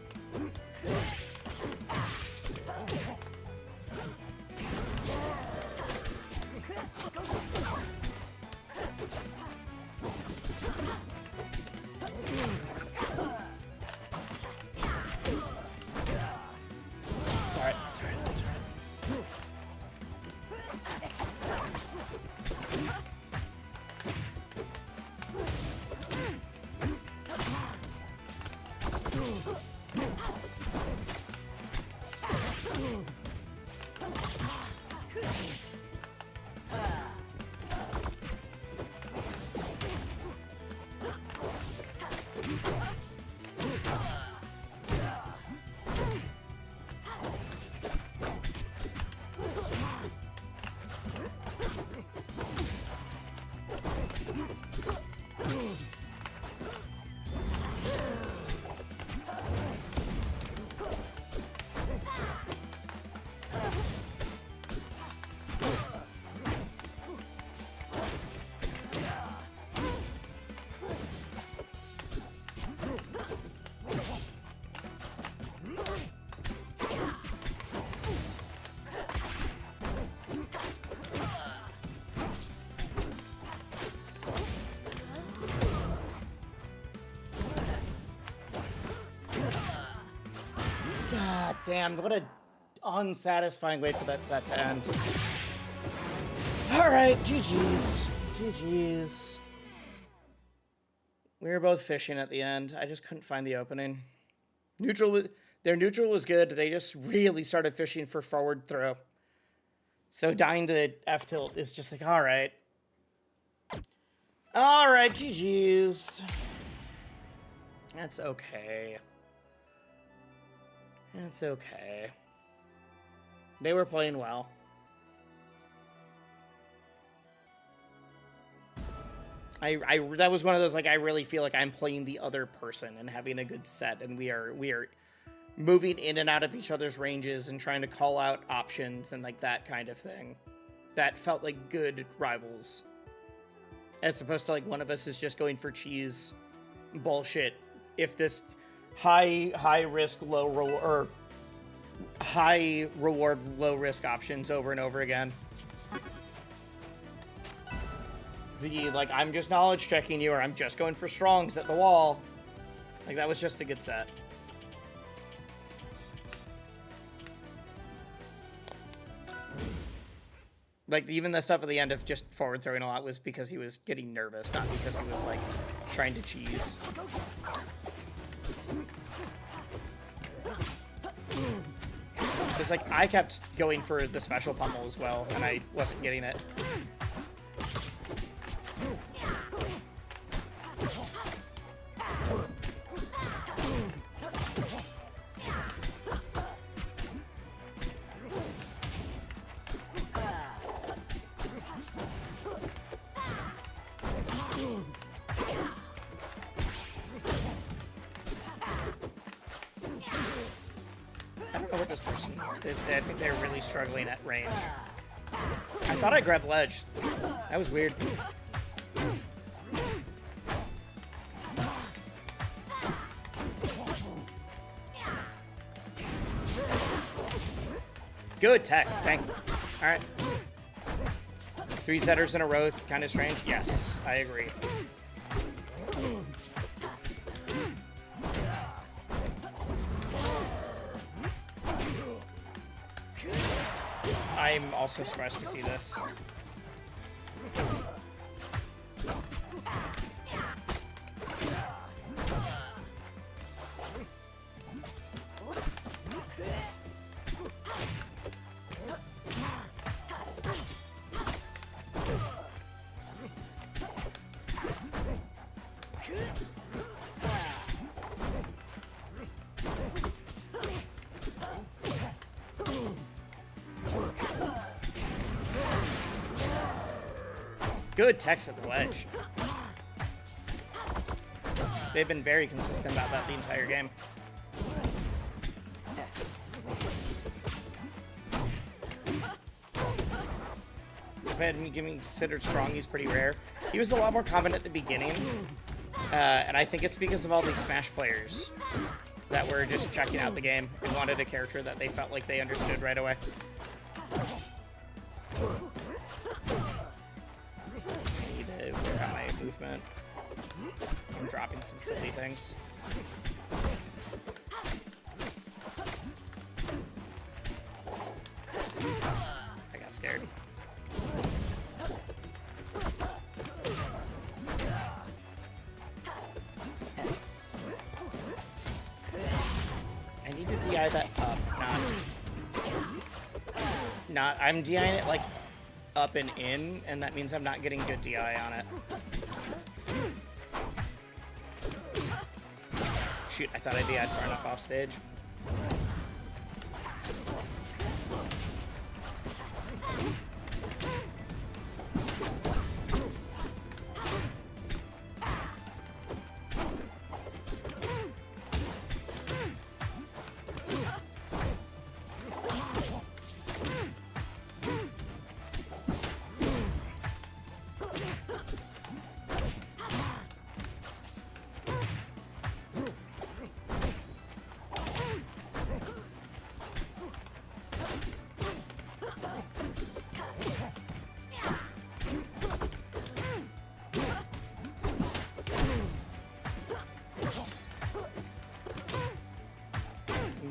Damn, what a unsatisfying way for that set to end. Alright, GG's. GG's. We were both fishing at the end. I just couldn't find the opening. Their neutral was good. They just really started fishing for forward throw. So dying to F tilt is just like, alright. Alright, GG's. That's okay. It's okay. They were playing well. That was one of those, like, I really feel like I'm playing the other person and having a good set, and we are moving in and out of each other's ranges and trying to call out options and like that kind of thing. that felt like good rivals. As opposed to like one of us is just going for cheese bullshit. If this high risk, low reward, or high reward, low risk options over and over again. The, like, I'm just knowledge checking you, or I'm just going for strongs at the wall. Like, that was just a good set. Like, even the stuff at the end of just forward throwing a lot was because he was getting nervous, not because he was, like, trying to cheese. Because, like, I kept going for the special pummel as well, and I wasn't getting it. I think they're really struggling at range. I thought I grabbed ledge. That was weird. Good tech. Thank you. All right. 3 setters in a row. Kind of strange. Yes, I agree. I'm also surprised to see this. Good techs at the ledge. They've been very consistent about that the entire game. If I had me considered strong, he's pretty rare. He was a lot more confident at the beginning, and I think it's because of all these Smash players that were just checking out the game and wanted a character that they felt like they understood right away. Work on my movement. I'm dropping some silly things. I got scared. I need to DI that up, not I'm DIing it like up and in, and that means I'm not getting good DI on it. Shoot, I thought I DI'd far enough off stage.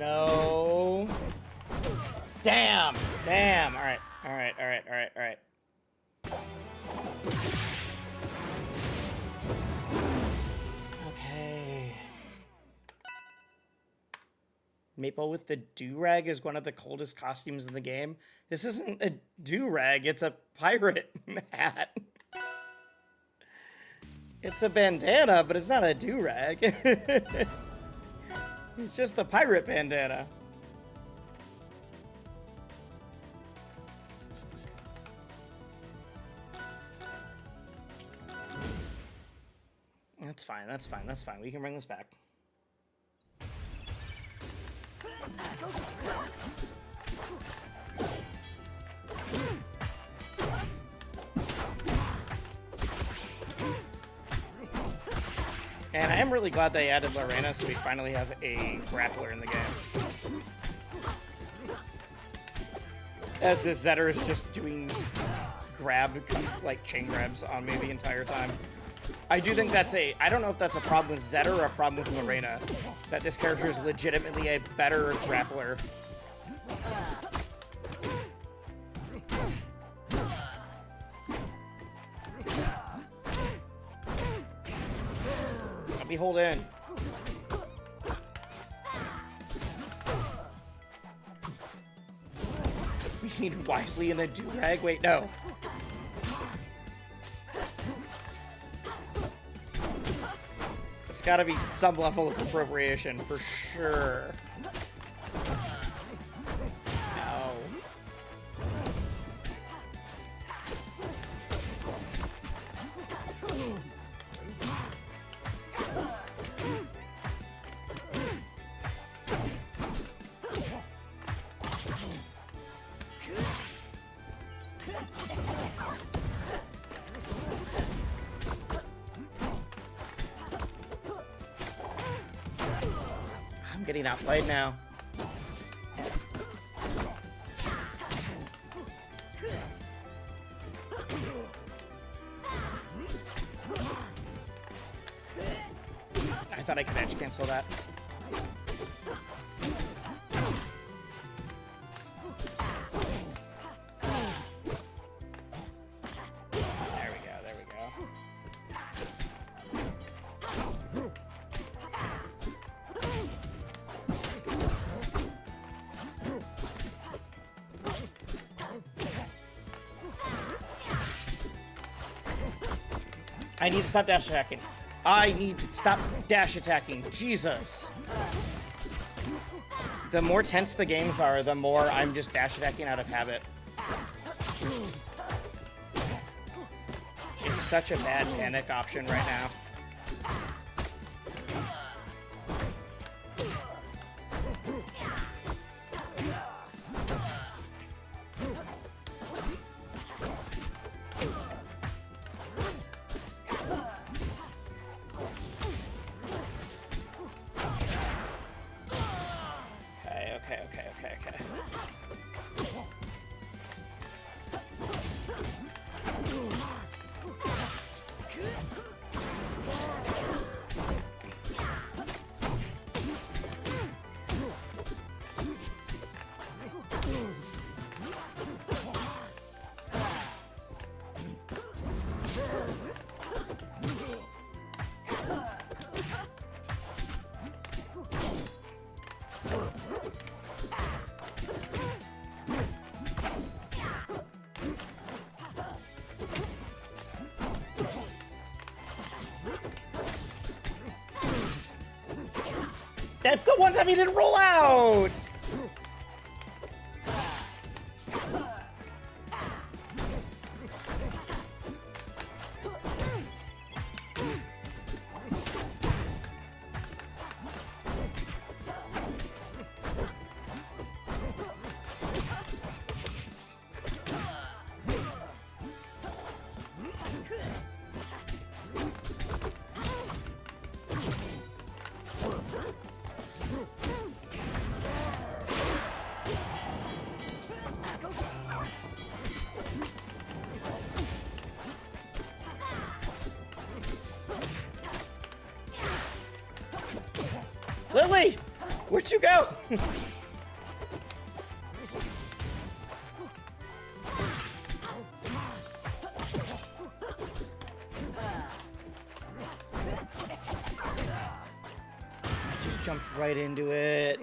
No. Damn. Damn. All right. All right. All right. All right. All right. Okay. Maple with the do-rag is one of the coldest costumes in the game. This isn't a do-rag, it's a pirate hat. It's a bandana, but it's not a do-rag. It's just the pirate bandana. That's fine, that's fine, that's fine. We can bring this back. am really glad they added Lorena, so we finally have a grappler in the game. As this Zetter is just doing like chain grabs on me the entire time. I do think that's I don't know if that's a problem with Zetter or a problem with Lorena. That this character is legitimately a better grappler. Let me hold in. We need Wisely in a do-rag? Wait, no. It's gotta be some level of appropriation, for sure. No. I'm getting outplayed now. I thought I could edge cancel that. There we go, there we go. I need to stop dash attacking. I need to stop dash attacking. Jesus. The more tense the games are, the more I'm just dash attacking out of habit. It's such a bad panic option right now. Okay. That's the one time he didn't roll out! Lily! Where'd you go? I just jumped right into it.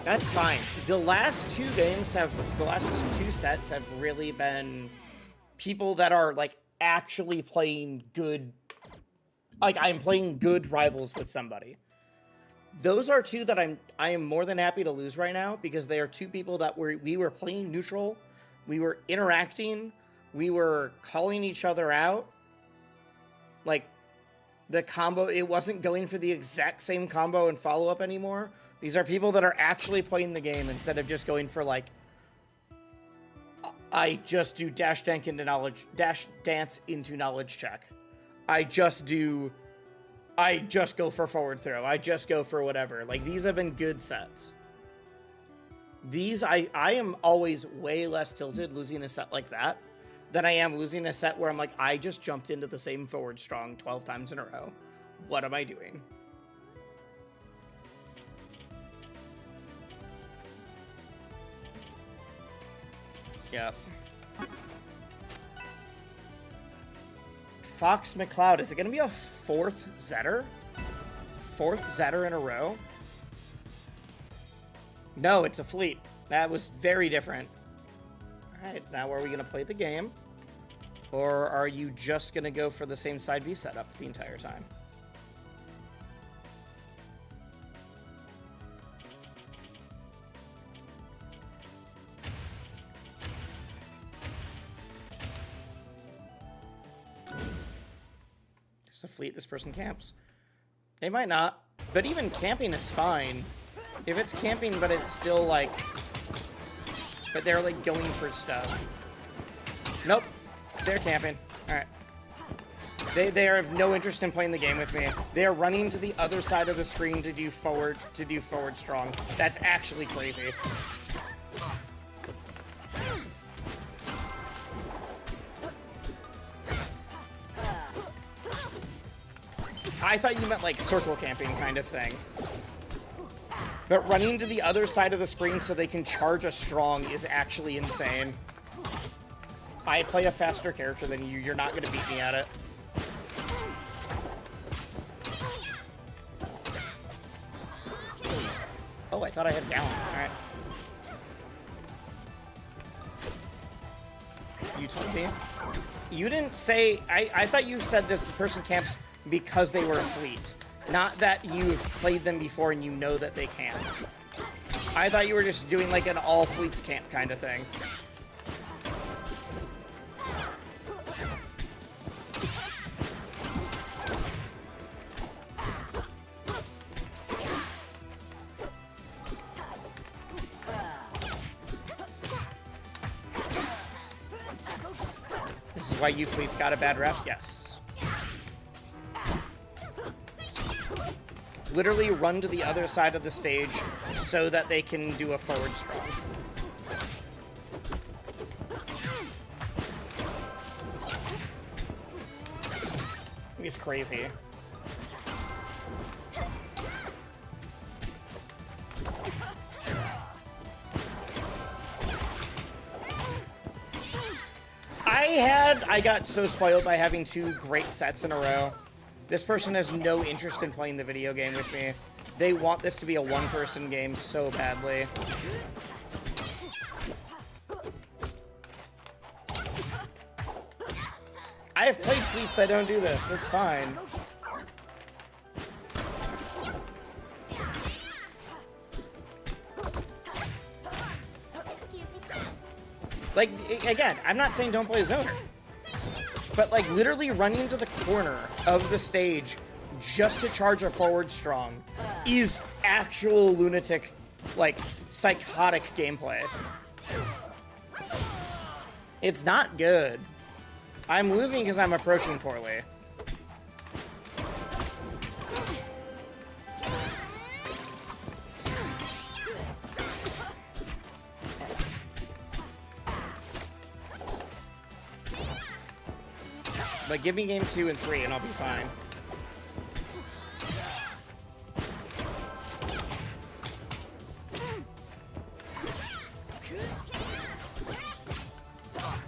That's fine. The last two sets have really been people that are like actually playing good. Like, I'm playing good rivals with somebody. Those are two that I am more than happy to lose right now because they are two people that we were playing neutral, we were interacting, we were calling each other out. Like, the combo, it wasn't going for the exact same combo and follow-up anymore. These are people that are actually playing the game instead of just going for, like, I just do dash dance into knowledge check. I just do I just go for forward throw. I just go for whatever. Like, these have been good sets. These, I am always way less tilted losing a set like that than I am losing a set where I'm like, I just jumped into the same forward strong 12 times in a row. What am I doing? Yeah. Fox McCloud, is it going to be a fourth Zetter? Fourth Zetter in a row? No, it's a fleet. That was very different. Alright, now are we going to play the game? Or are you just going to go for the same side B setup the entire time? A fleet this person camps. They might not, but even camping is fine. If it's camping, but it's still like, but they're like going for stuff. Nope, they're camping. All right. They have no interest in playing the game with me. They are running to the other side of the screen to do forward strong. That's actually crazy. I thought you meant like circle camping kind of thing. But running to the other side of the screen so they can charge a strong is actually insane. I play a faster character than you. You're not going to beat me at it. Oh, I thought I had down. All right. You told me. You didn't say... I thought you said this person camps because they were a fleet. Not that you've played them before and you know that they can. I thought you were just doing like an all fleets camp kind of thing. This is why you fleets got a bad rep? Yes. Literally run to the other side of the stage so that they can do a forward strong. He's crazy. I got so spoiled by having 2 great sets in a row. This person has no interest in playing the video game with me. They want this to be a one-person game so badly. I have played fleets that don't do this. It's fine. Like, again, I'm not saying don't play Zoner. But, like, literally running to the corner of the stage just to charge a forward strong is actual lunatic, like, psychotic gameplay. It's not good. I'm losing because I'm approaching poorly. But give me game 2 and 3 and I'll be fine.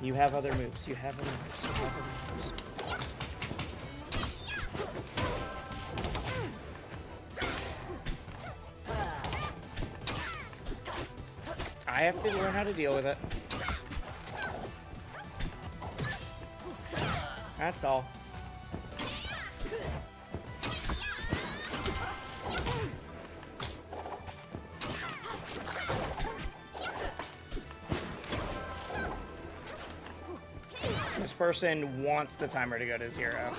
You have other moves. You have other moves. You have other moves. I have to learn how to deal with it. That's all. This person wants the timer to go to 0.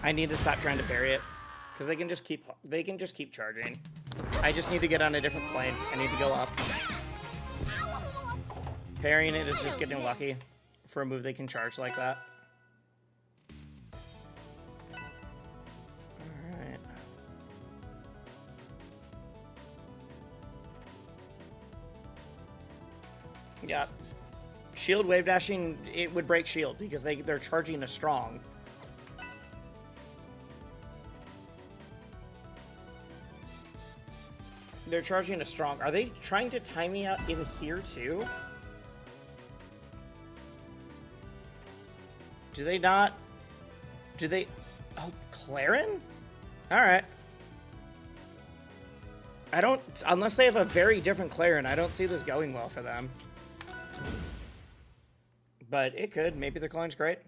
I need to stop trying to parry it because they can just keep charging. I just need to get on a different plane. I need to go up. Parrying it is just getting lucky for a move they can charge like that. Alright. Yeah. Shield wave dashing, it would break shield because they're charging a strong. They're charging a strong. Are they trying to time me out in here too? Do they not? Do they? Oh, Clarin? Alright. I don't, unless they have a very different Clarin, I don't see this going well for them. But it could. Maybe their Clarin's great.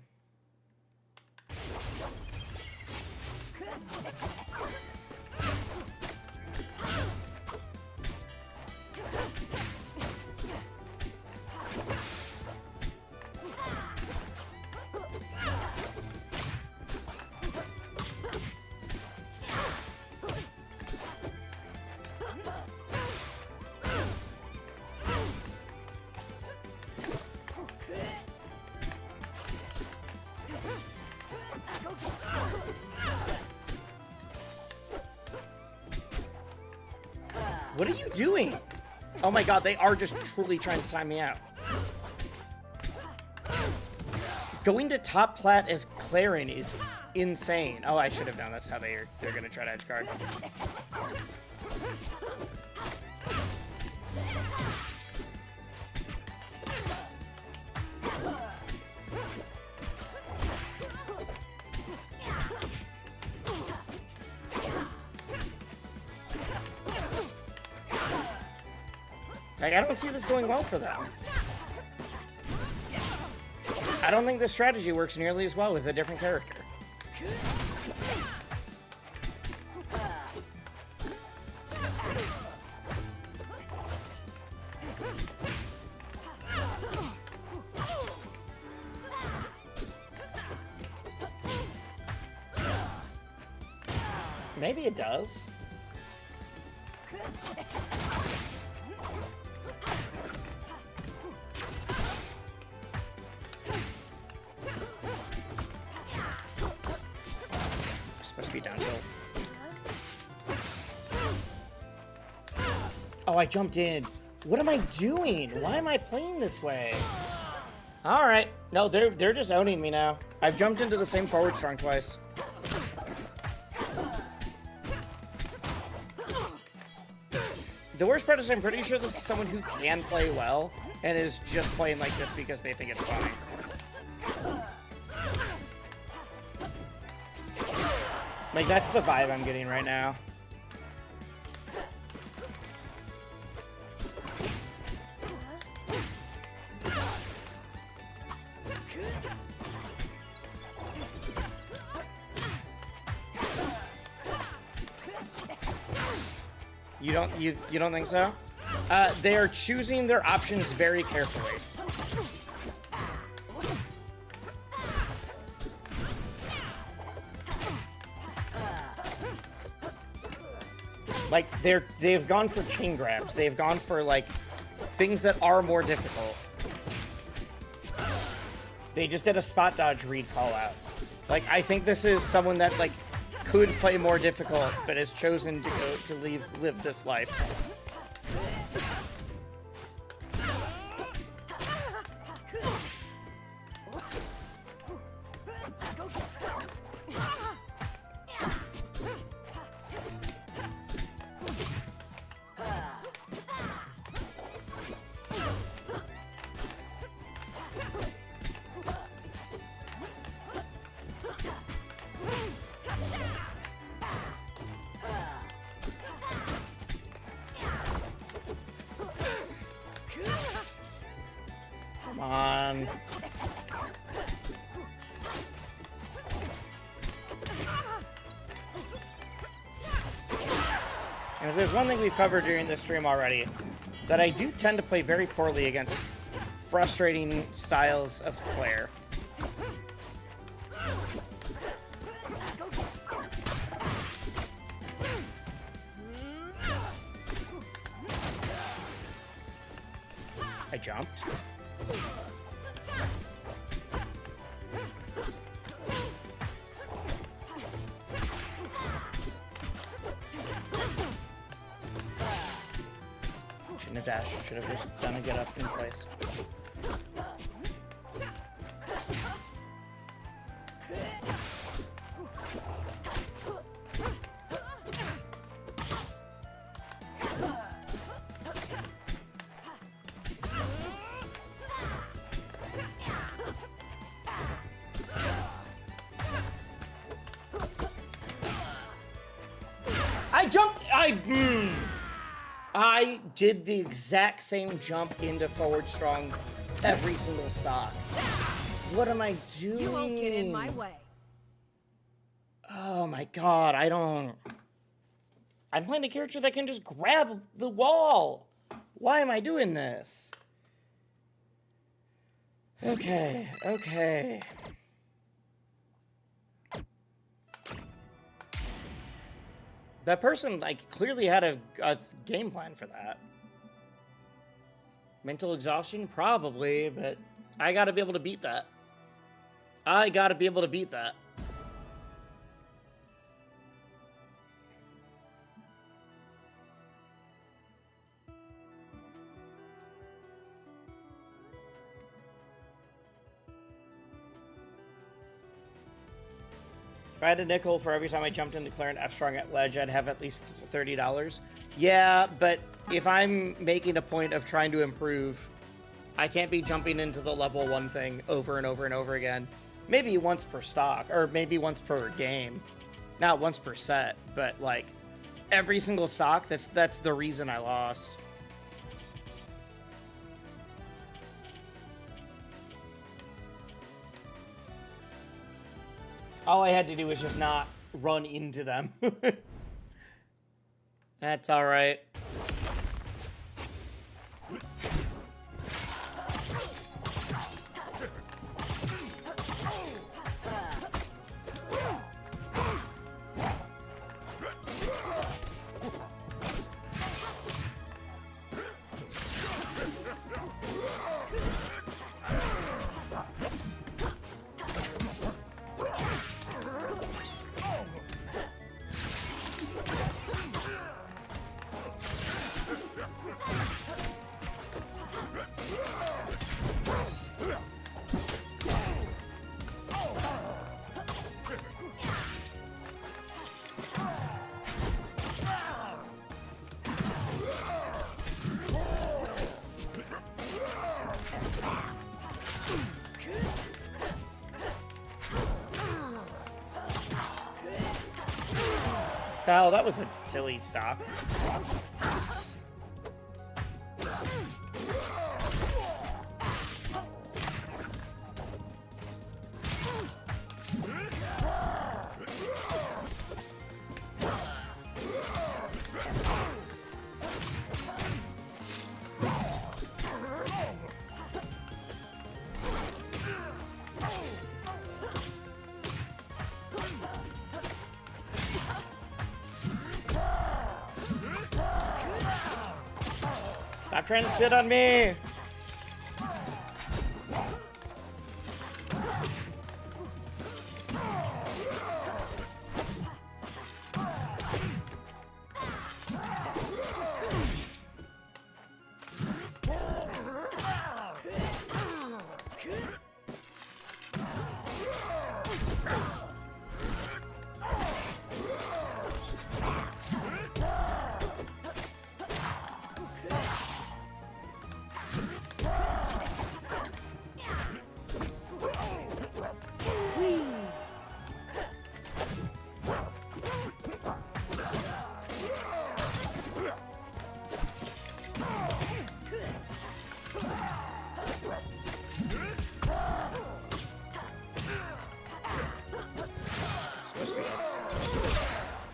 What are you doing? Oh my god, they are just truly trying to time me out. Going to top plat as Clarin is insane. Oh, I should have known that's how they're gonna try to edge guard. Like, I don't see this going well for them. I don't think this strategy works nearly as well with a different character. Maybe it does. Supposed to be down tilt. Oh, I jumped in. What am I doing? Why am I playing this way? All right. No, they're just owning me now. I've jumped into the same forward strong twice. The worst part is I'm pretty sure this is someone who can play well and is just playing like this because they think it's funny. Like, that's the vibe I'm getting right now. You don't think so? They are choosing their options very carefully. Like, they've gone for chain grabs. They've gone for, like, things that are more difficult. They just did a spot dodge read call out. Like, I think this is someone that, like, could play more difficult, but has chosen to go to live this life. Come on. And if there's one thing we've covered during this stream already, that I do tend to play very poorly against frustrating styles of player. jumped. Shouldn't have dashed. Should have just done a get up in place. I did the exact same jump into forward strong every single stock. What am I doing? You won't get in my way. Oh my god, I'm playing a character that can just grab the wall. Why am I doing this? Okay. That person, like, clearly had a game plan for that. Mental exhaustion? Probably, but I gotta be able to beat that. If I had a nickel for every time I jumped into Clear and F-Strong at Ledge, I'd have at least $30. Yeah, but if I'm making a point of trying to improve, I can't be jumping into the level 1 thing over and over and over again. Maybe once per stock, or maybe once per game. Not once per set, but like every single stock, that's the reason I lost. All I had to do was just not run into them. That's all right. Oh, that was a silly stop. Stop trying to sit on me!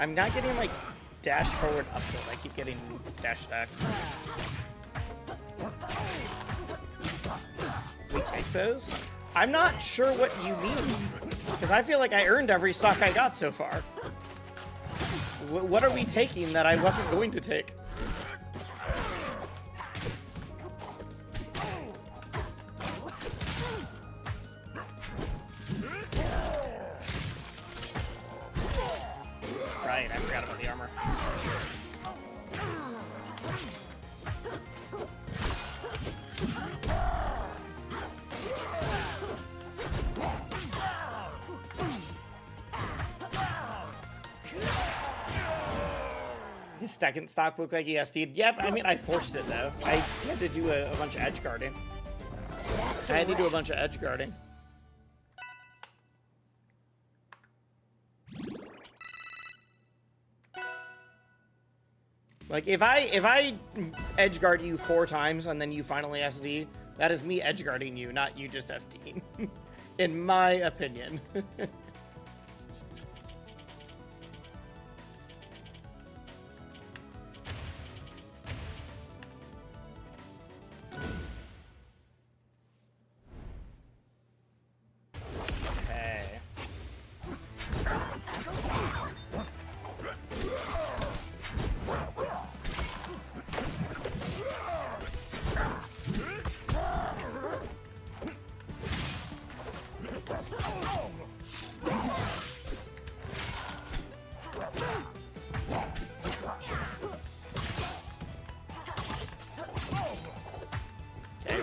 I'm not getting, like, dash forward up tilt. I keep getting dash back. We take those? I'm not sure what you mean. Because I feel like I earned every stock I got so far. What are we taking that I wasn't going to take? the armor. His second stock looked like he SD'd. Yep, I mean, I forced it, though. I had to do a bunch of edge guarding. I had to do a bunch of edge guarding. Like, if I edge guard you 4 times and then you finally SD, that is me edge guarding you, not you just SDing. In my opinion.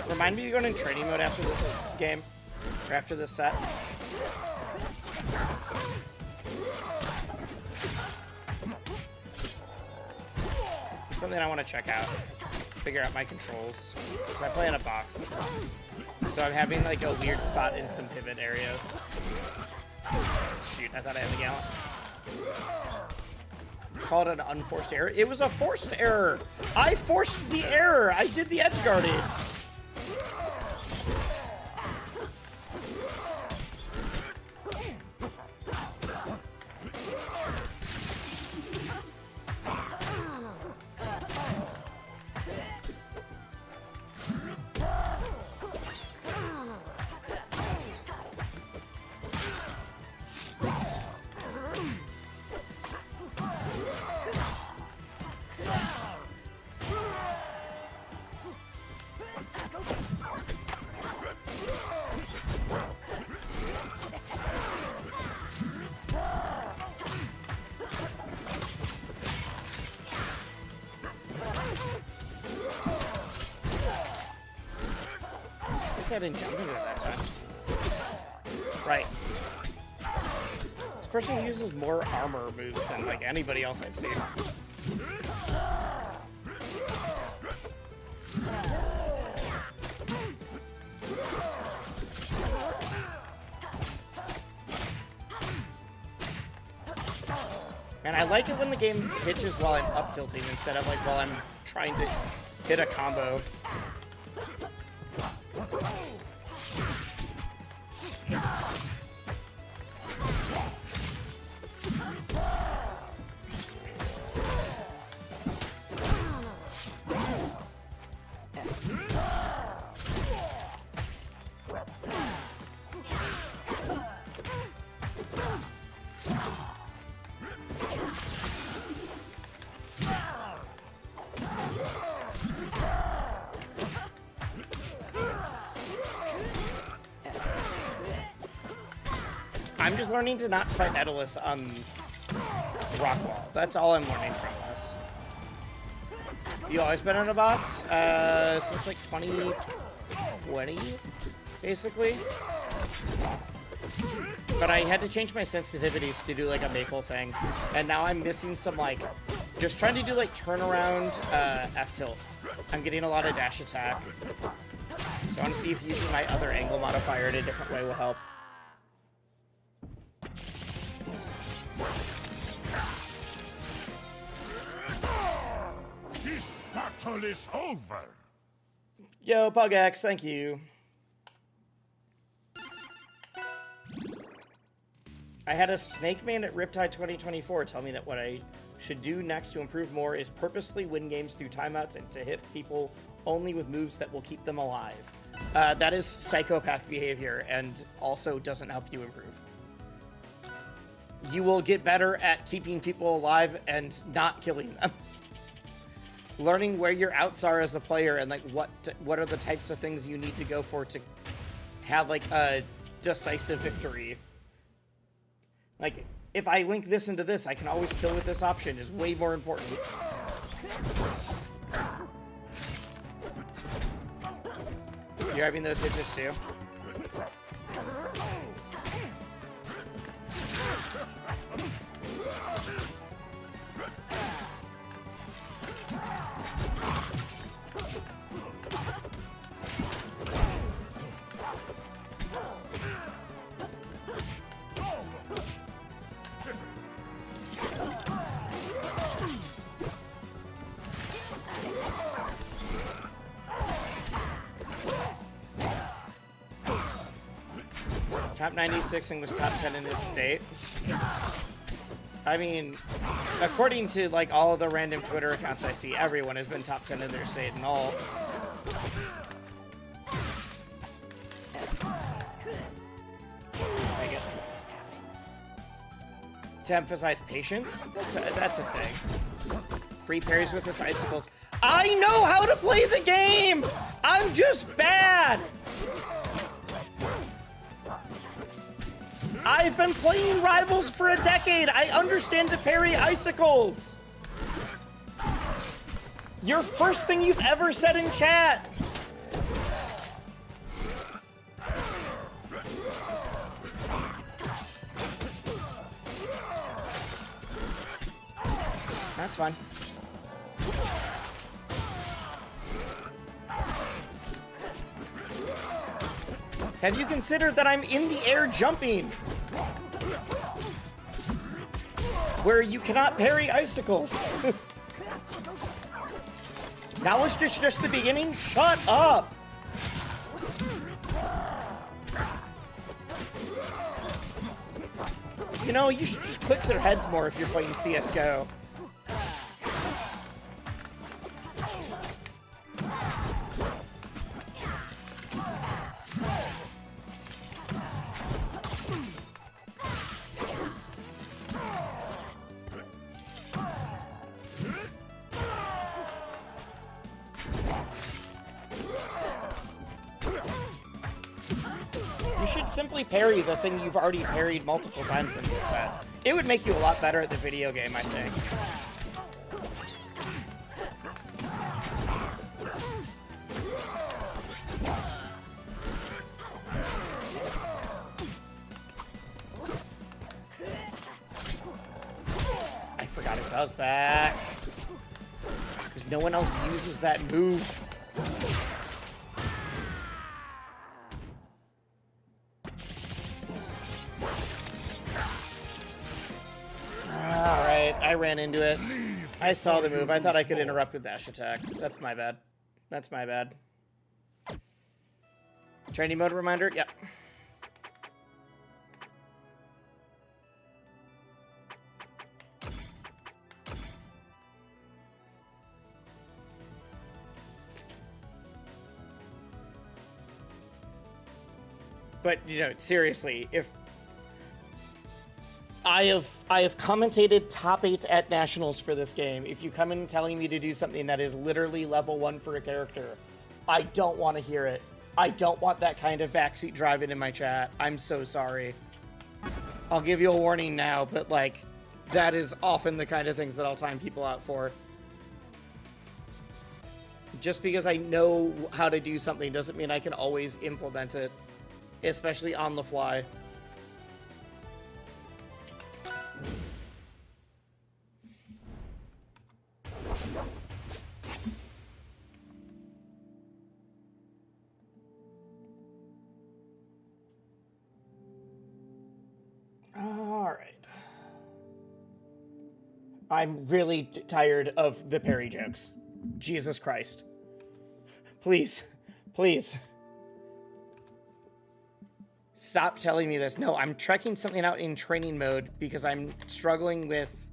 Remind me to go in training mode after this game, or after this set. Something I want to check out, figure out my controls, because I play in a box. So I'm having like a weird spot in some pivot areas. Shoot, I thought I had the gallant. It's called an unforced error. It was a forced error. I forced the error. I did the edge guarding. I didn't jump into it that time. Right. This person uses more armor moves than like anybody else I've seen. And I like it when the game hitches while I'm up tilting instead of like while I'm trying to hit a combo. I'm just learning to not fight Daedalus on rock wall. That's all I'm learning from this. You always been in a box? Since like 2020, basically. But I had to change my sensitivities to do like a maple thing. And now I'm missing some like, just trying to do like turnaround F-tilt. I'm getting a lot of dash attack. So I want to see if using my other angle modifier in a different way will help. This battle is over. Yo, PugX, thank you. I had a snake man at Riptide 2024 tell me that what I should do next to improve more is purposely win games through timeouts and to hit people only with moves that will keep them alive. That is psychopath behavior and also doesn't help you improve. You will get better at keeping people alive and not killing them. Learning where your outs are as a player and like what are the types of things you need to go for to have like a decisive victory. Like if I link this into this, I can always kill with this option is way more important. You're having those hitches too? Top 96 and was top 10 in his state. I mean, according to like all of the random Twitter accounts I see, everyone has been top 10 in their state and all. Take it. To emphasize patience, that's a thing. Free parries with his icicles. I know how to play the game! I'm just bad! I've been playing Rivals for a decade. I understand to parry icicles. Your first thing you've ever said in chat. That's fine. Have you considered that I'm in the air jumping? Where you cannot parry icicles. Now it's just the beginning? Shut up! You know, you should just click their heads more if you're playing CSGO. Simply parry the thing you've already parried multiple times in this set. It would make you a lot better at the video game, I think. I forgot it does that. Because no one else uses that move. I ran into it. I saw the move. I thought I could interrupt with dash attack. That's my bad. That's my bad. Training mode reminder? Yep. But, you know, seriously, if I have commentated top 8 at Nationals for this game. If you come in telling me to do something that is literally level 1 for a character, I don't want to hear it. I don't want that kind of backseat driving in my chat. I'm so sorry. I'll give you a warning now, but like, that is often the kind of things that I'll time people out for. Just because I know how to do something doesn't mean I can always implement it, especially on the fly. I'm really tired of the parry jokes. Jesus Christ. Please. Please. Stop telling me this. No, I'm checking something out in training mode because I'm struggling with...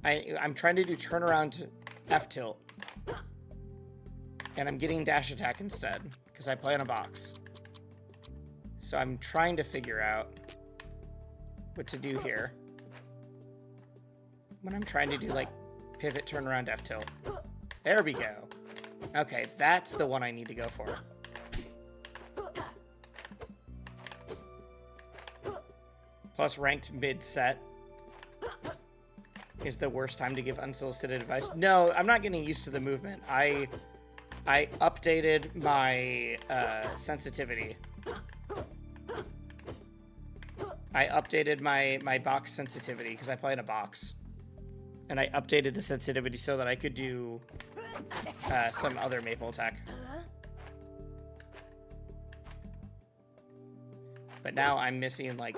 I'm trying to do turnaround to F-tilt. And I'm getting dash attack instead because I play on a box. So I'm trying to figure out what to do here. When I'm trying to do, like, pivot, turn around, F-tilt. There we go. Okay, that's the one I need to go for. Plus ranked mid-set. is the worst time to give unsolicited advice. No, I'm not getting used to the movement. I updated my sensitivity. I updated my box sensitivity because I play in a box. And I updated the sensitivity so that I could do some other maple attack. But now I'm missing, like...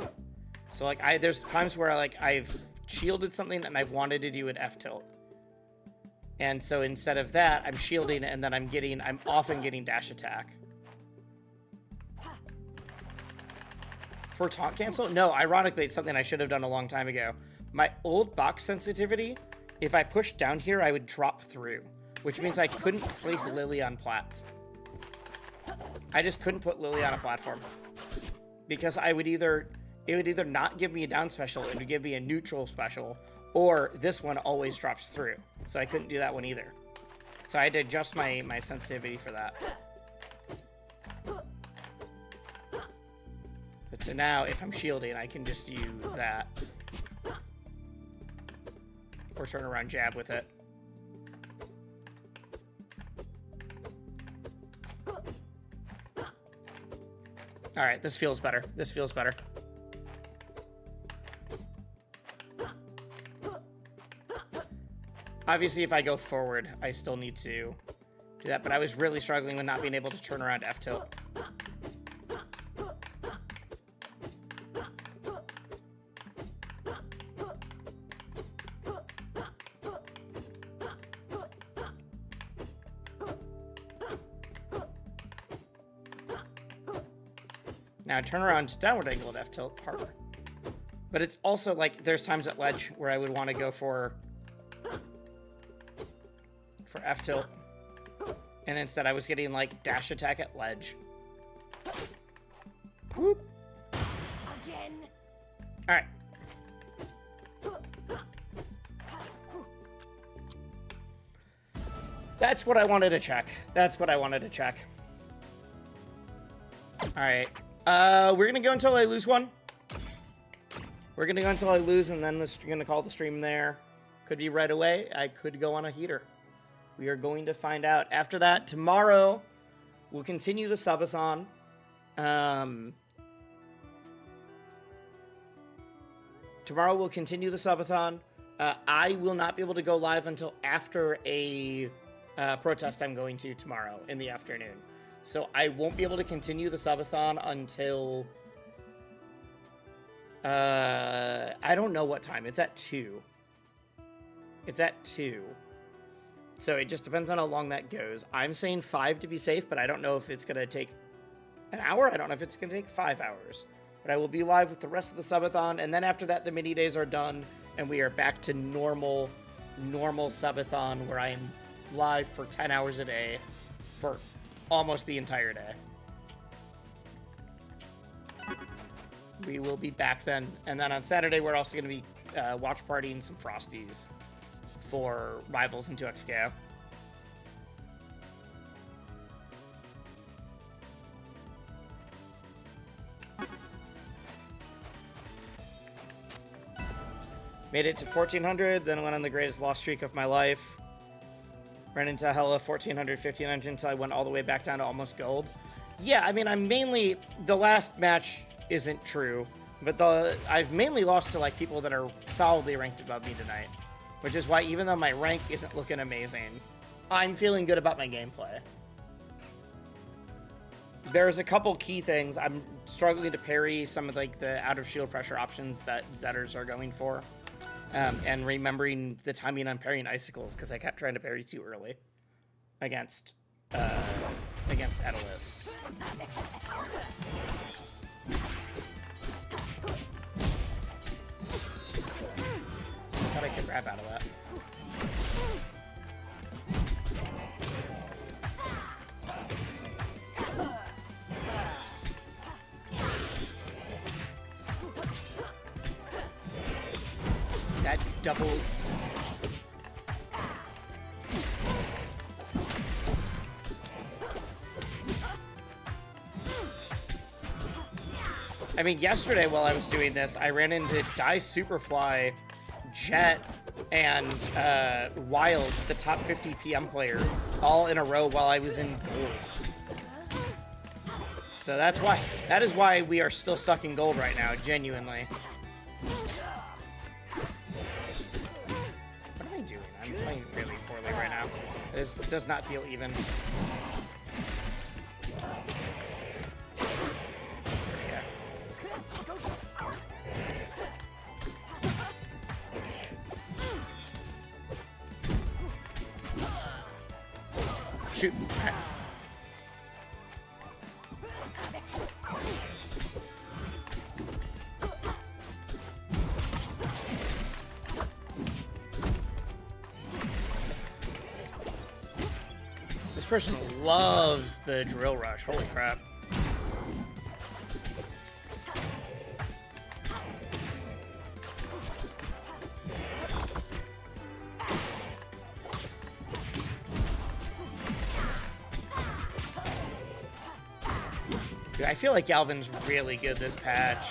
So, like, there's times where, like, I've shielded something and I've wanted to do an F tilt. And so instead of that, I'm shielding and then I'm often getting dash attack. For taunt cancel? No, ironically, it's something I should have done a long time ago. My old box sensitivity, if I pushed down here, I would drop through, which means I couldn't place Lily on plats. I just couldn't put Lily on a platform because it would either not give me a down special, it would give me a neutral special, or this one always drops through. So I couldn't do that one either. So I had to adjust my sensitivity for that. But so now, if I'm shielding, I can just use that. Or turn around jab with it. Alright, this feels better. This feels better. Obviously, if I go forward, I still need to do that, but I was really struggling with not being able to turn around F tilt. Now, turn around downward angle at F tilt, harder. But it's also like, there's times at ledge where I would want to go for F tilt, and instead I was getting like dash attack at ledge. Whoop. Again. All right. That's what I wanted to check. That's what I wanted to check. All right. We're gonna go until I lose one. We're gonna go until I lose, and then gonna call the stream there. Could be right away. I could go on a heater. We are going to find out. After that, tomorrow, we'll continue the subathon. Tomorrow, we'll continue the subathon. I will not be able to go live until after a protest I'm going to tomorrow in the afternoon. So I won't be able to continue the subathon until... I don't know what time. It's at 2. It's at 2. So it just depends on how long that goes. I'm saying 5 to be safe, but I don't know if it's going to take an hour. I don't know if it's going to take 5 hours. But I will be live with the rest of the subathon, and then after that, the mini days are done, and we are back to normal subathon, where I am live for 10 hours a day for almost the entire day. We will be back then. And then on Saturday, we're also going to be watch partying some Frosties for Rivals into XKO. Made it to 1400, then went on the greatest loss streak of my life. Ran into hella 1400, 1500 until I went all the way back down to almost gold. Yeah, I mean, I'm mainly... The last match isn't true, but I've mainly lost to like people that are solidly ranked above me tonight. Which is why, even though my rank isn't looking amazing, I'm feeling good about my gameplay. There's a couple key things. I'm struggling to parry some of like the out of shield pressure options that Zetters are going for. And remembering the timing on parrying icicles, because I kept trying to parry too early against Edelus. I thought I could grab out of that. That double... I mean, yesterday while I was doing this, I ran into Die Superfly, Jet, and Wild, the top 50 PM player, all in a row while I was in gold. So that is why we are still stuck in gold right now, genuinely. What am I doing? I'm playing really poorly right now. This does not feel even. Shoot. This person loves the drill rush. Holy crap. Dude, I feel like Galvin's really good this patch.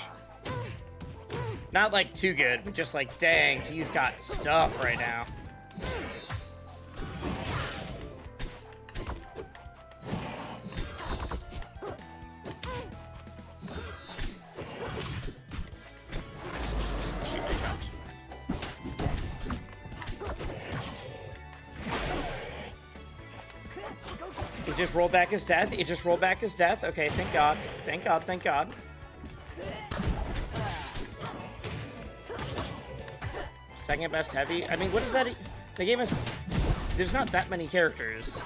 Not like too good, but just like, dang, he's got stuff right now. Shoot, I jumped. It just rolled back his death. It just rolled back his death. Okay, thank God. Thank God, thank God. Second best heavy. I mean, what is that? The game is... There's not that many characters.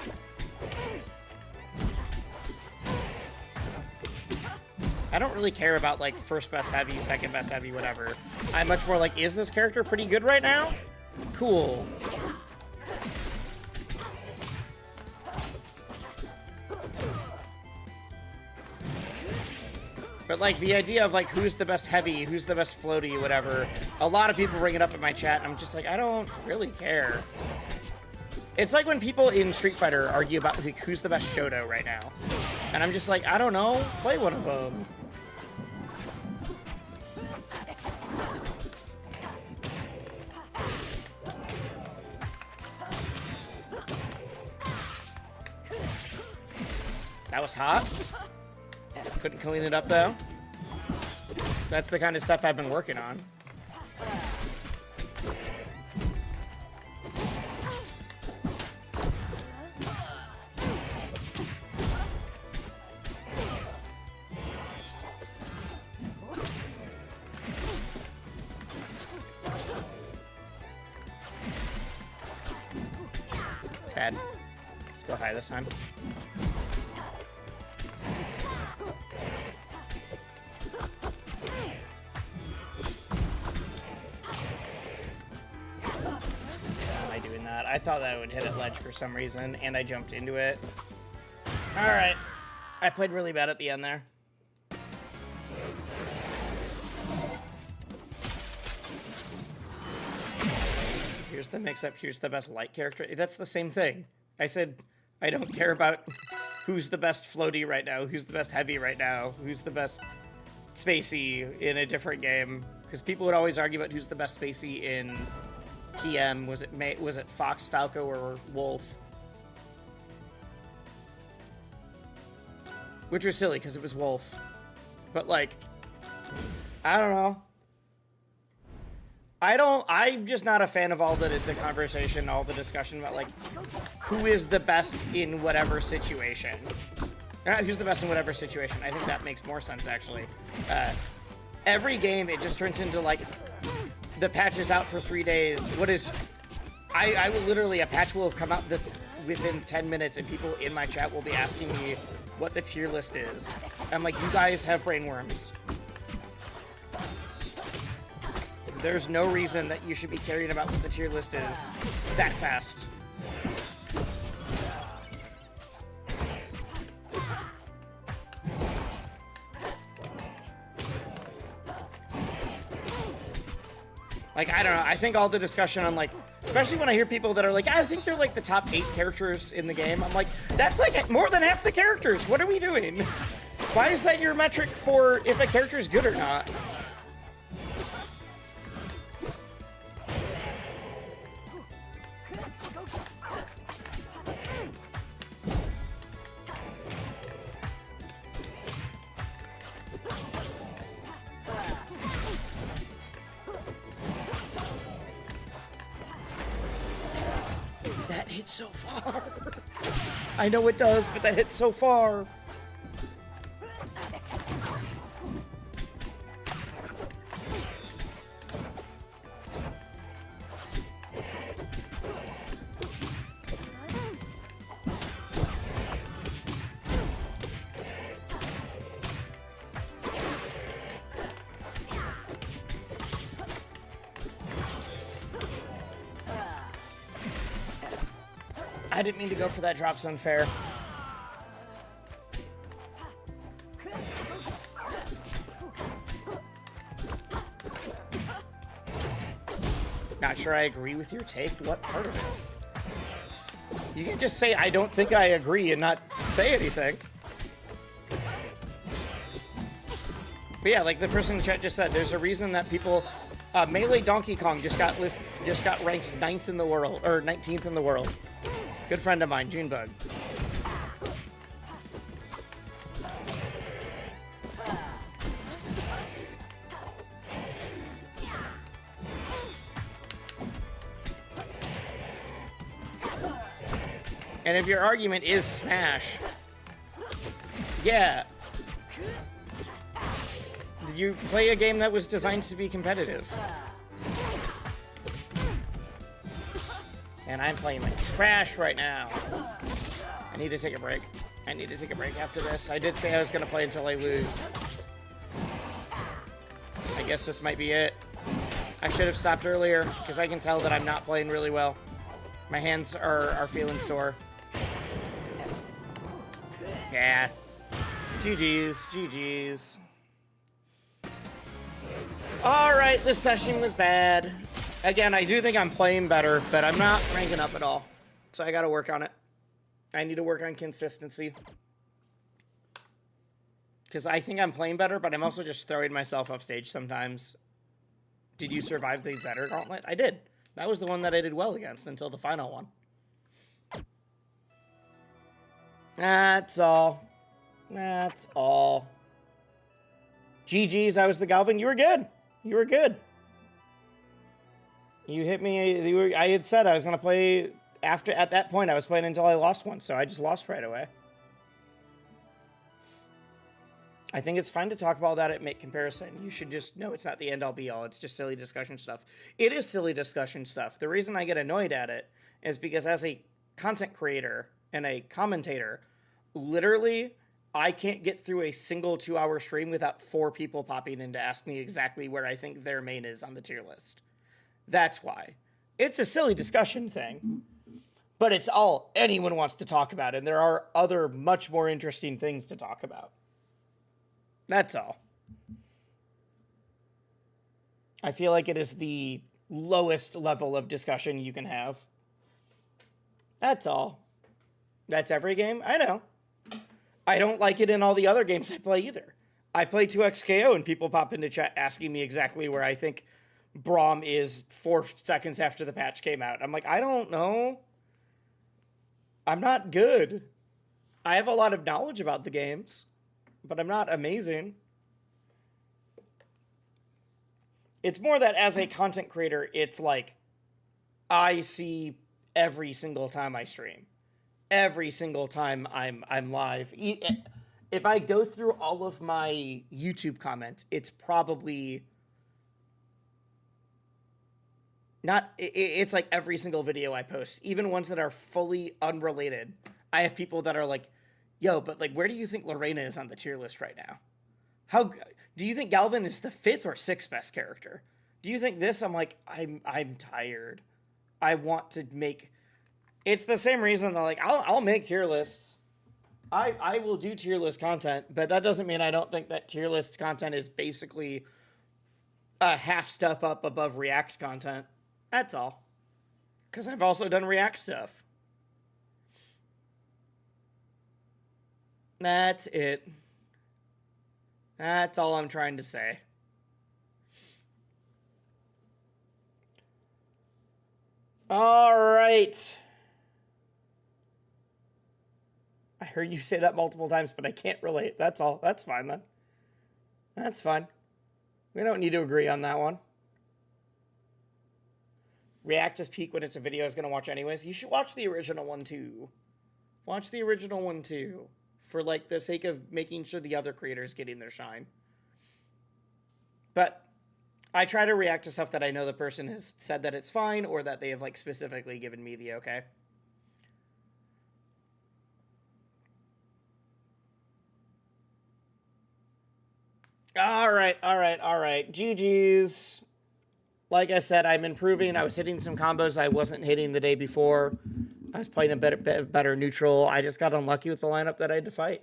I don't really care about, like, first best heavy, second best heavy, whatever. I'm much more like, is this character pretty good right now? Cool. But, like, the idea of, like, who's the best heavy, who's the best floaty, whatever, a lot of people bring it up in my chat, and I'm just like, I don't really care. It's like when people in Street Fighter argue about, like, who's the best Shoto right now. And I'm just like, I don't know, play one of them. That was hot. Couldn't clean it up, though. That's the kind of stuff I've been working on. Bad. Let's go high this time. I thought that would hit at ledge for some reason, and I jumped into it. Alright. I played really bad at the end there. Here's the mix-up, here's the best light character. That's the same thing. I said I don't care about who's the best floaty right now, who's the best heavy right now, who's the best spacey in a different game. Because people would always argue about who's the best spacey in PM. Was it Fox, Falco, or Wolf? Which was silly because it was Wolf. But like, I don't know. I'm just not a fan of all the conversation, all the discussion about like who is the best in whatever situation. Who's the best in whatever situation. I think that makes more sense actually. Every game it just turns into like the patch is out for 3 days. What is... I will literally... A patch will have come out this within 10 minutes, and people in my chat will be asking me what the tier list is. I'm like, you guys have brainworms. There's no reason that you should be caring about what the tier list is that fast. Like, I don't know, I think all the discussion on, like, especially when I hear people that are like, I think they're, like, the top 8 characters in the game. I'm like, that's, like, more than half the characters. What are we doing? Why is that your metric for if a character is good or not? hits so far. I know it does, but that hits so far. I didn't mean to go for that drop's unfair. Not sure I agree with your take. What part of it? You can just say, I don't think I agree, and not say anything. But yeah, like the person in the chat just said, there's a reason that people... Melee Donkey Kong just got ranked 9th in the world, or 19th in the world. Good friend of mine, Junebug. And if your argument is Smash, yeah, you play a game that was designed to be competitive. And I'm playing like trash right now. I need to take a break. I need to take a break after this. I did say I was going to play until I lose. I guess this might be it. I should have stopped earlier, because I can tell that I'm not playing really well. My hands are feeling sore. Yeah. GG's. GG's. Alright, this session was bad. Again, I do think I'm playing better, but I'm not ranking up at all. So I gotta work on it. I need to work on consistency. Because I think I'm playing better, but I'm also just throwing myself off stage sometimes. Did you survive the Zetter Gauntlet? I did. That was the one that I did well against until the final one. That's all. That's all. GG's, I was the Galvin. You were good. You were good. You hit me. I had said I was going to play after. At that point, I was playing until I lost one, so I just lost right away. I think it's fine to talk about that at Make Comparison. You should just know it's not the end-all be-all. It's just silly discussion stuff. It is silly discussion stuff. The reason I get annoyed at it is because as a content creator and a commentator, literally, I can't get through a single 2-hour stream without 4 people popping in to ask me exactly where I think their main is on the tier list. That's why. It's a silly discussion thing, but it's all anyone wants to talk about, and there are other much more interesting things to talk about. That's all. I feel like it is the lowest level of discussion you can have. That's all. That's every game? I know. I don't like it in all the other games I play either. I play 2XKO and people pop into chat asking me exactly where I think Braum is 4 seconds after the patch came out. I'm like, I don't know. I'm not good. I have a lot of knowledge about the games, but I'm not amazing. It's more that as a content creator, it's like I see every single time I stream. Every single time I'm live. If I go through all of my YouTube comments, it's probably not, it's like every single video I post, even ones that are fully unrelated. I have people that are like, yo, but like, where do you think Lorena is on the tier list right now? How do you think Galvin is the 5th or 6th best character? Do you think this? I'm like, I'm tired. I want to make. It's the same reason that like I'll make tier lists. I will do tier list content, but that doesn't mean I don't think that tier list content is basically a half step up above React content. That's all. Because I've also done React stuff. That's it. That's all I'm trying to say. All right. I heard you say that multiple times, but I can't relate. That's all. That's fine then. That's fine. We don't need to agree on that one. React is peak when it's a video I was going to watch anyways. You should watch the original one too. Watch the original one too. For like the sake of making sure the other creators getting their shine. But I try to react to stuff that I know the person has said that it's fine or that they have like specifically given me the okay. All right. GG's. Like I said, I'm improving. I was hitting some combos I wasn't hitting the day before. I was playing a better neutral. I just got unlucky with the lineup that I had to fight.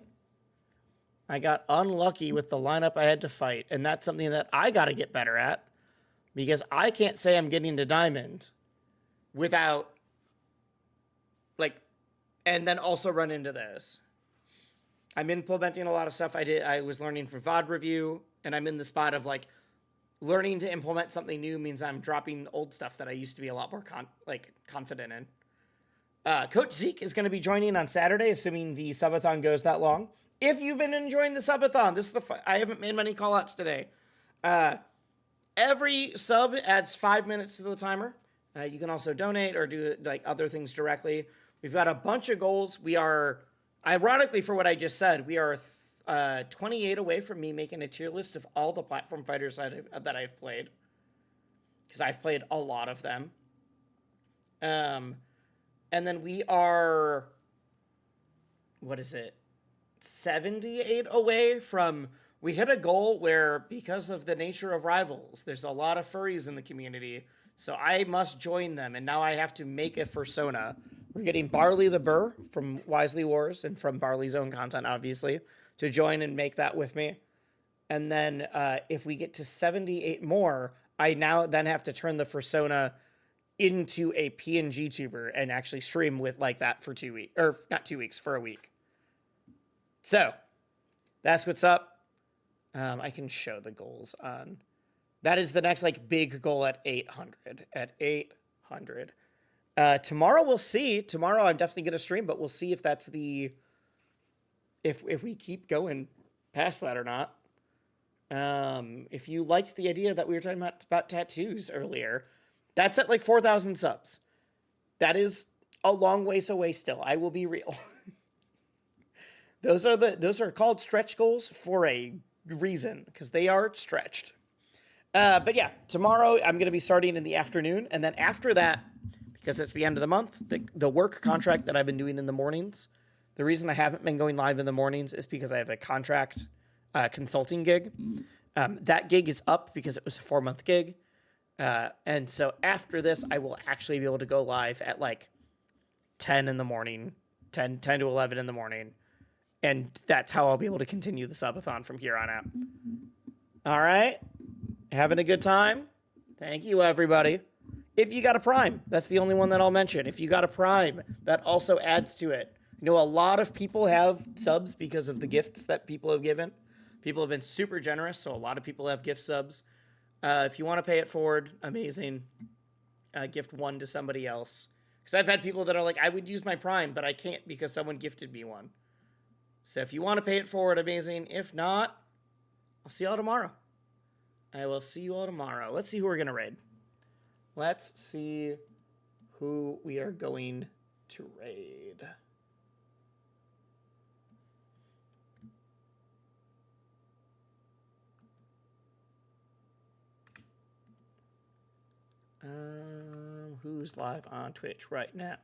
I got unlucky with the lineup I had to fight. And that's something that I got to get better at. Because I can't say I'm getting to diamond without, like, and then also run into this. I'm implementing a lot of stuff I was learning for VOD review, and I'm in the spot of, like, learning to implement something new means I'm dropping old stuff that I used to be a lot more confident in. Coach Zeke is going to be joining on Saturday, assuming the subathon goes that long. If you've been enjoying the subathon, this is I haven't made many call-outs today. Every sub adds 5 minutes to the timer. You can also donate or do like other things directly. We've got a bunch of goals. We are, ironically for what I just said, we are 28 away from me making a tier list of all the platform fighters that I've played. Because I've played a lot of them. And then we are, 78 away from, we hit a goal where, because of the nature of rivals, there's a lot of furries in the community, so I must join them, and now I have to make a fursona. We're getting Barley the Burr from Wisely Wars, and from Barley's own content, obviously, to join and make that with me. And then if we get to 78 more, I now then have to turn the fursona into a PNG tuber and actually stream with like that for 2 weeks, or not 2 weeks, for a week. So that's what's up. I can show the goals on. That is the next like big goal at 800. At 800. Tomorrow we'll see. Tomorrow I'm definitely gonna stream, but we'll see if that's the if we keep going past that or not. If you liked the idea that we were talking about tattoos earlier, that's at like 4,000 subs. That is a long ways away still. I will be real. Those are called stretch goals for a reason, because they are stretched. But yeah, tomorrow I'm going to be starting in the afternoon, and then after that, because it's the end of the month, the work contract that I've been doing in the mornings, the reason I haven't been going live in the mornings is because I have a contract consulting gig. That gig is up because it was a 4-month gig. And so after this, I will actually be able to go live at like 10 in the morning, 10 to 11 in the morning. And that's how I'll be able to continue the subathon from here on out. All right. Having a good time? Thank you, everybody. If you got a Prime, that's the only one that I'll mention. If you got a Prime, that also adds to it. You know, a lot of people have subs because of the gifts that people have given. People have been super generous, so a lot of people have gift subs. If you want to pay it forward, amazing. Gift one to somebody else. Because I've had people that are like, I would use my Prime, but I can't because someone gifted me one. So if you want to pay it forward, amazing. If not, I'll see y'all tomorrow. I will see you all tomorrow. Let's see who we're going to raid. Let's see who we are going to raid. Who's live on Twitch right now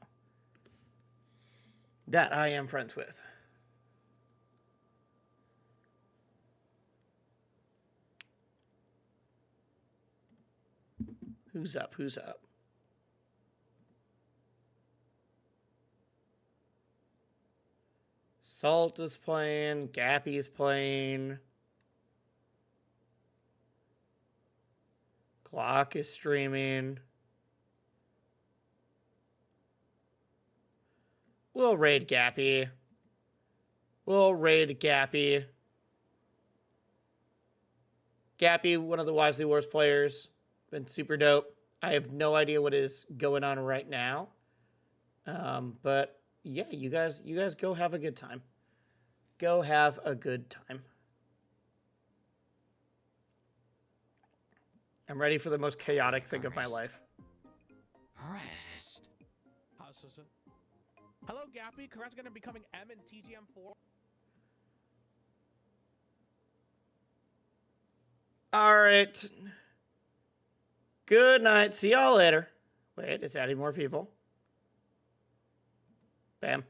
that I am friends with? Who's up? Who's up? Salt is playing. Gappy is playing. Clock is streaming. We'll raid Gappy. We'll raid Gappy. Gappy, one of the Wisely Wars players. Been super dope. I have no idea what is going on right now. But yeah, you guys go have a good time. Go have a good time. I'm ready for the most chaotic thing of my life. impressed. Hello, Gappy. Congrats on becoming M in TGM4. All right. Good night. See y'all later. Wait, it's adding more people. Bam.